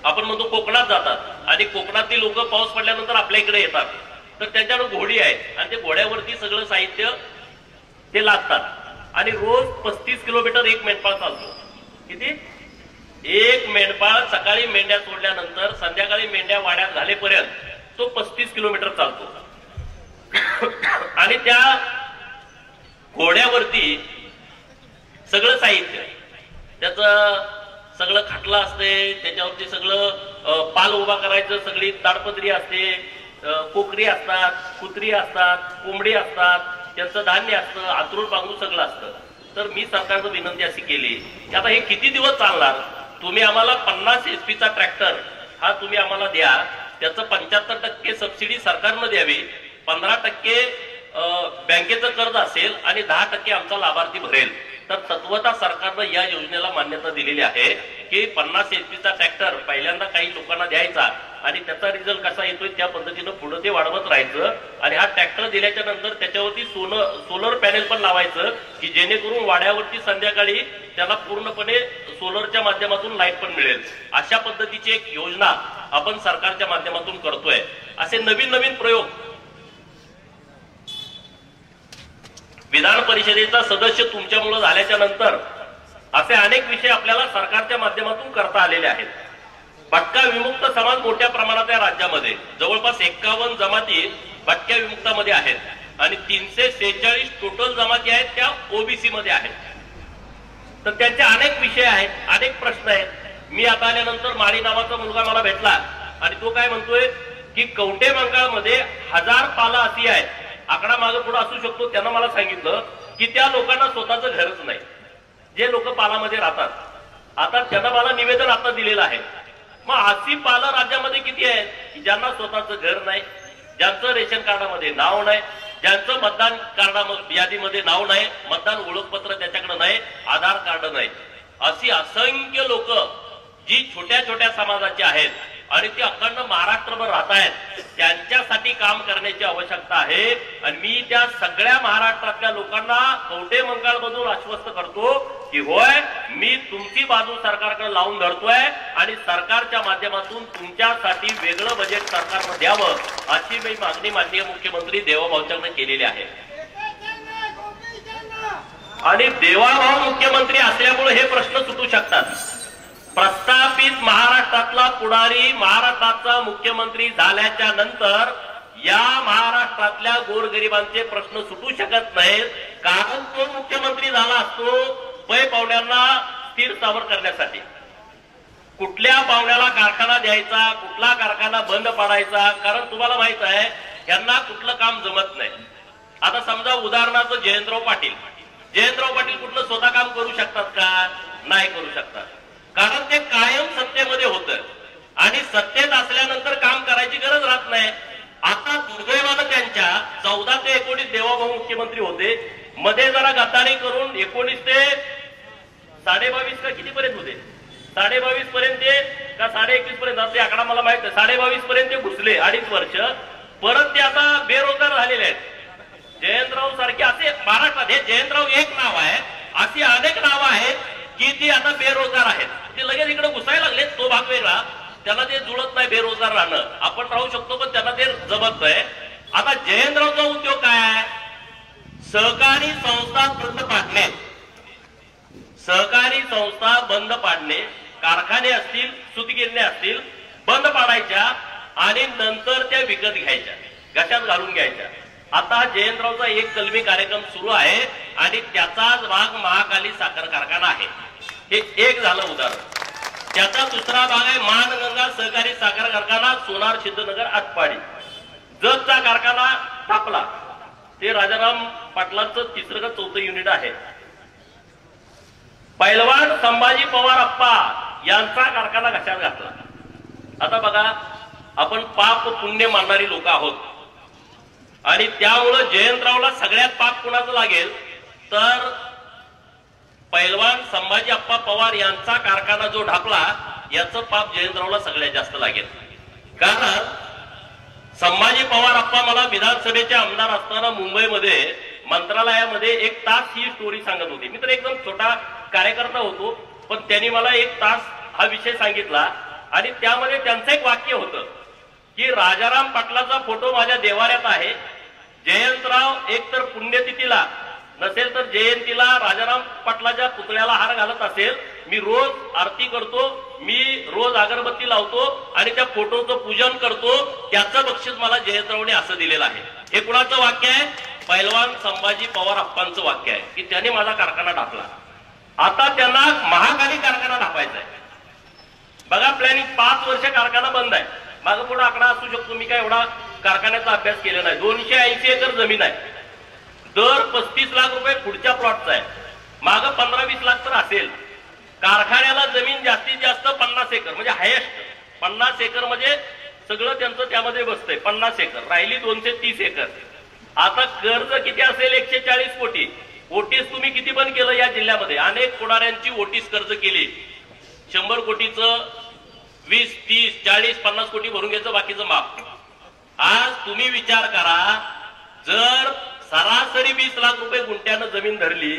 आपण म्हणतो कोकणात जातात आणि कोकणातील लोक पाऊस पडल्यानंतर आपल्या इकडे येतात. तर त्यांच्याकडे घोडी आहे आणि ते घोड्यावरती सगळं साहित्य ते लादतात आणि रोज 35 किलोमीटर एक मेंढपाळ चालतो. किती? एक मेंढपाळ सकाळी मेंढ्या सोडल्यानंतर संध्याकाळी मेंढ्या वाड्यात घालेपर्यंत तो 35 किलोमीटर चालतो. आणि त्या घोड्यावरती सगळं साहित्य, त्याचं सगळं खाटला असते, त्याच्यावरती सगळं पाल उभा करायचं, सगळी ताडपत्री असते, कोकरी असतात, कुत्री असतात, कोंबडी असतात, त्यांचं धान्य असतं, आतरून पांघरून सगळं असतं. तर मी सरकारनं विनंती अशी केली की आता हे किती दिवस चालणार? तुम्ही आम्हाला 50 HP चा ट्रॅक्टर हा तुम्ही आम्हाला द्या, त्याचं 75% सबसिडी सरकारनं द्यावी, 15% बँकेचं कर्ज असेल आणि 10% आमचा लाभार्थी भरेल. तर तत्वतः सरकारनं या योजनेला मान्यता दिलेली आहे की 50 HP चा ट्रॅक्टर पहिल्यांदा काही लोकांना द्यायचा आणि त्याचा रिझल्ट कसा येतोय त्या पद्धतीनं पुढे ते वाढवत राहायचं. आणि हा ट्रॅक्टर दिल्याच्या नंतर त्याच्यावरती सोलर पॅनेल पण लावायचं की जेणेकरून वाड्यावरती संध्याकाळी त्याला पूर्णपणे सोलरच्या माध्यमातून लाईट पण मिळेल. अशा पद्धतीची एक योजना आपण सरकारच्या माध्यमातून करतोय. असे नवीन नवीन प्रयोग विधान परिषदेचा सदस्य तुमच्यामुळे झाल्याच्या नंतर असे अनेक विषय आपल्याला सरकारच्या माध्यमातून करता आलेले आहेत. भटका विमुक्त समाज मोठ्या प्रमाणात या राज्यामध्ये जवळपास 51 जमाती भटक्या विमुक्तामध्ये आहेत आणि 346 टोटल जमाती आहेत त्या ओबीसी मध्ये आहेत. तर त्यांचे अनेक विषय आहेत, अनेक प्रश्न आहेत. मी आता आल्यानंतर माळी नावाचा मुलगा मला भेटला आणि तो काय म्हणतोय की कवठे मंकाळमध्ये 1000 पाला अशी आहेत, आकडा मागे पुढे असू शकतो. त्यांना मला सांगितलं की त्या लोकांना स्वतःचं घरच नाही, जे लोक पालामध्ये राहतात. आता त्यांना मला निवेदन आता दिलेलं आहे. मग अशी पालं राज्यामध्ये किती आहेत की ज्यांना स्वतःचं घर नाही, ज्यांचं रेशन कार्डामध्ये नाव नाही, ज्यांचं मतदान कार्ड यादीमध्ये नाव नाही, मतदान ओळखपत्र त्याच्याकडे नाही, आधार कार्ड नाही. अशी असंख्य लोक जी छोट्या छोट्या समाजाची आहेत आणि ते अखंड महाराष्ट्रभर राहत आहेत, त्यांच्यासाठी काम करण्याची आवश्यकता आहे. आणि मी त्या सगळ्या महाराष्ट्रातल्या लोकांना कवठे मंकाळमधून आश्वस्त करतो की होय, मी तुमची बाजू सरकारकडे लावून धरतोय आणि सरकारच्या माध्यमातून तुमच्यासाठी वेगळं बजेट सरकारनं द्यावं अशी मी मागणी माननीय मुख्यमंत्री देवाभाऊंच्याकडे केलेली आहे. आणि देवाभाऊ मुख्यमंत्री असल्यामुळे हे प्रश्न सुटू शकतात. प्रस्थापित महाराष्ट्रातला पुढारी महाराष्ट्राचा मुख्यमंत्री झाल्याच्या नंतर या महाराष्ट्रातल्या गोरगरिबांचे प्रश्न सुटू शकत नाहीत. कारण तो मुख्यमंत्री झाला असतो पै पाहुण्यांना स्थिर स्थावर करण्यासाठी. कुठल्या पाहुण्याला कारखाना द्यायचा, कुठला कारखाना बंद पाडायचा, कारण तुम्हाला माहित आहे यांना कुठलं काम जमत नाही. आता समजा उदाहरणार्थ जयंतराव पाटील जयंतराव पाटील कुठलं स्वतः काम करू शकतात का? नाही करू शकतात, कारण ते कायम सत्तेमध्ये होतं आणि सत्तेत असल्यानंतर काम करायची गरज राहत नाही. आता दुर्दैवानं त्यांच्या 14 ते 19 देवाभाऊ मुख्यमंत्री होते, मध्ये जरा गद्दारी करून 19 ते 22.5 का कितीपर्यंत होते, 22.5 पर्यंत का 21.5 पर्यंत, ते आकडा मला माहित आहे, 22.5 पर्यंत ते घुसले 2.5 वर्ष. परत ते आता बेरोजगार झालेले आहेत. जयंतराव सारखे असे महाराष्ट्रात, हे जयंतराव एक नाव आहे, अशी अनेक नावं आहेत की ती आता बेरोजगार आहेत. ते लगेच इकडे घुसायला लागले, तो भाग वेगळा, त्यांना ते जुळत नाही बेरोजगार राहणं. आपण राहू शकतो पण त्यांना ते जमत नाही. आता जयंतरावचा उद्योग काय? सहकारी संस्था बंद पाडणे, सहकारी संस्था बंद पाडणे, कारखाने असतील, सूतगिरण्या असतील, बंद पाडायच्या आणि नंतर त्या विकत घ्यायच्या, घशात घालून घ्यायच्या. आता जयंतरावचा एक कलमी कार्यक्रम सुरू आहे आणि त्याचाच भाग महाकाली साखर कारखाना आहे. हे एक झालं उदाहरण. त्याचा दुसरा भाग आहे मानगंगा सहकारी साखर कारखाना, सोनार सिद्धनगर आटपाडी. जतचा कारखाना टाकला, ते राजाराम पाटलांचं 3रं का 4थं युनिट आहे. पैलवान संभाजी पवार अप्पा यांचा कारखाना घशात घातला. आता बघा, आपण पाप पुण्य मानणारी लोक आहोत आणि त्यामुळं जयंतरावला सगळ्यात पाप कुणाचं लागेल तर पैलवान संभाजी अप्पा पवार यांचा कारखाना जो ढापला याचं पाप जयंतरावला सगळ्यात जास्त लागेल. कारण संभाजी पवार अप्पा मला विधानसभेचे आमदार असताना मुंबईमध्ये मंत्रालयामध्ये 1 तास ही स्टोरी सांगत होती. मी तर एकदम छोटा कार्यकर्ता होतो, पण त्यांनी मला 1 तास हा विषय सांगितला आणि त्यामध्ये त्यांचं एक वाक्य होतं की राजाराम पाटलाचा फोटो माझ्या देवाऱ्यात आहे. जयंतराव एक तर पुण्यतिथीला नसेल तर जयंतीला राजाराम पाटलाच्या पुतळ्याला हार घालत असेल, मी रोज आरती करतो, मी रोज अगरबत्ती लावतो आणि त्या फोटोचं पूजन करतो, त्याचं बक्षीस मला जयंतरावने असं दिलेलं आहे. हे कुणाचं वाक्य आहे? पैलवान संभाजी पवार अप्पांचं वाक्य आहे की त्याने माझा कारखाना ढापला. आता त्यांना महाकाली कारखाना ढापायचा आहे. बघा प्लॅनिंग, 5 वर्ष कारखाना बंद आहे. मागं पुढे आकडा असू शकतो, मी काय एवढा कारखान्याचा अभ्यास केला नाही. 280 एकर जमीन आहे, दर 35 लाख रुपये पुढच्या प्लॉटचा आहे, मागं 15-20 लाख तर असेल. कारखान्याला जमीन जास्तीत जास्त 50 एकर म्हणजे हायेस्ट 50 एकर म्हणजे सगळं त्यांचं त्यामध्ये बसतंय. 50 एकर राहिली 230 एकर. आता कर्ज किती असेल? 140 कोटी. ओटीस तुम्ही किती बंद केलं या जिल्ह्यामध्ये? अनेक पुढाऱ्यांची ओटीस कर्ज केली. 100 कोटीचं 20, 30, 40, 50 कोटी भरून घ्यायचं, बाकीचं माफ. आज तुम्ही विचार करा, जर सरासरी 20 लाख रुपये गुंठ्यानं जमीन धरली,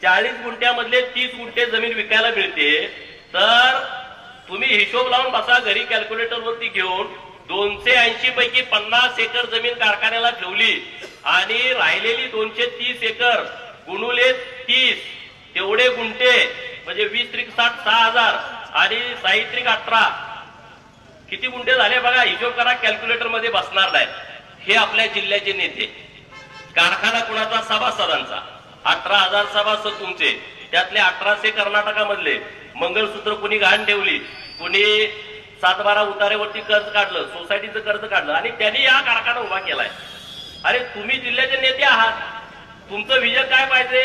40 गुंठ्यामधले 30 गुंठे जमीन विकायला मिळते, तर तुम्ही हिशोब लावून बसा घरी कॅल्क्युलेटर वरती घेऊन. 280 पैकी 50 एकर जमीन कारखान्याला ठेवली आणि राहिलेली 230 एकर गुणुले 30, तेवढे गुंठे म्हणजे 20 त्रिक 60, 6,000 आणि 6 त्रिक 18, किती गुंठे झाले बघा, हिशोब करा, कॅल्क्युलेटर मध्ये बसणार नाही. हे आपल्या जिल्ह्याचे नेते. कारखाना कुणाचा? सभासदांचा. 18,000 सभासद तुमचे, त्यातले 1800 कर्नाटकामधले. मंगळसूत्र कुणी घाण ठेवली, कुणी 7-12 उतारेवरती कर्ज काढलं, सोसायटीचं कर्ज काढलं आणि त्यांनी हा कारखाना उभा केलाय. अरे तुम्ही जिल्ह्याचे नेते आहात, तुमचं विजन काय पाहिजे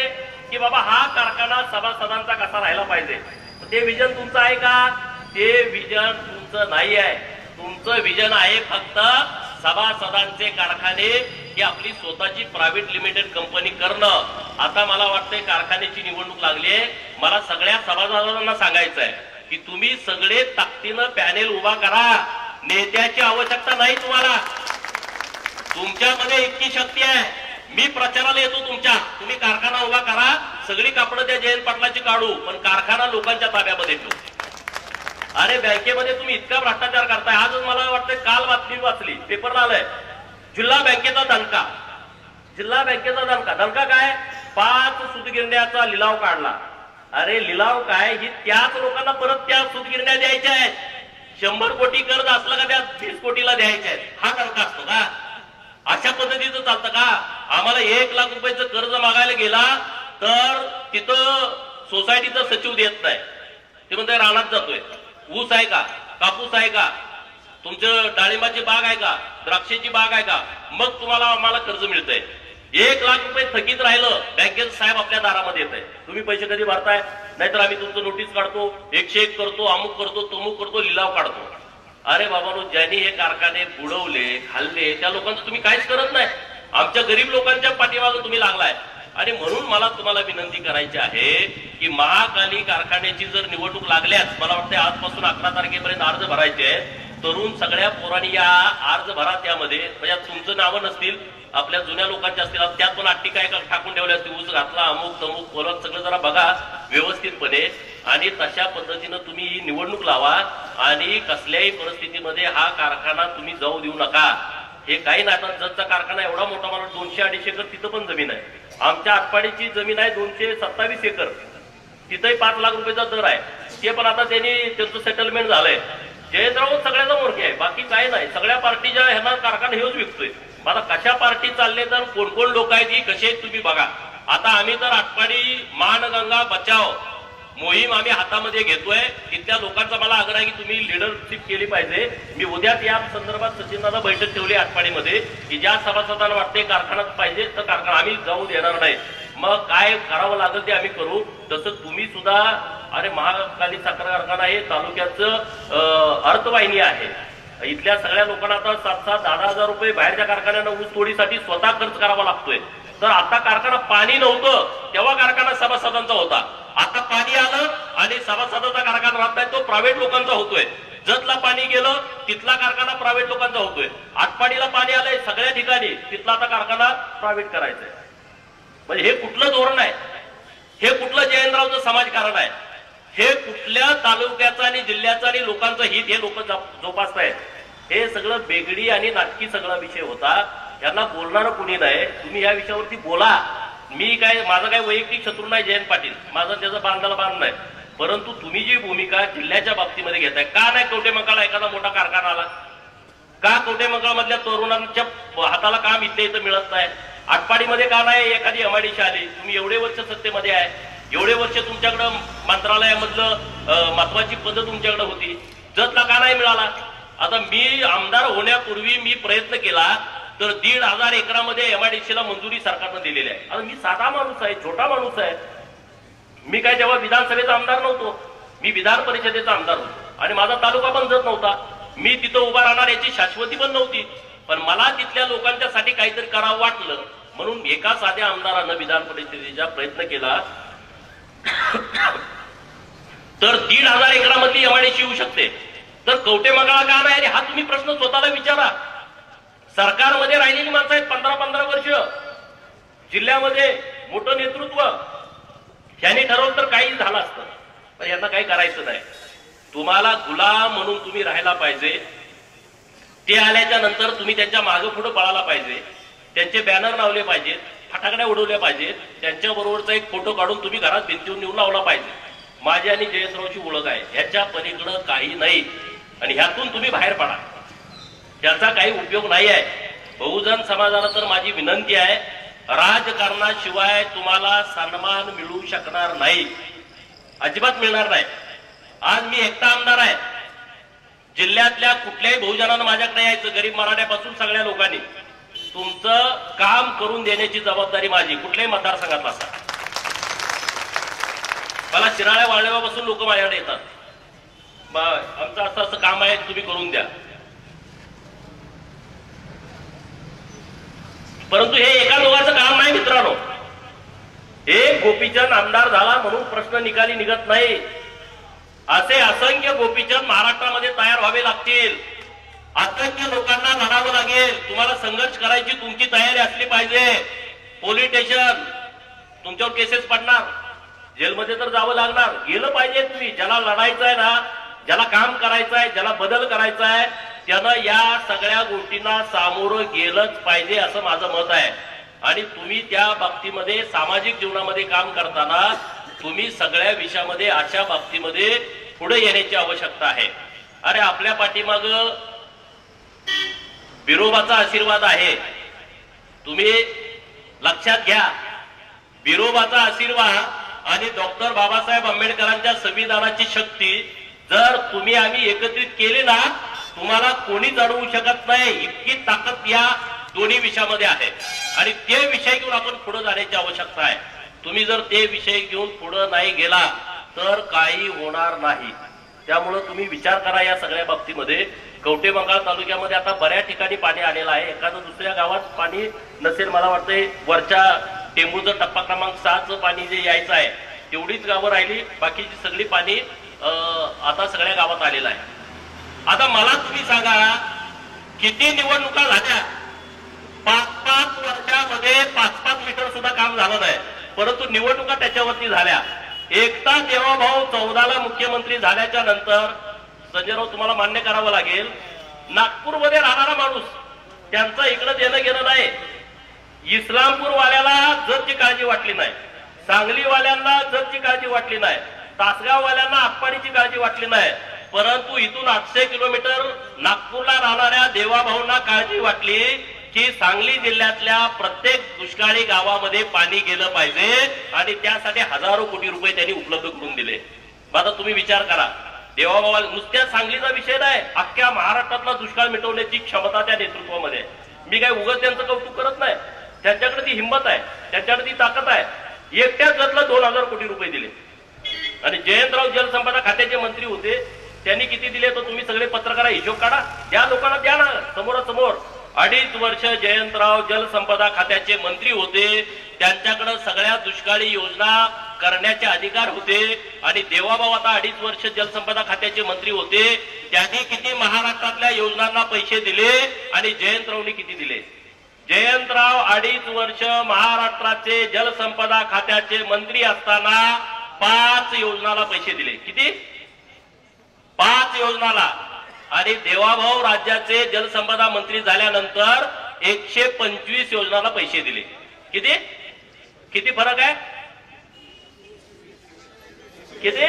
की बाबा हा कारखाना सभासदांचा कसा राहिला पाहिजे. ते विजन तुमचं आहे का? ते विजन तुमचं नाही आहे. तुमचं विजन आहे फक्त सभासदांचे कारखाने ही आपली स्वतःची प्रायव्हेट लिमिटेड कंपनी करणं. आता मला वाटतंय कारखान्याची निवडणूक लागली आहे, मला सगळ्या सभासदांना सांगायचं आहे की तुम्ही सगळे ताकदीनं पॅनेल उभा करा. नेत्याची आवश्यकता नाही तुम्हाला, तुमच्यामध्ये इतकी शक्ती आहे. मी प्रचाराला येतो तुमच्या, तुम्ही कारखाना उभा करा, सगळी कापडं त्या जयंत पाटलाची काढू, पण कारखाना लोकांच्या ताब्यामध्ये ठेवू. अरे बँकेमध्ये तुम्ही इतका भ्रष्टाचार करताय. आजच मला वाटतं काल बातमी वाचली, पेपरला आलंय, जिल्हा बँकेचा दणका. जिल्हा बँकेचा दणका काय? 5 सूतगिरण्यांचा लिलाव काढला. अरे लिलाव काय? ही त्याच लोकांना परत त्या सूतगिरण्या द्यायच्या आहेत. 100 कोटी कर्ज असलं का त्या 20 कोटीला द्यायचे आहेत. हा दणका असतो का? अशा पद्धतीचं चालतं का? आम्हाला 1 लाख रुपयाचं कर्ज मागायला गेला तर तिथं सोसायटीचा सचिव देत नाही. ते म्हणते रानात जातोय, ऊस आहे का, कापूस आहे का, तुमचं डाळिंबाची बाग आहे का, द्राक्षाची बाग आहे का, मग तुम्हाला आम्हाला कर्ज मिळतंय. 1 लाख रुपये थकीत राहिलं, बँकेत साहेब आपल्या दारामध्ये येत आहे, तुम्ही पैसे कधी भरताय, नाहीतर आम्ही तुमचं नोटीस काढतो, 101 करतो, अमुक करतो, तमुक करतो, लिलाव काढतो. अरे बाबांनो, ज्यांनी हे कारखाने बुडवले, खाल्ले, त्या लोकांचं तुम्ही काहीच करत नाही. आमच्या गरीब लोकांच्या पाठीमागे तुम्ही लागलाय. आणि म्हणून मला तुम्हाला विनंती करायची आहे की महाकाली कारखान्याची जर निवडणूक लागल्यास, मला वाटतं आजपासून 11 तारखेपर्यंत अर्ज भरायचे आहे. तरुण सगळ्या पोरांनी या अर्ज भरा. त्यामध्ये म्हणजे तुमचं नावं नसतील, आपल्या जुन्या लोकांचे असतील, त्यात पण अट्टी काय टाकून ठेवल्या असतील, ऊस घातला, अमुक तमुक बोलत, सगळं जरा बघा व्यवस्थितपणे. आणि तशा पद्धतीनं तुम्ही ही निवडणूक लावा. आणि कसल्याही परिस्थितीमध्ये हा कारखाना तुम्ही जाऊ देऊ नका. हे काही नाही, आता जतचा कारखाना एवढा मोठा, मला 200-250 एकर तिथं पण जमीन आहे. आमच्या आटपाडीची जमीन आहे 227 एकर, तिथंही 5 लाख रुपयाचा दर आहे. ते पण आता त्यांचं सेटलमेंट झालंय. जयंतराव सगळ्याचा मोरके आहे, बाकी काय नाही. सगळ्या पार्टीच्या ह्यांना कारखाना हेच विकतोय. आता कशा पार्टी चालले, तर कोण कोण लोक आहेत, की कसे आहेत तुम्ही बघा. आता आम्ही तर आटपाडी मानगंगा बचाव मोहीम आम्ही हातामध्ये घेतोय. तिथल्या लोकांचा मला आग्रह आहे की तुम्ही लिडरशिप केली पाहिजे. मी उद्याच या संदर्भात सचिनदादा बैठक ठेवली आटपाडीमध्ये, की ज्या सभासदांना वाटते कारखाना पाहिजे तर कारखाना आम्ही जाऊ देणार नाही. मग काय करावं लागेल ते आम्ही करू. तसं तुम्ही सुद्धा, अरे महाकाली साखर कारखाना हे तालुक्याचं अर्थवाहिनी आहे. इथल्या सगळ्या लोकांना आता 7-10 हजार रुपये बाहेरच्या कारखान्यांना ऊस तोडीसाठी स्वतः खर्च करावा लागतोय. तर आता कारखाना पाणी नव्हतं तेव्हा कारखाना सभासदांचा होता. आता पाणी आलं आणि सभासदाचा कारखाना राहत नाही, तो प्रायव्हेट लोकांचा होतोय. जतला पाणी गेलं, तिथला कारखाना प्रायव्हेट लोकांचा होतोय. आटपाडीला पाणी आलंय सगळ्या ठिकाणी, तिथला आता कारखाना प्रायव्हेट करायचंय. म्हणजे हे कुठलं धोरण आहे, हे कुठलं जयंतरावचं समाजकारण आहे, हे कुठल्या तालुक्याचं आणि जिल्ह्याचं आणि लोकांचं हित हे लोक जोपासतायत. हे सगळं बेगडी आणि नाटकी सगळा विषय होता. यांना बोलणारं कुणी नाही. तुम्ही या विषयावरती बोला. मी काय, माझा काय वैयक्तिक शत्रू नाही जयंत पाटील, माझा त्याचा बांधाला बांध नाही. परंतु तुम्ही जी भूमिका जिल्ह्याच्या बाबतीमध्ये घेताय, का नाही कवठेमंकाळला एखादा मोठा कारखाना आला, का कवठेमंकाळ मधल्या तरुणांच्या हाताला काम इथल्या इथं मिळत नाही, आटपाडीमध्ये का नाही एखादी एमआयडीसी आली. तुम्ही एवढे वर्ष सत्तेमध्ये आहे, एवढे वर्ष तुमच्याकडं मंत्रालयामधलं महत्वाची पद तुमच्याकडे होती, जतला का नाही मिळाला. आता मी आमदार होण्यापूर्वी मी प्रयत्न केला तर 1,500 एकरामध्ये एमआयडीसीला मंजुरी सरकारनं दिलेली आहे. आता मी साधा माणूस आहे, छोटा माणूस आहे. मी काय तेव्हा विधानसभेचा आमदार नव्हतो, मी विधान परिषदेचा आमदार होतो आणि माझा तालुका पण जत नव्हता. मी तिथं उभा राहणार याची शाश्वती पण नव्हती. पण मला तिथल्या लोकांच्यासाठी काहीतरी करावं वाटलं म्हणून एका साध्या आमदारानं विधान परिषदेचा प्रयत्न केला. तर 1,500 एकरामधली एमआयडीसी येऊ शकते, तर कवठेमंकाळला का नाही? आणि हा तुम्ही प्रश्न स्वतःला विचारा. सरकारमध्ये राहिलेली माणसं आहेत 15-15 वर्ष, जिल्ह्यामध्ये मोठं नेतृत्व, यांनी ठरवलं तर काही झालं असतं. पण यांना काही करायचं नाही. तुम्हाला गुलाम म्हणून तुम्ही राहायला पाहिजे. ते आल्याच्या नंतर तुम्ही त्यांच्या मागे पुढे पळायला पाहिजे, त्यांचे बॅनर लावले पाहिजेत, फटाकड्या उडवल्या पाहिजेत, त्यांच्या बरोबरचा एक फोटो काढून तुम्ही घरात भिंतीवर नेऊन लावला पाहिजे. माझी आणि जयंतरावची ओळख आहे, ह्याच्या पलीकडं काही नाही. आणि ह्यातून तुम्ही बाहेर पडा, त्याचा काही उपयोग नाही आहे. बहुजन समाजाला तर माझी विनंती आहे, राजकारणाशिवाय तुम्हाला सन्मान मिळू शकणार नाही, अजिबात मिळणार नाही. आज मी एकटा आमदार आहे. जिल्ह्यातल्या कुठल्याही बहुजनानं माझ्याकडे यायचं, गरीब मराठ्यापासून सगळ्या लोकांनी. तुमचं काम करून देण्याची जबाबदारी माझी, कुठल्याही मतदारसंघातला असा. मला शिराळ्या वाळल्यापासून लोक माझ्याकडे येतात, आमचं असं असं काम आहे तुम्ही करून द्या. परंतु हे एका दोघांचं काम नाही मित्रांनो. एक गोपीचंद आमदार झाला म्हणून प्रश्न निकाली निघत नाही. असे असंख्य गोपीचंद महाराष्ट्रामध्ये तयार व्हावे लागतील. असंख्य लोकांना लढावं लागेल. तुम्हाला संघर्ष करायची तुमची तयारी असली पाहिजे. पोलीस स्टेशन, तुमच्यावर केसेस पडणार, जेलमध्ये तर जावं लागणार. गेलं पाहिजे तुम्ही. ज्याला लढायचं आहे ना, ज्याला काम करायचं आहे, ज्याला बदल करायचा आहे, त्यानं या सगळ्या गोष्टींना सामोरं गेलंच पाहिजे असं माझं मत आहे. आणि तुम्ही त्या बाबतीमध्ये सामाजिक जीवनामध्ये काम करताना तुम्ही सगळ्या विषयामध्ये अशा बाबतीमध्ये पुढे येण्याची आवश्यकता आहे. अरे आपल्या पाठीमाग बिरोबाचा आशीर्वाद आहे, तुम्ही लक्षात घ्या. बिरोबाचा आशीर्वाद आणि डॉक्टर बाबासाहेब आंबेडकरांच्या संविधानाची शक्ती जर तुम्ही आम्ही एकत्रित केली ना, तुम्हाला कोणीच अडवू शकत नाही. इतकी ताकद या दोन्ही विषयामध्ये आहे आणि ते विषय घेऊन आपण पुढे जाण्याची आवश्यकता आहे. तुम्ही जर ते विषय घेऊन पुढे नाही गेला तर काही होणार नाही. त्यामुळे तुम्ही विचार करा या सगळ्या बाबतीमध्ये. कवठेमंकाळ तालुक्यामध्ये आता बऱ्याच ठिकाणी पाणी आलेलं आहे. एखादं दुसऱ्या गावात पाणी नसेल, मला वाटतंय वरच्या टेंबूचं टप्पा क्रमांक 6चं पाणी जे यायचं आहे तेवढीच गावं राहिली, बाकीची सगळी पाणी आता सगळ्या गावात आलेलं आहे. आता मला तुम्ही सांगा किती निवडणुका झाल्या, 5-5 वर्षामध्ये 5-5 मीटर सुद्धा काम झालं नाही, परंतु निवडणुका त्याच्यावरती झाल्या. एकटा देवाभाऊ 14ला मुख्यमंत्री झाल्याच्या नंतर संजयराव तुम्हाला मान्य करावं लागेल, नागपूरमध्ये राहणारा माणूस त्यांचं इकडे देणं घेणं नाही. इस्लामपूर वाल्याला जतची काळजी वाटली नाही, सांगलीवाल्यांना जतची काळजी वाटली नाही, तासगाववाल्यांना आटपाडीची काळजी वाटली नाही, परंतु इथून 800 किलोमीटर नागपूरला राहणाऱ्या देवाभाऊंना काळजी वाटली की सांगली जिल्ह्यातल्या प्रत्येक दुष्काळी गावामध्ये पाणी गेलं पाहिजे आणि त्यासाठी हजारो कोटी रुपये त्यांनी उपलब्ध करून दिले. आता तुम्ही विचार करा, देवाभाऊ नुसत्या सांगलीचा विषय नाही, अख्ख्या महाराष्ट्रातला दुष्काळ मिटवण्याची क्षमता त्या नेतृत्वामध्ये. मी काय उगाच त्यांचं कौतुक करत नाही, त्यांच्याकडे ती हिंमत आहे, त्यांच्याकडे ती ताकद आहे. एकट्याच जतला 2000 कोटी रुपये दिले. आणि जयंतराव जलसंपदा खात्याचे मंत्री होते, त्यांनी किती दिले तर तुम्ही सगळे पत्रकार हिशोब काढा, त्या लोकांना द्या ना समोरासमोर. 2.5 वर्ष जयंतराव जलसंपदा खात्याचे मंत्री होते, त्यांच्याकडे सगळ्या दुष्काळी योजना करण्याचे अधिकार होते. आणि देवाभाऊ आता 2.5 वर्ष जलसंपदा खात्याचे मंत्री होते, त्यांनी किती महाराष्ट्रातल्या योजनांना पैसे दिले आणि जयंतरावनी किती दिले? जयंतराव 2.5 वर्ष महाराष्ट्राचे जलसंपदा खात्याचे मंत्री असताना 5 योजनाला पैसे दिले. किती? 5 योजनाला. आणि देवाभाऊ राज्याचे जलसंपदा मंत्री झाल्यानंतर 125 योजनाला पैसे दिले. किती किती फरक आहे? किती?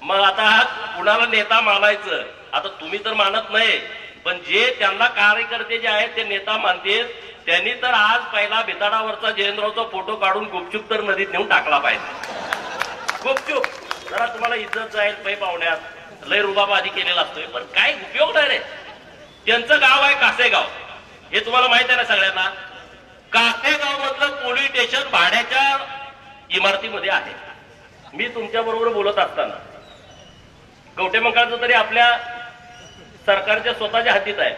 मग आता कुणाला नेता मानायचं? आता तुम्ही तर मानत नाही, पण जे त्यांना कार्यकर्ते जे आहेत ते नेता मानतील, त्यांनी तर आज पहिला बेताडावरचा जयंतरावचा फोटो काढून गुपचूप तर नदीत नेऊन टाकला पाहिजे. गुपचूप जरा तुम्हाला इज्जत जाईल पै पाहुण्यात, लय रुबाबादी केलेला असतोय, पण काय उपयोग नाही रे. त्यांचं गाव आहे कासेगाव, हे तुम्हाला माहित आहे ना सगळ्यांना. कासेगाव मधलं पोलीस स्टेशन भाड्याच्या इमारतीमध्ये आहे. मी तुमच्या बरोबर बोलत असताना कवठेमंकाळचं तरी आपल्या सरकारच्या स्वतःच्या हद्दीत आहे,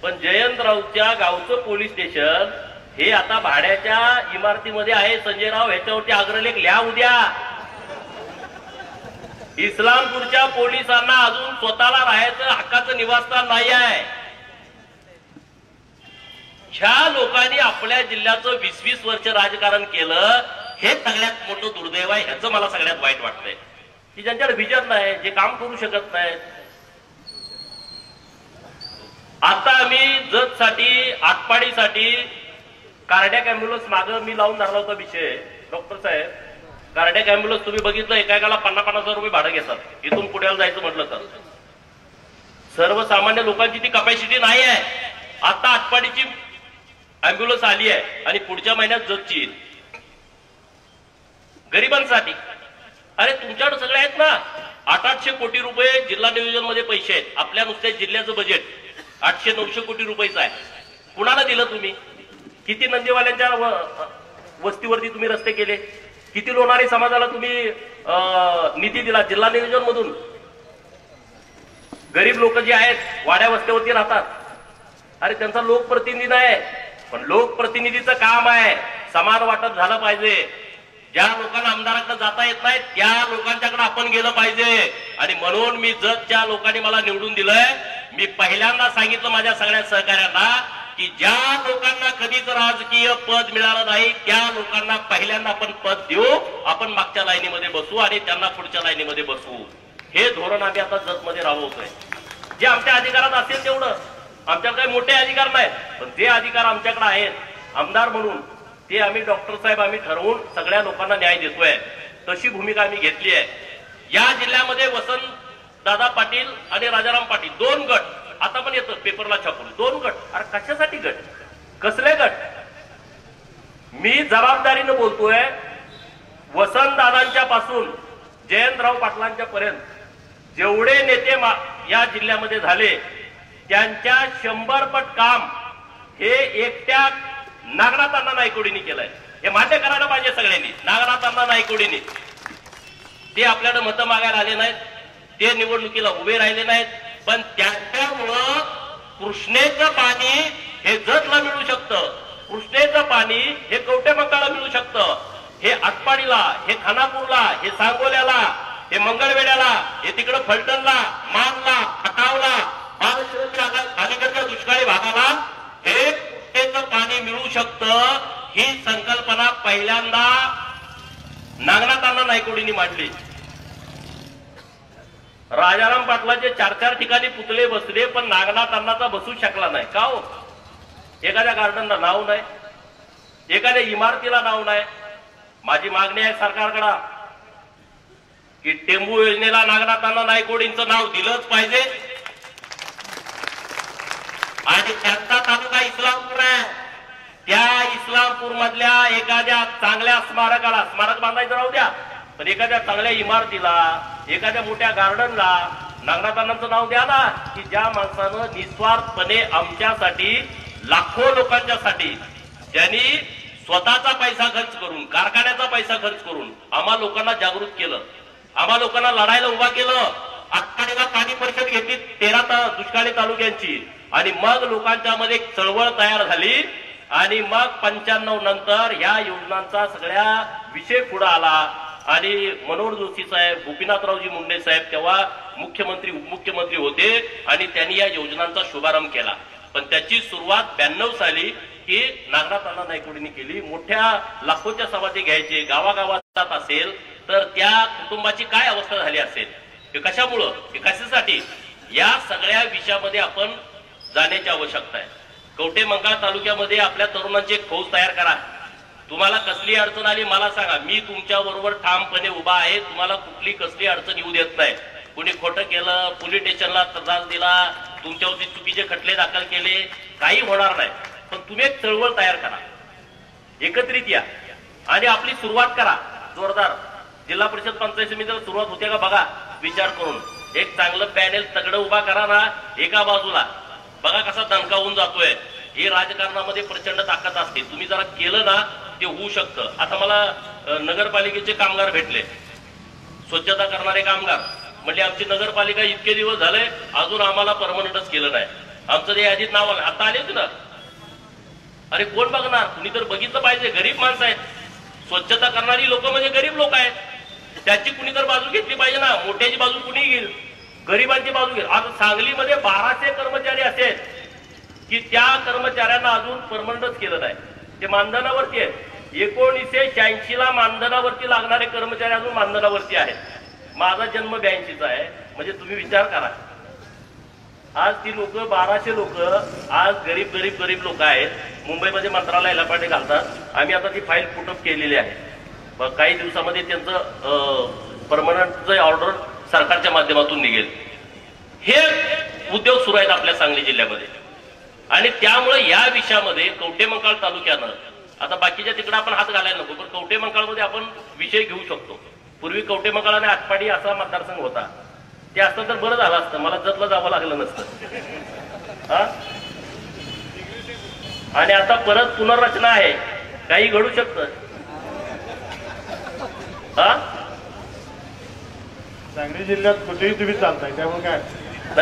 पण जयंतरावच्या गावचं पोलीस स्टेशन हे आता भाड्याच्या इमारतीमध्ये आहे. संजयराव ह्याच्यावरती अग्रलेख लिहा उद्या. इस्लामपूरच्या पोलिसांना अजून स्वतःला राहायचं हक्काचं निवासस्थान नाही आहे. ह्या लोकांनी आपल्या जिल्ह्याचं 20-20 वर्ष राजकारण केलं, हे सगळ्यात मोठं दुर्दैव आहे. ह्याचं मला सगळ्यात वाईट वाटतंय की ज्यांच्याकडे विजन नाही, जे काम करू शकत नाहीत. आता आम्ही जतसाठी आटपाडीसाठी कार्डियाक अँब्युलन्स मागं मी लावून धरला होता विषय. डॉक्टर साहेब, कार्डियाक अँब्युलन्स तुम्ही बघितलं एकाला 50,000 रुपये भाडं घेतात. इथून पुण्याला जायचं म्हटलं तर सर्वसामान्य लोकांची ती कपॅसिटी नाही आहे. आता आटपाडीची अँब्युलन्स आली आहे आणि पुढच्या महिन्यात जतची येईल गरिबांसाठी. अरे तुमच्याकडे सगळे आहेत ना, 800 कोटी रुपये जिल्हा नियोजन मध्ये पैसे आहेत. आपल्या नुसत्या जिल्ह्याचं बजेट 800-900 कोटी रुपयाचं आहे. कुणाला दिलं तुम्ही? किती नंदीवाल्यांच्या वस्तीवरती तुम्ही रस्ते केले? किती लोणारी समाजाला तुम्ही निधी दिला जिल्हा नियोजन मधून? गरीब लोक जे आहेत वाड्या वस्त्यावरती राहतात, अरे त्यांचा लोकप्रतिनिधी नाही, पण लोकप्रतिनिधीचं काम आहे समान वाटप झालं पाहिजे. ज्या लोकांना आमदाराकडे जाता येत नाही त्या लोकांच्याकडे आपण गेलं पाहिजे. आणि म्हणून मी जतच्या लोकांनी मला निवडून दिलंय. मी पहिल्यांदा सांगितलं माझ्या सगळ्या सहकाऱ्यांना की ज्या लोकांना कधीच राजकीय पद मिळालं नाही त्या लोकांना पहिल्यांदा आपण पद देऊ, आपण मागच्या लाईनीमध्ये बसू आणि त्यांना पुढच्या लाईनीमध्ये बसवू. हे धोरण आम्ही आता जतमध्ये राबवतोय. जे आमच्या अधिकारात असेल तेवढं. आमच्याकडे काही मोठे अधिकार नाहीत, पण जे अधिकार आमच्याकडे आहेत आमदार म्हणून ते आम्ही डॉक्टर साहेब आम्ही ठरवून सगळ्या लोकांना न्याय देतोय. तशी भूमिका आम्ही घेतली आहे. या जिल्ह्यामध्ये वसंत दादा पाटील आणि राजाराम पाटील 2 गट, आता पण येतं पेपरला छापून 2 गट. अरे कशासाठी गट? कसले गट? मी जबाबदारीनं बोलतोय. वसंत दादांच्या पासून जयंतराव पाटलांच्या पर्यंत जेवढे नेते या जिल्ह्यामध्ये झाले त्यांच्या 100 पट काम हे एकट्या नागनाथ अण्णा नायकोडींनी केलंय. हे मान्य करायला पाहिजे सगळ्यांनी. नागनाथ अण्णा नायकोडींनी ते आपल्याला मतं मागायला आले नाहीत, ते निवडणुकीला उभे राहिले नाहीत, पण त्यांच्यामुळं कृष्णेचं पाणी हे जतला मिळू शकतं, कृष्णेचं पाणी हे कवटेमंकाळला मिळू शकतं, हे आटपाडीला, हे खानापूरला, हे सांगोल्याला, हे मंगळवेड्याला, हे तिकडं फलटणला, मानला, खटावला, अलीकडच्या दुष्काळी भागाला हे कृष्णेचं पाणी मिळू शकतं. ही संकल्पना पहिल्यांदा नागनाथ अण्णा नायकोडींनी मांडली. राजाराम पाटलाचे 4-4 ठिकाणी पुतळे बसले, पण नागनाथ अण्णाचा बसू शकला नाही. का हो? एखाद्या गार्डनला नाव नाही, एखाद्या इमारतीला नाव नाही. माझी मागणी आहे सरकारकडे की टेंबू योजनेला नागनाथ अण्णा नायकोडींचं नाव दिलंच पाहिजे. आणि त्यांचा तालुका इस्लामपूर आहे, त्या इस्लामपूर मधल्या एखाद्या चांगल्या स्मारकाला, स्मारक बांधायचं राहू द्या, पण एखाद्या चांगल्या इमारतीला, एखाद्या मोठ्या गार्डनला नागनाथ अण्णांचं नाव द्या ना, की ज्या माणसानं निस्वार्थपणे आमच्यासाठी, लाखो लोकांच्यासाठी, ज्यांनी स्वतःचा पैसा खर्च करून, कारखान्याचा पैसा खर्च करून आम्हा लोकांना जागृत केलं, आम्हा लोकांना लढायला उभा केलं. आटपाडीला पाणी परिषद घेतली 13 दुष्काळी तालुक्यांची, आणि मग लोकांच्या मध्ये एक चळवळ तयार झाली, आणि मग 95 नंतर या योजनांचा सगळ्या विषय पुढे आला. आणि मनोहर जोशी साहेब, गोपीनाथरावजी मुंडे साहेब तेव्हा मुख्यमंत्री उपमुख्यमंत्री होते, आणि त्यांनी या योजनांचा शुभारंभ केला. पण त्याची सुरुवात 92 साली ही नागनाथ अण्णा नायकोडींनी केली. मोठ्या लाखोच्या सभा ते घ्यायचे, गावागावात असेल तर त्या कुटुंबाची काय अवस्था झाली असेल, हे कशामुळं, हे कशासाठी, या सगळ्या विषयामध्ये आपण जाण्याची आवश्यकता आहे. कवटेमंकाळ तालुक्यामध्ये आपल्या तरुणांची एक फौज तयार करा. तुम्हाला कसली अडचण आली मला सांगा, मी तुमच्या बरोबर ठामपणे उभा आहे. तुम्हाला कुठली कसली अडचण येऊ देत नाही. कुणी खोटं केलं, पोलीस स्टेशनला त्रास दिला, तुमच्यावरती चुकीचे खटले दाखल केले, काही होणार नाही. पण तुम्ही एक चळवळ तयार करा, एकत्रित या आणि आपली सुरुवात करा जोरदार. जिल्हा परिषद पंचायत समितीला सुरुवात होते का बघा, विचार करून एक चांगलं पॅनेल तगडं उभा करा ना एका बाजूला. बघा कसा दणका होऊन जातोय. हे राजकारणामध्ये प्रचंड ताकद असते. तुम्ही जरा केलं ना ते होऊ शकतं. आता मला नगरपालिकेचे कामगार भेटले, स्वच्छता करणारे कामगार. म्हणजे आमची नगरपालिका इतके दिवस झाले अजून आम्हाला परमनंटच केलं नाही. आमचं ते यादीत नाव आलं, आता आलेच ना. अरे कोण बघणार, कुणी तर बघितलं पाहिजे. गरीब माणसं आहेत, स्वच्छता करणारी लोक म्हणजे गरीब लोक आहेत, त्याची कुणी तर बाजू घेतली पाहिजे ना. मोठ्याची बाजू कुणी घेईल, गरिबांची बाजू घेईल. आता सांगलीमध्ये 1200 कर्मचारी असे आहेत की त्या कर्मचाऱ्यांना अजून परमनंटच केलं नाही. ते मानधनावरती आहेत. 1986 ला मानधनावरती लागणारे कर्मचारी अजून मानधनावरती आहेत. माझा जन्म 82चा आहे. म्हणजे तुम्ही विचार करा, आज ती लोक 1200 लोक आज गरीब गरीब गरीब लोक आहेत. मुंबईमध्ये मंत्रालयाला पाठी घालतात. आम्ही आता ती फाईल पुटअप केलेली आहे. काही दिवसामध्ये त्यांचं परमनंट ऑर्डर सरकारच्या माध्यमातून निघेल. हे उद्योग सुरू आहेत आपल्या सांगली जिल्ह्यामध्ये. आणि त्यामुळे या विषयामध्ये कवटेमंकाळ तालुक्यानं, आता बाकीच्या तिकडे आपण हात घालायला नको, पण कवटेमंकाळमध्ये आपण विषय घेऊ शकतो. पूर्वी कवटेमंकाळ आणि आटपाडी असा मतदारसंघ होता. ते असतं तर बरं झालं असतं, मला जतला जावं लागलं नसतं. आणि आता परत पुनर्रचना आहे, काही घडू शकतं. सांगली जिल्ह्यात कुठेही तुम्ही चालताय त्यामुळे काय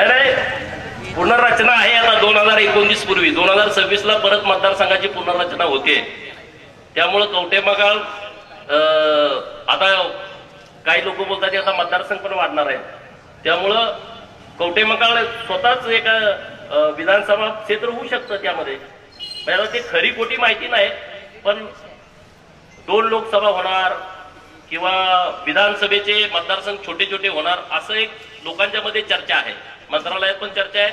नाही, पुनर्रचना आहे. आता 2019 पूर्वी 2026 ला परत मतदारसंघाची पुनर्रचना होते. त्यामुळं कवटेमंकाळ आता काही लोक बोलतात आता मतदारसंघ पण वाढणार आहे. त्यामुळं कवटेमंकाळ स्वतःच एक विधानसभा क्षेत्र होऊ शकतं. त्यामध्ये ते खरी खोटी माहिती नाही, पण 2 लोकसभा होणार किंवा विधानसभेचे मतदारसंघ छोटे छोटे होणार असं एक लोकांच्या मध्ये चर्चा आहे. मंत्रालयात पण चर्चा आहे,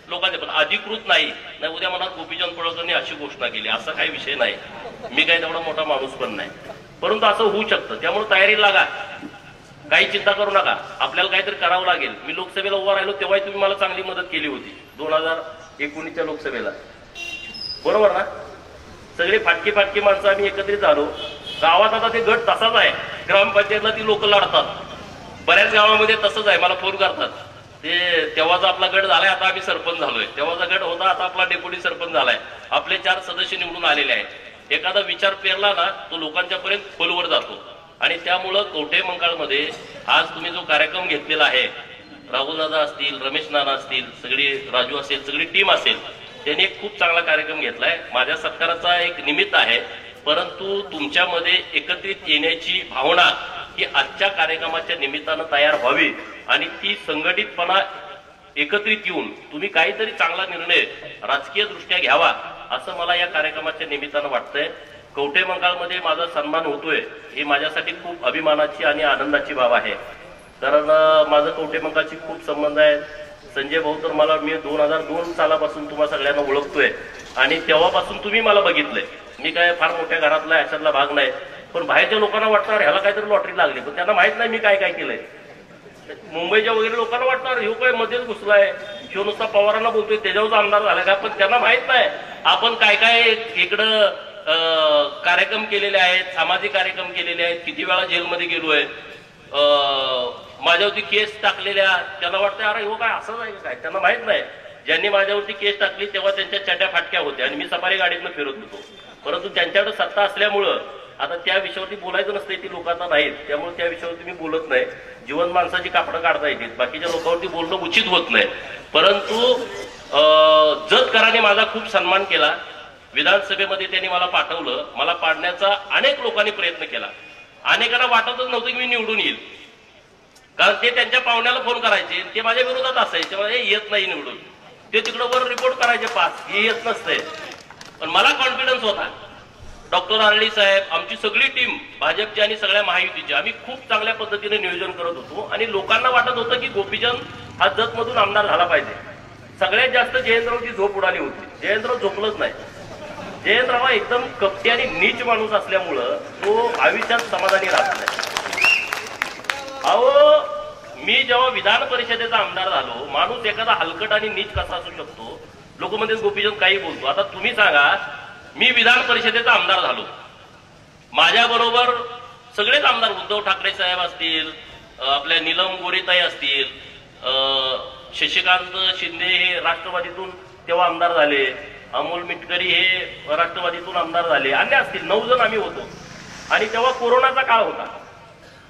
लोकांच्या पण अधिकृत नाही. उद्या मनात गोपीचंद पडळकरांनी अशी घोषणा केली, असा काही विषय नाही. मी काही तेवढा मोठा माणूस पण नाही, परंतु असं होऊ शकतं. त्यामुळे तयारी लागा, काही चिंता करू नका. आपल्याला काहीतरी करावं लागेल. मी लोकसभेला उभा राहिलो तेव्हाही तुम्ही मला चांगली मदत केली होती 2019च्या लोकसभेला, बरोबर ना. सगळे फाटकी फाटकी माणसं आम्ही एकत्रित झालो. गावात आता ते गट तसाच आहे. ग्रामपंचायतला ती लोक लढतात. बऱ्याच गावामध्ये तसंच आहे. मला फोन करतात तेव्हाचा आपला गट झालाय, आता आम्ही सरपंच झालोय. तेव्हाचा गट होता, आता आपला डेप्युटी सरपंच झालाय. आपले 4 सदस्य निवडून आलेले आहेत. एखादा विचार पेरला ना तो लोकांच्या पर्यंत खोलवर जातो. आणि त्यामुळं कवठेमंकाळमध्ये आज तुम्ही जो कार्यक्रम घेतलेला आहे, राहुलदादा असतील, रमेश नाना असतील, सगळी राजू असेल, सगळी टीम असेल, त्यांनी एक खूप चांगला कार्यक्रम घेतलाय. माझ्या सत्काराचा एक निमित्त आहे, परंतु तुमच्यामध्ये एकत्रित येण्याची भावना ही आजच्या कार्यक्रमाच्या निमित्तानं तयार व्हावी आणि ती संघटितपणा एकत्रित येऊन तुम्ही काहीतरी चांगला निर्णय राजकीय दृष्ट्या घ्यावा असं मला या कार्यक्रमाच्या निमित्तानं वाटतंय. कवठेमंकाळमध्ये माझा सन्मान होतोय ही माझ्यासाठी खूप अभिमानाची आणि आनंदाची बाब आहे. कारण माझं कवठेमंकाळशी खूप संबंध आहे. संजय भाऊ तर मला मी 2002 सालापासून तुम्हा सगळ्यांना ओळखतोय आणि तेव्हापासून तुम्ही मला बघितलंय. मी काय फार मोठ्या घरातला अशातला भाग नाही, पण बाहेरच्या लोकांना वाटणार ह्याला काहीतरी लॉटरी लागली, पण त्यांना माहित नाही मी काय काय केलंय. मुंबईच्या वगैरे लोकांना वाटणार ह्यो काय मध्येच घुसलाय, ह्यो नुसता पवारांना बोलतोय त्याच्यावर आमदार झाला का, पण त्यांना माहित नाही आपण काय काय इकडं कार्यक्रम केलेले आहेत, सामाजिक कार्यक्रम केलेले आहेत, किती वेळा जेलमध्ये गेलोय, माझ्यावरती केस टाकलेल्या. त्यांना वाटतं अरे हो काय असंच आहे काय, त्यांना माहित नाही. ज्यांनी माझ्यावरती केस टाकली तेव्हा त्यांच्या चड्या फाटक्या होत्या आणि मी सफारी गाडीतनं फिरत होतो. परंतु त्यांच्याकडे सत्ता असल्यामुळं आता त्या विषयावरती बोलायचं नसते, ती लोकांना नाहीत, त्यामुळे त्या विषयावरती मी बोलत नाही. जिवंत माणसाची कापडं काढता येतील, बाकीच्या लोकांवरती बोलणं उचित होत नाही. परंतु जतकरांनी माझा खूप सन्मान केला. विधानसभेमध्ये त्यांनी मला पाठवलं, मला पाडण्याचा अनेक लोकांनी प्रयत्न केला. अनेकांना वाटतच नव्हतं की मी निवडून येईल, कारण ते त्यांच्या पाहुण्याला फोन करायचे, ते माझ्या विरोधात असायचे, मला येत नाही निवडून. ते तिकडं वर रिपोर्ट करायचे 5, हे येत नसते. पण मला कॉन्फिडन्स होता. डॉक्टर आरडी साहेब, आमची सगळी टीम भाजपची आणि सगळ्या महायुतीची, आम्ही खूप चांगल्या पद्धतीने नियोजन करत होतो आणि लोकांना वाटत होतं की गोपीचंद हा जतमधून आमदार झाला पाहिजे. सगळ्यात जास्त जयंतरावची झोप उडाली होती. जयंतराव झोपलंच नाही. जयंतराव हा एकदम कपटी आणि नीच माणूस असल्यामुळं तो आयुष्यात समाधानी राहत नाही. अहो, मी जेव्हा विधान परिषदेचा आमदार झालो, माणूस एखादा हलकट आणि नीच कसा असू शकतो, लोक म्हणजे गोपीचंद काही बोलतो. आता तुम्ही सांगा, मी विधान परिषदेचा आमदार झालो, माझ्या बरोबर सगळेच आमदार, उद्धव ठाकरे साहेब असतील, आपल्या नीलम गोरेताई असतील, शशिकांत शिंदे हे राष्ट्रवादीतून तेव्हा आमदार झाले, अमोल मिटकरी हे राष्ट्रवादीतून आमदार झाले, अन्य असतील 9 जण आम्ही होतो. आणि तेव्हा कोरोनाचा काळ होता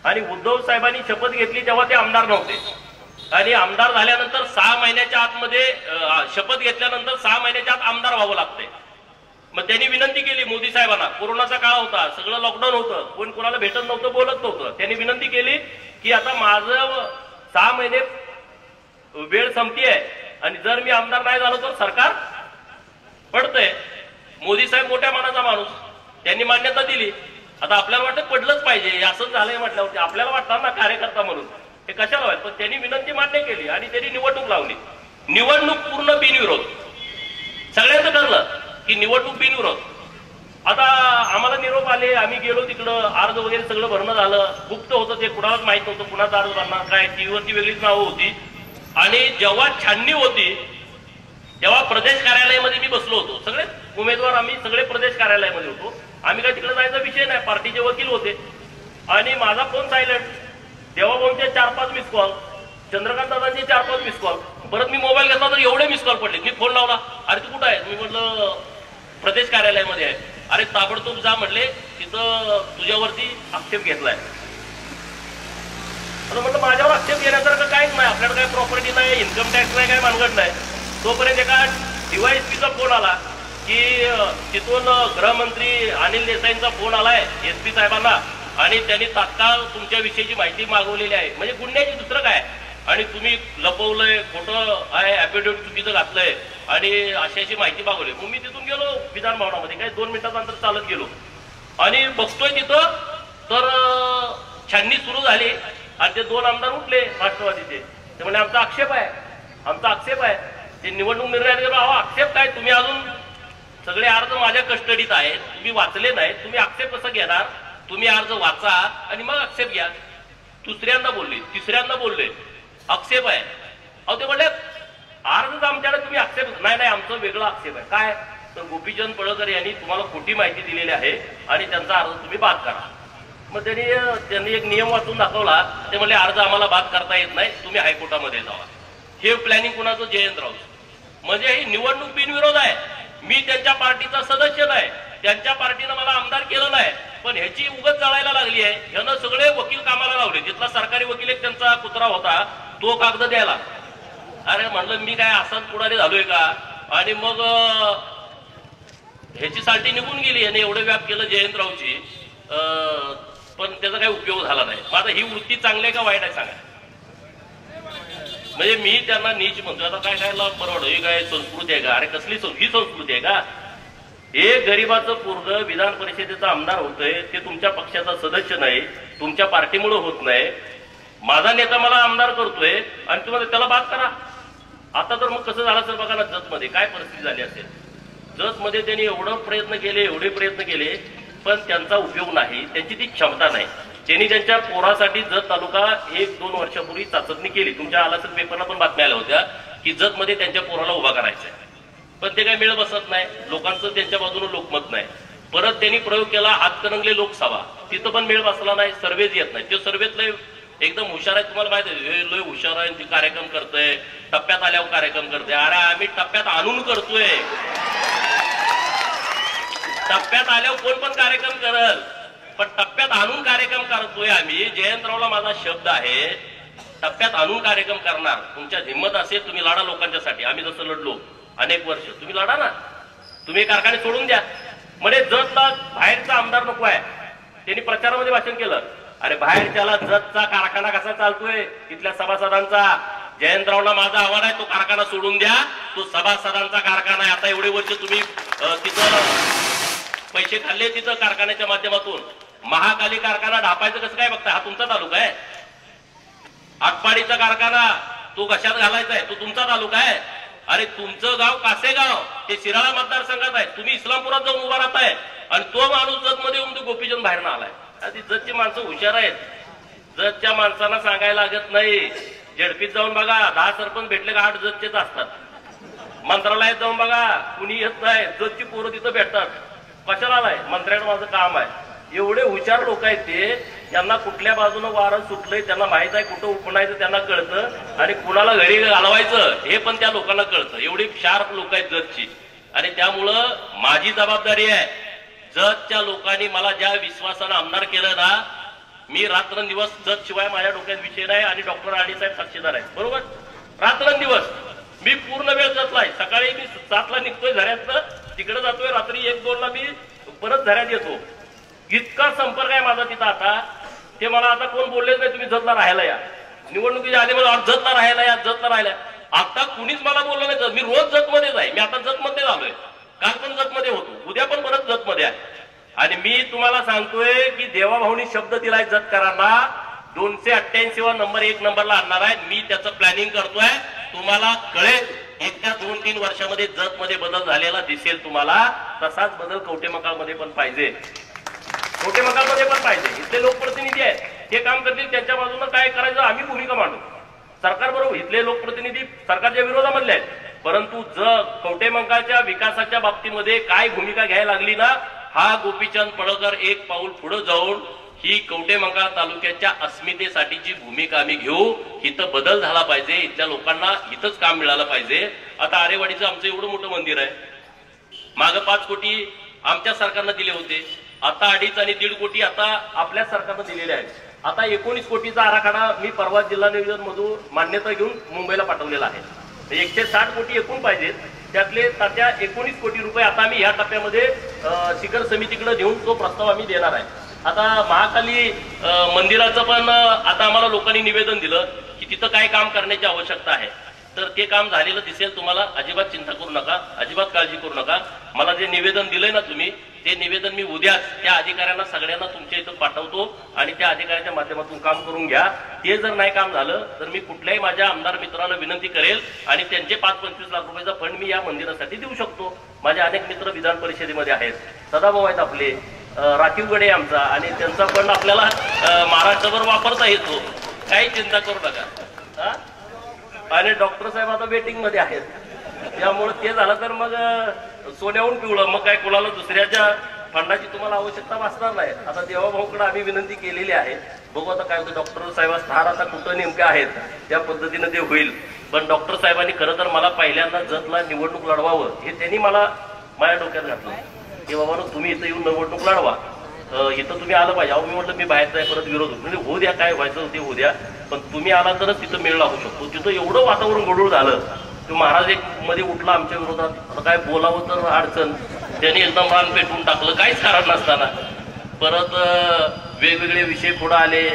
आणि उद्धव साहेबांनी शपथ घेतली तेव्हा ते आमदार नव्हते. आणि आमदार झाल्यानंतर 6 महिन्याच्या आतमध्ये शपथ घेतल्यानंतर 6 महिन्याच्या आत आमदार व्हावं लागतंय. मग त्यांनी विनंती केली मोदी साहेबांना, कोरोनाचा काळ होता, सगळं लॉकडाऊन होतं, कोण कोणाला भेटत नव्हतं, बोलत नव्हतं. त्यांनी विनंती केली की आता माझं 6 महिने वेळ संपतीये आणि जर मी आमदार नाही झालो तर सरकार पडतंय. मोदी साहेब मोठ्या मनाचा माणूस, त्यांनी मान्यता दिली. आता आपल्याला वाटतं पडलंच पाहिजे, असंच झालंय म्हटल्यावरती आपल्याला वाटतं ना कार्यकर्ता म्हणून हे कशाला व्हायचं. पण त्यांनी विनंती मान्य केली आणि त्यांनी निवडणूक लावली. निवडणूक पूर्ण बिनविरोध, सगळ्यांचं ठरलं की निवडणूक बिनविरोध. आता आम्हाला निरोप आले, आम्ही गेलो तिकडं, अर्ज वगैरे सगळं भरणं झालं. गुप्त होतं, ते कुणालाच माहित नव्हतं कुणाचा अर्ज भरणार काय, टीव्हीवरती वेगळीच नावं होती. आणि जेव्हा छाननी होती तेव्हा प्रदेश कार्यालयामध्ये मी बसलो होतो. सगळे उमेदवार आम्ही सगळे प्रदेश कार्यालयामध्ये होतो. आम्ही काय तिकडे जायचा विषय नाही, पार्टीचे वकील होते. आणि माझा फोन सायलेंट. देवाभाऊंचे 4-5 मिस कॉल, चंद्रकांत दादांचे 4-5 मिस कॉल. परत मी मोबाईल घेतला तर एवढे मिस कॉल पडले. मी फोन लावला, अरे तू कुठं आहे? मी म्हटलं प्रदेश कार्यालयामध्ये आहे. अरे ताबडतोब जा म्हटले, तिथं तुझ्यावरती आक्षेप घेतलाय. आता म्हटलं माझ्यावर आक्षेप घेण्यासारखं काहीच नाही, आपल्याला काही प्रॉपर्टी नाही, इन्कम टॅक्स नाही, काही मानगड नाही. तोपर्यंत एका DYSPचा फोन आला की तिथून गृहमंत्री अनिल देसाईंचा फोन आलाय SP साहेबांना आणि त्यांनी तात्काळ तुमच्या विषयीची माहिती मागवलेली आहे. म्हणजे गुन्ह्याची दुसरं काय, आणि तुम्ही लपवलंय, खोटं आहे, ऍफिडेव्हिट चुकीचं घातलंय आणि अशी माहिती मागवली. मग मी तिथून गेलो विधान भवनामध्ये, काही 2 मिनिटाचं अंतर चालत गेलो आणि बघतोय तिथं तर छाननी सुरू झाली आणि ते 2 आमदार उठले राष्ट्रवादीचे. ते म्हणजे आमचा आक्षेप आहे, आमचा आक्षेप आहे. ते निवडणूक निर्णयात गेलो, अहो आक्षेप काय, तुम्ही अजून सगळे अर्ज माझ्या कस्टडीत आहेत, तुम्ही वाचले नाहीत, तुम्ही आक्षेप कसं घेणार? तुम्ही अर्ज वाचा आणि मग आक्षेप घ्या. दुसऱ्यांदा बोलले, तिसऱ्यांदा बोलले, आक्षेप आहे. अहो ते म्हणले अर्ज आमच्याकडे, तुम्ही आक्षेप नाही, आमचं वेगळं आक्षेप आहे. काय तर गोपीचंद पडळकर यांनी तुम्हाला खोटी माहिती दिलेली आहे आणि त्यांचा अर्ज तुम्ही बाद करा. मग त्यांनी एक नियम वाचून दाखवला. ते म्हणले अर्ज आम्हाला बाद करता येत नाही, तुम्ही हायकोर्टामध्ये जावा. हे प्लॅनिंग कुणाचं? जयंतराव. म्हणजे ही निवडणूक बिनविरोध आहे. मी त्यांच्या पार्टीचा सदस्य नाही, त्यांच्या पार्टीनं मला आमदार केलं नाही, पण ह्याची उगत जळायला लागली आहे. ह्यानं सगळे वकील कामाला लावले. तिथला सरकारी वकील एक त्यांचा कुत्रा होता, तो कागद द्यायला. अरे म्हणलं मी काय असाच पुढारी झालोय का? आणि मग ह्याची साल्टी निघून गेली. याने एवढं व्याप केलं जयंतरावची, पण त्याचा काही उपयोग झाला नाही. मग आता ही वृत्ती चांगली आहे का वाईट आहे सांगा? म्हणजे मी त्यांना नीच म्हणतो. आता काय खायला परवड? ही काय संस्कृती आहे का? अरे कसली ही संस्कृती आहे का? एक गरीबाचं पोरग विधान परिषदेचा आमदार होतोय, ते तुमच्या पक्षाचा सदस्य नाही, तुमच्या पार्टीमुळे होत नाही. माझा नेता मला आमदार करतोय आणि तुम्हाला त्याला बाद करा. आता तर मग कसं झालं सर बघा ना, जतमध्ये काय परिस्थिती झाली असेल. जतमध्ये त्यांनी एवढे प्रयत्न केले, पण त्यांचा उपयोग नाही. त्यांची ती क्षमता नाही. त्यांनी त्यांच्या पोरासाठी जत तालुका 1-2 वर्षापूर्वी चाचणी केली. तुमच्या आला असेल पेपरला पण बातम्या आल्या होत्या की जतमध्ये त्यांच्या पोराला उभा करायचंय, पण ते काय मेळ बसत नाही. लोकांचं त्यांच्या बाजूने लोकमत नाही. परत त्यांनी प्रयोग केला हातकणंगले लोकसभा, तिथं पण मेळ बसला नाही. सर्वेच येत नाही. ते सर्वेतले एकदम हुशार आहे, तुम्हाला माहिती आहे, लय हुशार आहे. ती कार्यक्रम करतोय, टप्प्यात आल्यावर कार्यक्रम करतोय. अरे आम्ही टप्प्यात आणून करतोय. टप्प्यात आल्यावर कोण पण कार्यक्रम करल, पण टप्प्यात आणून कार्यक्रम करतोय आम्ही. जयंतरावला माझा शब्द आहे, टप्प्यात आणून कार्यक्रम करणार. तुमच्या हिंमत असेल तुम्ही लढा लोकांच्यासाठी. आम्ही जसं लढलो अनेक वर्ष, तुम्ही लढा ना. तुम्ही कारखाने सोडून द्या. म्हणजे जतला बाहेरचा आमदार नको आहे. त्यांनी प्रचारामध्ये भाषण केलं. अरे बाहेरच्याला जतचा कारखाना कसा चालतोय तिथल्या सभासदांचा. जयंतरावला माझा आव्हान आहे, तो कारखाना सोडून द्या. तो सभासदांचा कारखाना आहे. आता एवढे वर्ष तुम्ही तिथं पैसे खाल्ले, तिथं कारखान्याच्या माध्यमातून. महाकाली कारखाना ढापायचं कसं काय बघता? हा तुमचा तालुका आहे. आटपाडीचा कारखाना तो घशात घालायचा आहे, तो तुमचा तालुका आहे. अरे तुमचं गाव कासेगाव ते शिराळा मतदारसंघात आहे. तुम्ही इस्लामपुरात जाऊन उभा राहताय आणि तो माणूस जतमध्ये येऊन गोपीचंद बाहेर आलाय. ती जतची माणसं हुशार आहेत. जतच्या माणसांना सांगायला लागत नाही. झडपीत जाऊन बघा, 10 सरपंच भेटले का 8 जतचेच असतात. मंत्रालयात जाऊन बघा, कुणी येत नाही. जतची पोरं तिथं भेटतात. कशाला आलाय? मंत्र्याचं माझं काम आहे. एवढे हुशार लोक आहेत ते. त्यांना कुठल्या बाजूनं वारं सुटलंय त्यांना माहित आहे, कुठं उपणायचं त्यांना कळतं, आणि कुणाला घरी घालवायचं हे पण त्या लोकांना कळतं. एवढी शार्प लोक आहेत जतची. आणि त्यामुळं माझी जबाबदारी आहे, जतच्या लोकांनी मला ज्या विश्वासानं आमदार केलं ना, मी रात्रंदिवस जत शिवाय माझ्या डोक्यात विषय नाही. आणि डॉक्टर आडी साहेब साक्षीदार आहेत, बरोबर. रात्रंदिवस मी पूर्ण वेळ जतला आहे. सकाळी मी 7ला निघतोय झऱ्यातनं, तिकडे जातोय, रात्री 1-2ला मी परत झऱ्यात येतो. इतका संपर्क आहे माझा तिथं. आता ते मला आता कोण बोललेच नाही तुम्ही जतला राहायला या. निवडणुकीच्या आधी मला जतला राहायला या, जतला राहायला. आता कुणीच मला बोललं नाही. मी रोज जतमध्येच आहे. मी आता जतमध्ये झालोय. काल पण जतमध्ये होतो, उद्या पण परत जतमध्ये आहे. आणि मी तुम्हाला सांगतोय की देवाभाऊनी शब्द दिलाय जतकरांना, 288 नंबर 1 नंबरला आणणार आहे. मी त्याचं प्लॅनिंग करतोय. तुम्हाला कळेल, एकट्या 2-3 वर्षामध्ये जतमध्ये बदल झालेला दिसेल तुम्हाला. तसाच बदल कवटेमंकाळमध्ये पण पाहिजे. कवटेमंकाळमध्ये पण पाहिजे. इथले लोकप्रतिनिधी आहेत, हे काम करतील. त्यांच्या बाजूने काय करायचं आम्ही भूमिका मांडू. सरकार बरोबर इथले लोकप्रतिनिधी सरकारच्या विरोधामधले आहेत, परंतु कवटेमंकाळच्या विकासाच्या बाबतीमध्ये काय भूमिका घ्यायला लागली ना, हा गोपीचंद पडळकर एक पाऊल पुढे जाऊन ही कवटेमंकाळ तालुक्याच्या अस्मितेसाठीची भूमिका आम्ही घेऊ. इथं बदल झाला पाहिजे. इथल्या लोकांना इथंच काम मिळालं पाहिजे. आता आरेवाडीचं आमचं एवढं मोठं मंदिर आहे. मागं 5 कोटी आमच्या सरकारनं दिले होते. आता 2.5 आणि 1.5 कोटी आता आपल्या सरकारनं दिलेले आहेत. आता 19 कोटीचा आराखडा मी परवा जिल्हा नियोजन मधून मान्यता घेऊन मुंबईला पाठवलेला आहे. 160 कोटी एकूण पाहिजेत. त्यातले त्या 19 कोटी रुपये आता आम्ही ह्या टप्प्यामध्ये शिखर समितीकडे देऊन तो प्रस्ताव आम्ही देणार आहे. आता महाकाली मंदिराचं पण आता आम्हाला लोकांनी निवेदन दिलं की तिथं काय काम करण्याची आवश्यकता आहे. तर ते काम झालेलं दिसेल तुम्हाला. अजिबात चिंता करू नका, अजिबात काळजी करू नका. मला जे निवेदन दिलंय ना तुम्ही, ते निवेदन मी उद्याच त्या अधिकाऱ्यांना सगळ्यांना तुमच्या इथं पाठवतो आणि त्या अधिकाऱ्याच्या माध्यमातून काम करून घ्या. ते जर नाही काम झालं तर मी कुठल्याही माझ्या आमदार मित्रांना विनंती करेल आणि त्यांचे 5-25 लाख रुपयाचा फंड मी या मंदिरासाठी देऊ शकतो. माझे अनेक मित्र विधान परिषदेमध्ये आहेत, सदाभाऊ आहेत आपले, राखीव गडे आमचा, आणि त्यांचा फंड आपल्याला महाराष्ट्रभर वापरता येतो. काही चिंता करू नका. आणि डॉक्टर साहेब आता वेटिंग मध्ये आहेत, त्यामुळे ते झालं तर मग सोन्याहून पिवळं, मग काय कोणाला दुसऱ्याच्या फंडाची तुम्हाला आवश्यकता भासणार नाही. आता देवाभाऊकडे आम्ही विनंती केलेली आहे बघू आता काय होतं. डॉक्टर साहेब स्थान आता कुठं नेमके आहेत त्या पद्धतीनं ते होईल. पण डॉक्टर साहेबांनी खरं तर मला पहिल्यांदा जतला निवडणूक लढवावं हे त्यांनी मला माझ्या डोक्यात घातलं की बाबा तुम्ही इथं येऊन निवडणूक लढवा, इथं तुम्ही आलं पाहिजे. अहो मी म्हटलं मी बाहेरचा आहे, परत विरोध म्हणजे होऊ द्या, काय व्हायचं ते होऊ द्या, पण तुम्ही आला तरच तिथं मेळ लागू शकतो. तिथं एवढं वातावरण गोडूळ झालं की महाराज एक मध्ये उठला आमच्या विरोधात, आता काय बोलावं तर अडचण, त्यांनी एकदम रान पेटवून टाकलं काहीच कारण नसताना. परत वेगवेगळे विषय पुढे आले.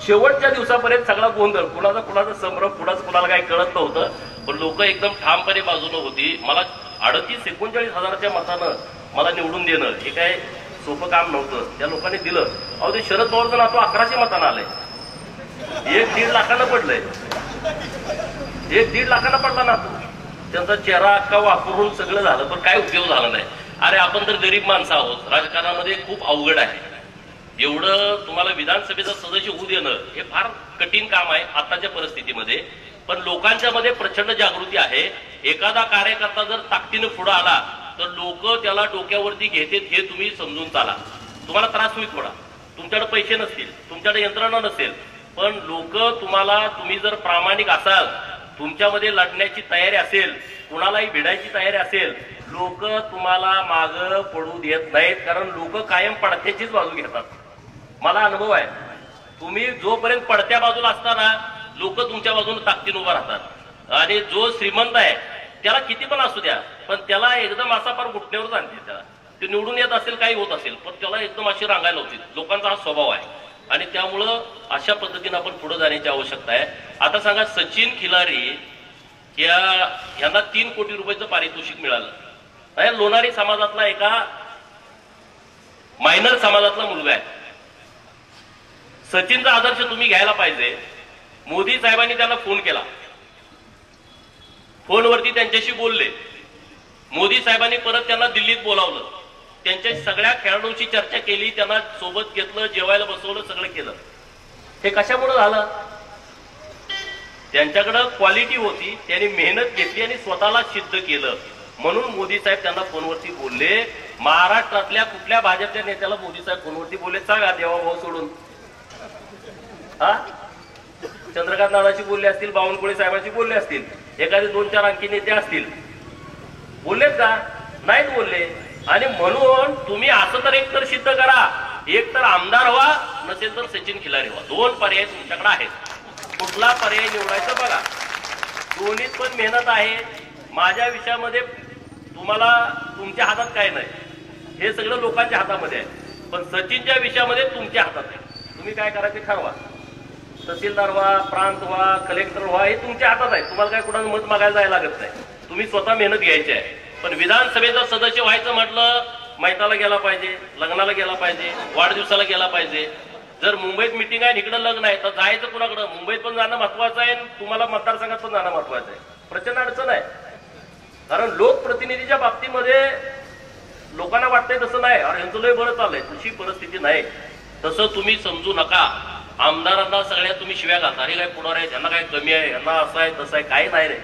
शेवटच्या दिवसापर्यंत सगळा गोंधळ, कुणाचा संभ्रम, कुणाला काही कळत नव्हतं. पण लोक एकदम ठामपणे बाजूनं होती. मला 38-39,000च्या मतानं मला निवडून देणं हे काय सोपं काम नव्हतं. त्या लोकांनी दिलं. अहो ते शरद पवारचं नातू 1100 मतानं आलंय. 1-1.5 लाखानं पडलंय. 1-1.5 लाखानं पडला नातू. त्यांचा चेहरा अख्खा वापरून सगळं झालं, पण काय उपयोग झाला नाही. अरे आपण तर गरीब माणसं आहोत. राजकारणामध्ये खूप अवघड आहे. एवढं तुम्हाला विधानसभेचा सदस्य होऊ देणं हे फार कठीण काम आहे आताच्या परिस्थितीमध्ये. पण लोकांच्या मध्ये प्रचंड जागृती आहे. एखादा कार्यकर्ता जर ताकदीनं पुढे आला तर लोक त्याला डोक्यावरती घेतात हे तुम्ही समजून चाला. तुम्हाला त्रास होईल थोडा, तुमच्याकडे पैसे नसतील, तुमच्याकडे यंत्रणा नसेल, पण लोक तुम्ही जर प्रामाणिक असाल, तुमच्यामध्ये लढण्याची तयारी असेल, कुणालाही भिडायची तयारी असेल, लोक तुम्हाला मागं पडू देत नाहीत. कारण लोक कायम पडत्याचीच बाजू घेतात. मला अनुभव आहे. तुम्ही जोपर्यंत पडत्या बाजूला असताना लोक तुमच्या बाजूने ताकदीने उभा राहतात. आणि जो श्रीमंत आहे त्याला किती पण असू द्या, पण त्याला एकदम असा फार घुटण्यावर आणते. त्याला ते निवडून येत असेल, काही होत असेल, पण त्याला एकदम अशी रांगायला होती. लोकांचा हा स्वभाव आहे. आणि त्यामुळं अशा पद्धतीने आपण पुढे जाण्याची आवश्यकता आहे. आता सांगा, सचिन खिलारी यांना 3 कोटी रुपयाचं पारितोषिक मिळालं. लोणारी समाजातला एका मायनर समाजातला मुलगा आहे. सचिनचा आदर्श तुम्ही घ्यायला पाहिजे. मोदी साहेबांनी त्याला फोन केला, फोनवरती त्यांच्याशी बोलले. मोदी साहेबांनी परत त्यांना दिल्लीत बोलावलं, त्यांच्या सगळ्या खेळाडूंची चर्चा केली, त्यांना सोबत घेतलं, जेवायला बसवलं, सगळं केलं. हे कशामुळे झालं? त्यांच्याकडे क्वालिटी होती, त्यांनी मेहनत घेतली आणि स्वतःला सिद्ध केलं. म्हणून मोदी साहेब त्यांना फोनवरती बोलले. महाराष्ट्रातल्या कुठल्या भाजपच्या नेत्याला मोदी साहेब फोनवरती बोलले सांगा, देवाभाऊ सोडून? हा, चंद्रकांत दादाशी बोलले असतील, बावनकुळे साहेबांशी बोलले असतील, एखादे 2-4 आणखी नेते असतील, बोललेत का? नाहीत बोलले. आणि म्हणून तुम्ही असं तर एक तर सिद्ध करा, एक तर आमदार व्हा, नसेल तर सचिन खिलारी व्हा. 2 पर्याय तुमच्याकडे आहेत. कुठला पर्याय निवडायचा बघा. दोन्हीत पण मेहनत आहे. माझ्या विषयामध्ये तुम्हाला तुमच्या हातात काय नाही, हे सगळं लोकांच्या हातामध्ये आहे. पण सचिनच्या विषयामध्ये तुमच्या हातात आहे. तुम्ही काय करायचे ठरवा. तहसीलदार व्हा, प्रांत व्हा, कलेक्टर व्हा, हे तुमच्या हातात आहे. तुम्हाला काय कुणाला मत मागायला जायला लागत नाही. तुम्ही स्वतः मेहनत घ्यायची आहे. पण विधानसभेचा सदस्य व्हायचं म्हटलं, मैताला गेला पाहिजे, लग्नाला गेला पाहिजे, वाढदिवसाला गेला पाहिजे. जर मुंबईत मिटिंग आहे, इकडे लग्न आहे, तर जायचं कुणाकडं? मुंबईत पण जाणं महत्वाचं आहे, तुम्हाला मतदारसंघात पण जाणं महत्वाचं आहे. प्रचंड अडचण आहे. कारण लोकप्रतिनिधीच्या बाबतीमध्ये लोकांना वाटतंय तसं नाही, अरे यांचं लय बरं चाललंय, तशी परिस्थिती नाही. तसं तुम्ही समजू नका. आमदारांना सगळ्या तुम्ही शिव्या घालता, अरे काय पुढार आहे, त्यांना काय कमी आहे, यांना असं आहे तसं आहे, काही नाही रे.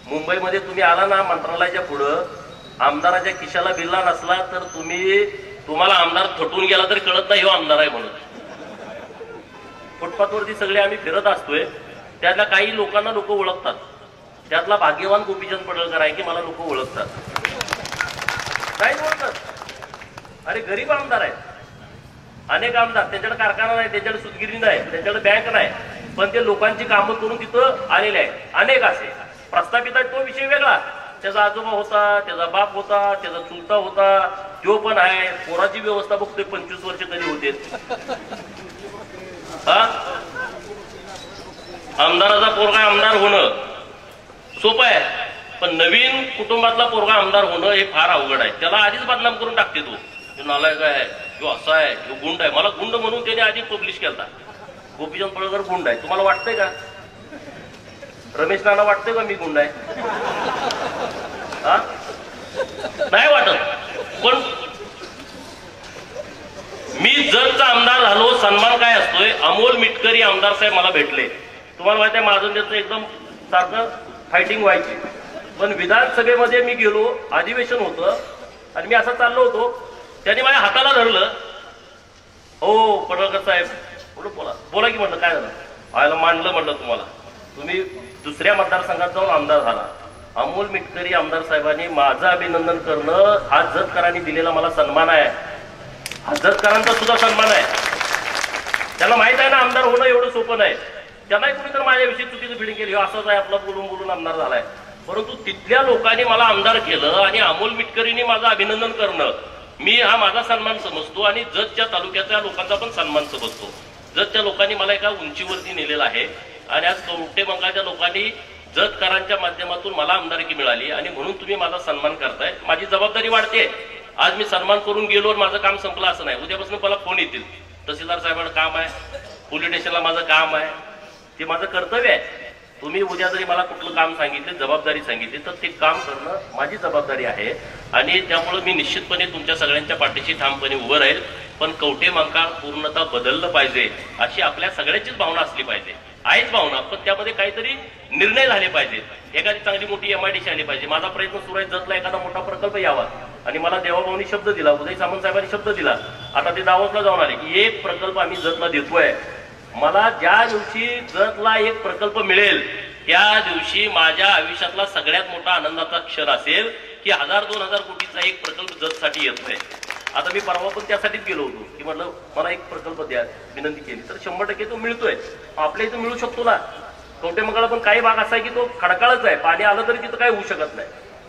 मुंबईमध्ये तुम्ही आला ना मंत्रालयाच्या पुढं, आमदाराच्या खिशाला बिल्ला नसला तर तुम्हाला आमदार थटून गेला तरी कळत नाही हो आमदार आहे म्हणून. फुटपाथवरती सगळे आम्ही फिरत असतोय, त्यातल्या काही लोकांना लोक ओळखतात. त्यातला भाग्यवान गोपीचंद पडळकर आहे की मला लोक ओळखतात. काय ओळखतात? अरे गरीब आमदार आहेत. अनेक आमदार, त्यांच्याकडे कारखाना नाही, त्यांच्याकडे सुतगिरी नाही, त्यांच्याकडे बँक नाही, पण ते लोकांची कामं करून तिथं आलेले आहेत. अनेक असे प्रस्थापित आहेत. तो विषय वेगळा. त्याचा आजोबा होता, त्याचा बाप होता, त्याचा चुलता होता, तो पण आहे. पोराची व्यवस्था बघतोय, 25 वर्ष कधी होते. हा, आमदाराचा पोरगा आमदार होणं सोपं आहे, पण नवीन कुटुंबातला पोरगा आमदार होणं हे फार अवघड आहे. त्याला आधीच बदनाम करून टाकते. तो नालायक आहे, तो असा आहे, तो गुंड आहे. मला गुंड म्हणून त्याने आधी पब्लिश केला. गोपीचंद पडळकर गुंड आहे. तुम्हाला वाटतंय का? रमेश नाना वाटतंय का मी गुंड आहे? हा, नाही वाटत. पण मी जरचा आमदार झालो, सन्मान काय असतोय. अमोल मिटकरी आमदार साहेब मला भेटले. तुम्हाला माहिती आहे, माझं त्यांचं एकदम सारखं फायटिंग व्हायची. पण विधानसभेमध्ये मी गेलो, अधिवेशन होतं आणि मी असं चाललो होतो, त्यांनी माझ्या हाताला धरलं. हो पडळकर साहेब, बोला की म्हटलं काय झालं, व्हायला मांडलं म्हटलं तुम्हाला, तुम्ही दुसऱ्या मतदारसंघात जाऊन आमदार झाला. अमोल मिटकरी आमदार साहेबांनी माझं अभिनंदन करणं हा जतकरांनी दिलेला मला सन्मान आहे, हा जतकरांचा सुद्धा सन्मान आहे. त्याला माहित आहे ना आमदार होणं एवढं सोपं नाही. त्यांनाही कुणी तर माझ्याविषयी चुकीचं फिडिंग केली, असंच आहे आपला बोलून बोलून आमदार झालाय. परंतु तिथल्या लोकांनी मला आमदार केलं आणि अमोल मिटकरींनी माझं अभिनंदन करणं मी हा माझा सन्मान समजतो आणि जतच्या तालुक्याच्या लोकांचा पण सन्मान समजतो. जतच्या लोकांनी मला एका उंचीवरती नेलेलं आहे आणि आज कवटेमंकाळच्या लोकांनी जतकरांच्या माध्यमातून मला आमदारकी मिळाली आणि म्हणून तुम्ही माझा सन्मान करताय. माझी जबाबदारी वाढते. आज मी सन्मान करून गेलो आणि माझं काम संपलं असं नाही. उद्यापासून मला फोन येतील, तहसीलदार साहेबांना काम आहे, पोलीस स्टेशनला माझं काम आहे, ते माझं कर्तव्य आहे. तुम्ही उद्या जरी मला कुठलं काम सांगितले, जबाबदारी सांगितली, तर ते काम करणं माझी जबाबदारी आहे आणि त्यामुळे मी निश्चितपणे तुमच्या सगळ्यांच्या पाठीशी ठामपणे उभं राहील. पण कवटेमंकाळ पूर्णतः बदललं पाहिजे अशी आपल्या सगळ्यांचीच भावना असली पाहिजे. आहेच भावना, पण त्यामध्ये काहीतरी निर्णय झाले पाहिजेत. एखादी चांगली मोठी MIDC आली पाहिजे. माझा प्रयत्न सुरू आहे जतला एखादा मोठा प्रकल्प यावा आणि मला देवाभाऊनी शब्द दिला, उदय सामंत साहेबांनी शब्द दिला, आता ते दावोसला जाऊन आले की एक प्रकल्प आम्ही जतला देतोय. मला ज्या दिवशी जतला एक प्रकल्प मिळेल त्या दिवशी माझ्या आयुष्यातला सगळ्यात मोठा आनंदाचा क्षण असेल की 1000-2000 कोटीचा एक प्रकल्प जतसाठी येतोय. आता मी परवा पण त्यासाठीच गेलो होतो की म्हटलं मला एक प्रकल्प द्या, विनंती केली तर 100% तो मिळतोय. आपल्या इथं मिळू शकतो ना. कवटेमंकाळला पण काही भाग असा आहे की तो खडकाळच आहे, पाणी आलं तरी तिथं काय होऊ शकत नाही.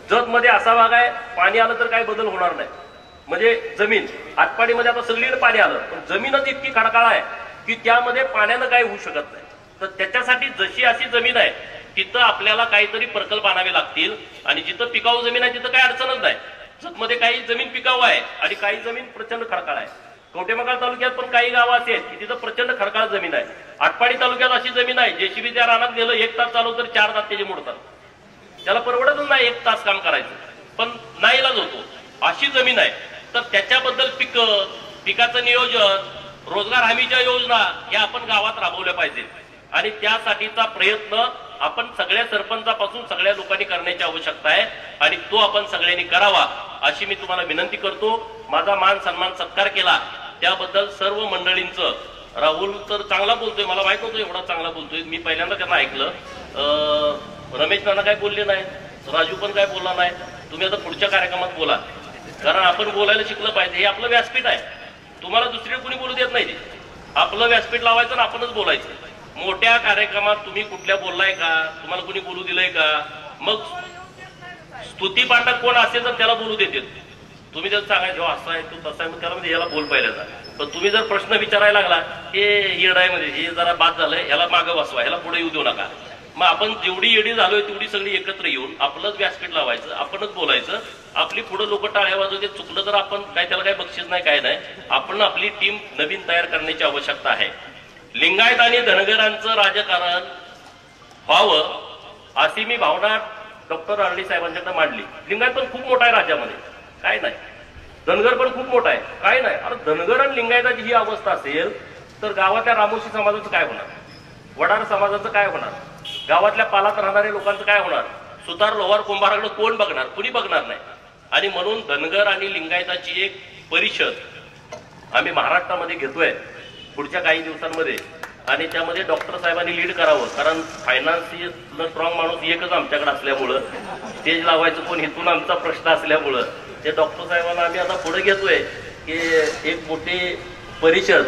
जत मध्ये असा भाग आहे पाणी आलं तर काही बदल होणार नाही. म्हणजे जमीन आटपाडीमध्ये आता सगळीकडे पाणी आलं पण जमीनच इतकी खडकाळ आहे की त्यामध्ये पाण्यानं काही होऊ शकत नाही. तर त्याच्यासाठी जशी अशी जमीन आहे तिथं आपल्याला काहीतरी प्रकल्प आणावे लागतील आणि जिथं पिकाऊ जमीन आहे तिथं काही अडचणच नाही. जतमध्ये काही जमीन पिकाऊ आहे आणि काही जमीन प्रचंड खडकाळ आहे. कवटेमंकाळ तालुक्यात पण काही गावं असेल की तिथं प्रचंड खडकाळ जमीन आहे. आटपाडी तालुक्यात अशी जमीन आहे JCB त्या रानात गेलं 1 तास चालवलं तर 4 तास त्याचे मोडतात. त्याला परवडतच नाही 1 तास काम करायचं, पण नाईलाज होतो. अशी जमीन आहे. तर त्याच्याबद्दल पिकाचं नियोजन, रोजगार हमीच्या योजना या आपण गावात राबवल्या पाहिजेत आणि त्यासाठीचा प्रयत्न आपण सगळ्या सरपंचापासून सगळ्या लोकांनी करण्याची आवश्यकता आहे आणि तो आपण सगळ्यांनी करावा अशी मी तुम्हाला विनंती करतो. माझा मान सन्मान सत्कार केला त्याबद्दल सर्व मंडळींचं. राहुल तर चांगला बोलतोय, मला माहित नव्हतं एवढा चांगला बोलतोय. मी पहिल्यांदा त्यांना ऐकलं. रमेश नाना काय बोलले नाही, राजू पण काय बोलला नाही. तुम्ही आता पुढच्या कार्यक्रमात बोला, कारण आपण बोलायला शिकलं पाहिजे. हे आपलं व्यासपीठ आहे, तुम्हाला दुसरीकडे कोणी बोलू देत नाही. आपलं व्यासपीठ लावायचं आणि आपणच बोलायचं. मोठ्या कार्यक्रमात तुम्ही कुठल्या बोललाय का, तुम्हाला कोणी बोलू दिलंय का? मग स्तुती पाठक कोण असेल तर त्याला बोलू देते. तुम्ही जर सांगायचं असं आहे तो तसा आहे मग त्याला म्हणजे याला बोल पाहिजे. पण तुम्ही जर प्रश्न विचारायला लागला हे येडाय म्हणजे हे जरा बाद झालंय, ह्याला मागं बसवा, ह्याला पुढे येऊ देऊ नका. मग आपण जेवढी येडी झालोय तेवढी सगळी एकत्र येऊन आपलंच व्यासपीठ लावायचं, आपणच बोलायचं. आपली पुढे लोक टाळ्या वाजवते, चुकलं तर आपण काय त्याला काही बक्षीस नाही काय नाही. आपण आपली टीम नवीन तयार करण्याची आवश्यकता आहे. लिंगायत आणि धनगरांचं राजकारण व्हावं अशी मी भावना डॉक्टर अरळी साहेबांच्याकडे मांडली. लिंगायत पण खूप मोठा आहे राज्यामध्ये, काय नाही. धनगर पण खूप मोठा आहे, काय नाही. अरे धनगर आणि लिंगायताची ही अवस्था असेल तर गावातल्या रामोशी समाजाचं काय होणार, वडार समाजाचं काय होणार, गावातल्या पालात राहणाऱ्या लोकांचं काय होणार, सुतार लोहार कुंभाराकडे कोण बघणार, कुणी बघणार नाही. आणि म्हणून धनगर आणि लिंगायताची एक परिषद आम्ही महाराष्ट्रामध्ये घेतोय पुढच्या काही दिवसांमध्ये आणि त्यामध्ये डॉक्टर साहेबांनी लीड करावं. कारण फायनान्शियल स्ट्रॉंग माणूस एकच आमच्याकडे असल्यामुळं, स्टेज लावायचं कोण हेतून आमचा प्रश्न असल्यामुळं ते डॉक्टर साहेबांना आम्ही आता पुढे घेतोय की एक मोठी परिषद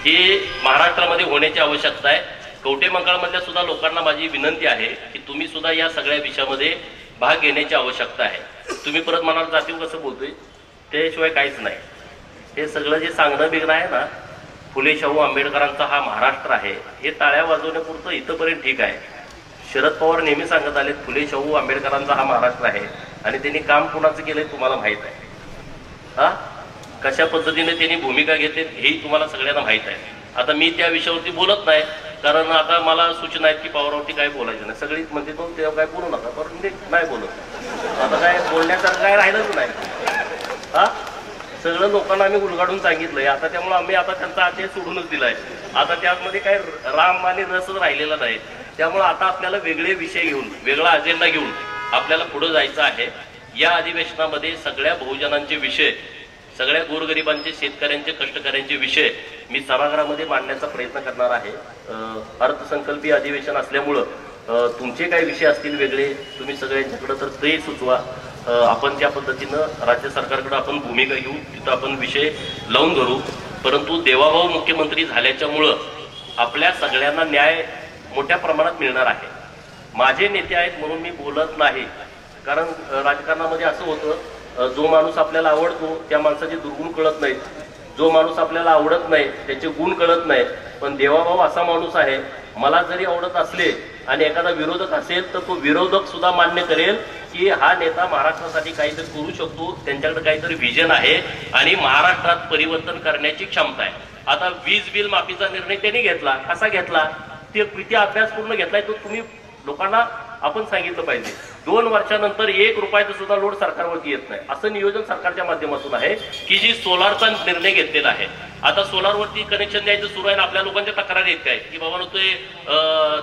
ही महाराष्ट्रामध्ये होण्याची आवश्यकता आहे. कवटेमंकाळमधल्या सुद्धा लोकांना माझी विनंती आहे की तुम्ही सुद्धा या सगळ्या विषयामध्ये भाग घेण्याची आवश्यकता आहे. तुम्ही परत म्हणाल जातीव कसं बोलतोय, त्याशिवाय काहीच नाही. हे सगळं जे सांगणं बिगणं आहे ना, फुले शाहू आंबेडकरांचा हा महाराष्ट्र आहे, हे टाळ्या वाजवण्यापुरतं इथंपर्यंत ठीक आहे. शरद पवार नेहमी सांगत आले फुले शाहू आंबेडकरांचा हा महाराष्ट्र आहे आणि त्यांनी काम कुणाचं केलंय तुम्हाला माहित आहे. हा कशा पद्धतीने त्यांनी भूमिका घेतली हेही तुम्हाला सगळ्यांना माहित आहे. आता मी त्या विषयावरती बोलत नाही कारण आता मला सूचना आहेत की पवारावरती काय बोलायचं नाही. सगळी म्हणजे तो तेव्हा काय बोलू नका, पण नाही बोलत. आता काय बोलण्यासारखं काय राहिलंच नाही. हा सगळं लोकांना आम्ही उलगाडून सांगितलंय आता, त्यामुळे आम्ही आता त्यांचा आदेश सोडूनच दिलाय. आता त्यामध्ये काय राम आणि रसच राहिलेला नाही. त्यामुळे आता आपल्याला वेगळे विषय घेऊन, वेगळा अजेंडा घेऊन आपल्याला पुढे जायचं आहे. या अधिवेशनामध्ये सगळ्या बहुजनांचे विषय सगळ्या गोरगरिबांचे, शेतकऱ्यांचे, कष्टकऱ्यांचे विषय मी सभागृहामध्ये मांडण्याचा प्रयत्न करणार आहे. अर्थसंकल्पीय अधिवेशन असल्यामुळं तुमचे काही विषय असतील वेगळे, तुम्ही सगळ्यांच्याकडे तर ते सुचवा. आपण त्या पद्धतीनं राज्य सरकारकडे आपण भूमिका घेऊ, तिथं आपण विषय लावून धरू. परंतु देवाभाऊ मुख्यमंत्री झाल्याच्यामुळं आपल्या सगळ्यांना न्याय मोठ्या प्रमाणात मिळणार आहे. माझे नेते आहेत म्हणून मी बोलत नाही, कारण राजकारणामध्ये असं होतं, जो माणूस आपल्याला आवडतो त्या माणसाचे दुर्गुण कळत नाहीत, जो माणूस आपल्याला आवडत नाही त्याचे गुण कळत नाही. पण देवाभाऊ असा माणूस आहे, मला जरी आवडत असले आणि एखादा विरोधक असेल तर तो विरोधक सुद्धा मान्य करेल की हा नेता महाराष्ट्रासाठी काहीतरी करू शकतो, त्यांच्याकडे काहीतरी व्हिजन आहे आणि महाराष्ट्रात परिवर्तन करण्याची क्षमता आहे. आता वीज बिल माफीचा निर्णय त्यांनी घेतला, कसा घेतला, ते किती अभ्यास पूर्ण घेतलाय तो तुम्ही लोकांना आपण सांगितलं पाहिजे. 2 वर्षानंतर 1 रुपयाचा सुद्धा लोड सरकारवरती येत नाही, असं नियोजन सरकारच्या माध्यमातून आहे की जी सोलारचा निर्णय घेतलेला आहे. आता सोलारवरती कनेक्शन द्यायचं सुरू आहे, आपल्या लोकांच्या तक्रारी येत आहेत की बाबा ते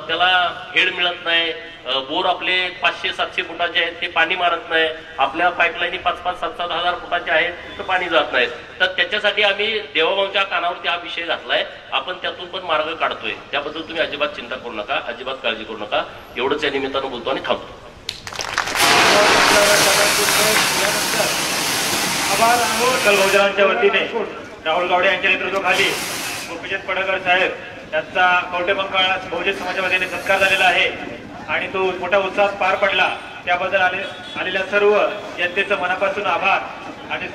त्याला हेड मिळत नाही, बोर आपले 500-700 फुटाचे आहेत ते पाणी मारत नाही, आपल्या पाईपलाईनी 5-5, 7-7 हजार फुटाचे आहेत तिथं पाणी जात नाहीत. तर त्याच्यासाठी आम्ही देवाभाऊंच्या कानावरती हा विषय घातलाय, आपण त्यातून पण मार्ग काढतोय. त्याबद्दल तुम्ही अजिबात चिंता करू नका, अजिबात काळजी करू नका. एवढंच या निमित्तानं बोलतो आणि थांबतो. सकल बहुजनांच्या वतीने राहुल गावडे यांच्या नेतृत्वाखाली गोपीचंद पडळकर साहेब यांचा कवटेमंकाळ बहुजन समाजाच्या वतीने सत्कार झालेला आहे आणि तो मोठ्या उत्साहात पार पडला. त्याबद्दल आलेल्या सर्व जनतेचं मनापासून आभार. आणि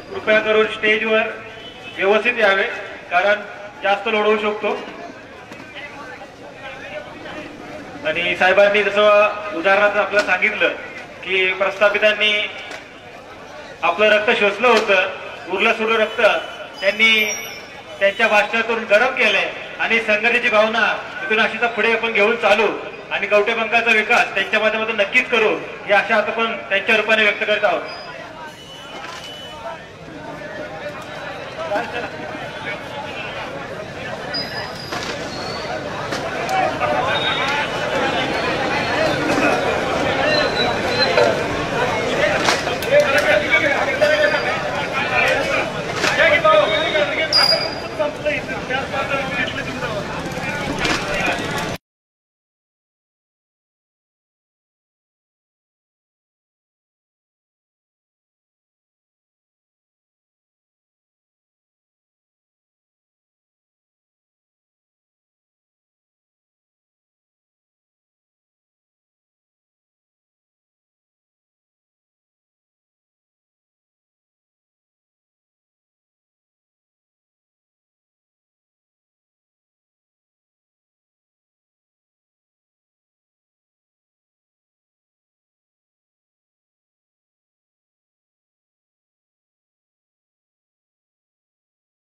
कृपया करून स्टेजवर व्यवस्थित यावे, कारण जास्त लोड होऊ शकतो. आणि साहेबांनी जसं उदाहरणार्थ आपल्याला सांगितलं की प्रस्थापितांनी आपलं रक्त शोषलं होतं, उरलं सुरलं रक्त त्यांनी त्यांच्या भाषणातून गरम केलंय आणि संघटनेची भावना इथून अशीच पुढे आपण घेऊन चालू आणि कवटेमंकाळचा विकास त्यांच्या माध्यमातून नक्कीच करू, ही आशा आपण त्यांच्या रूपाने व्यक्त करत आहोत. संपलं इथं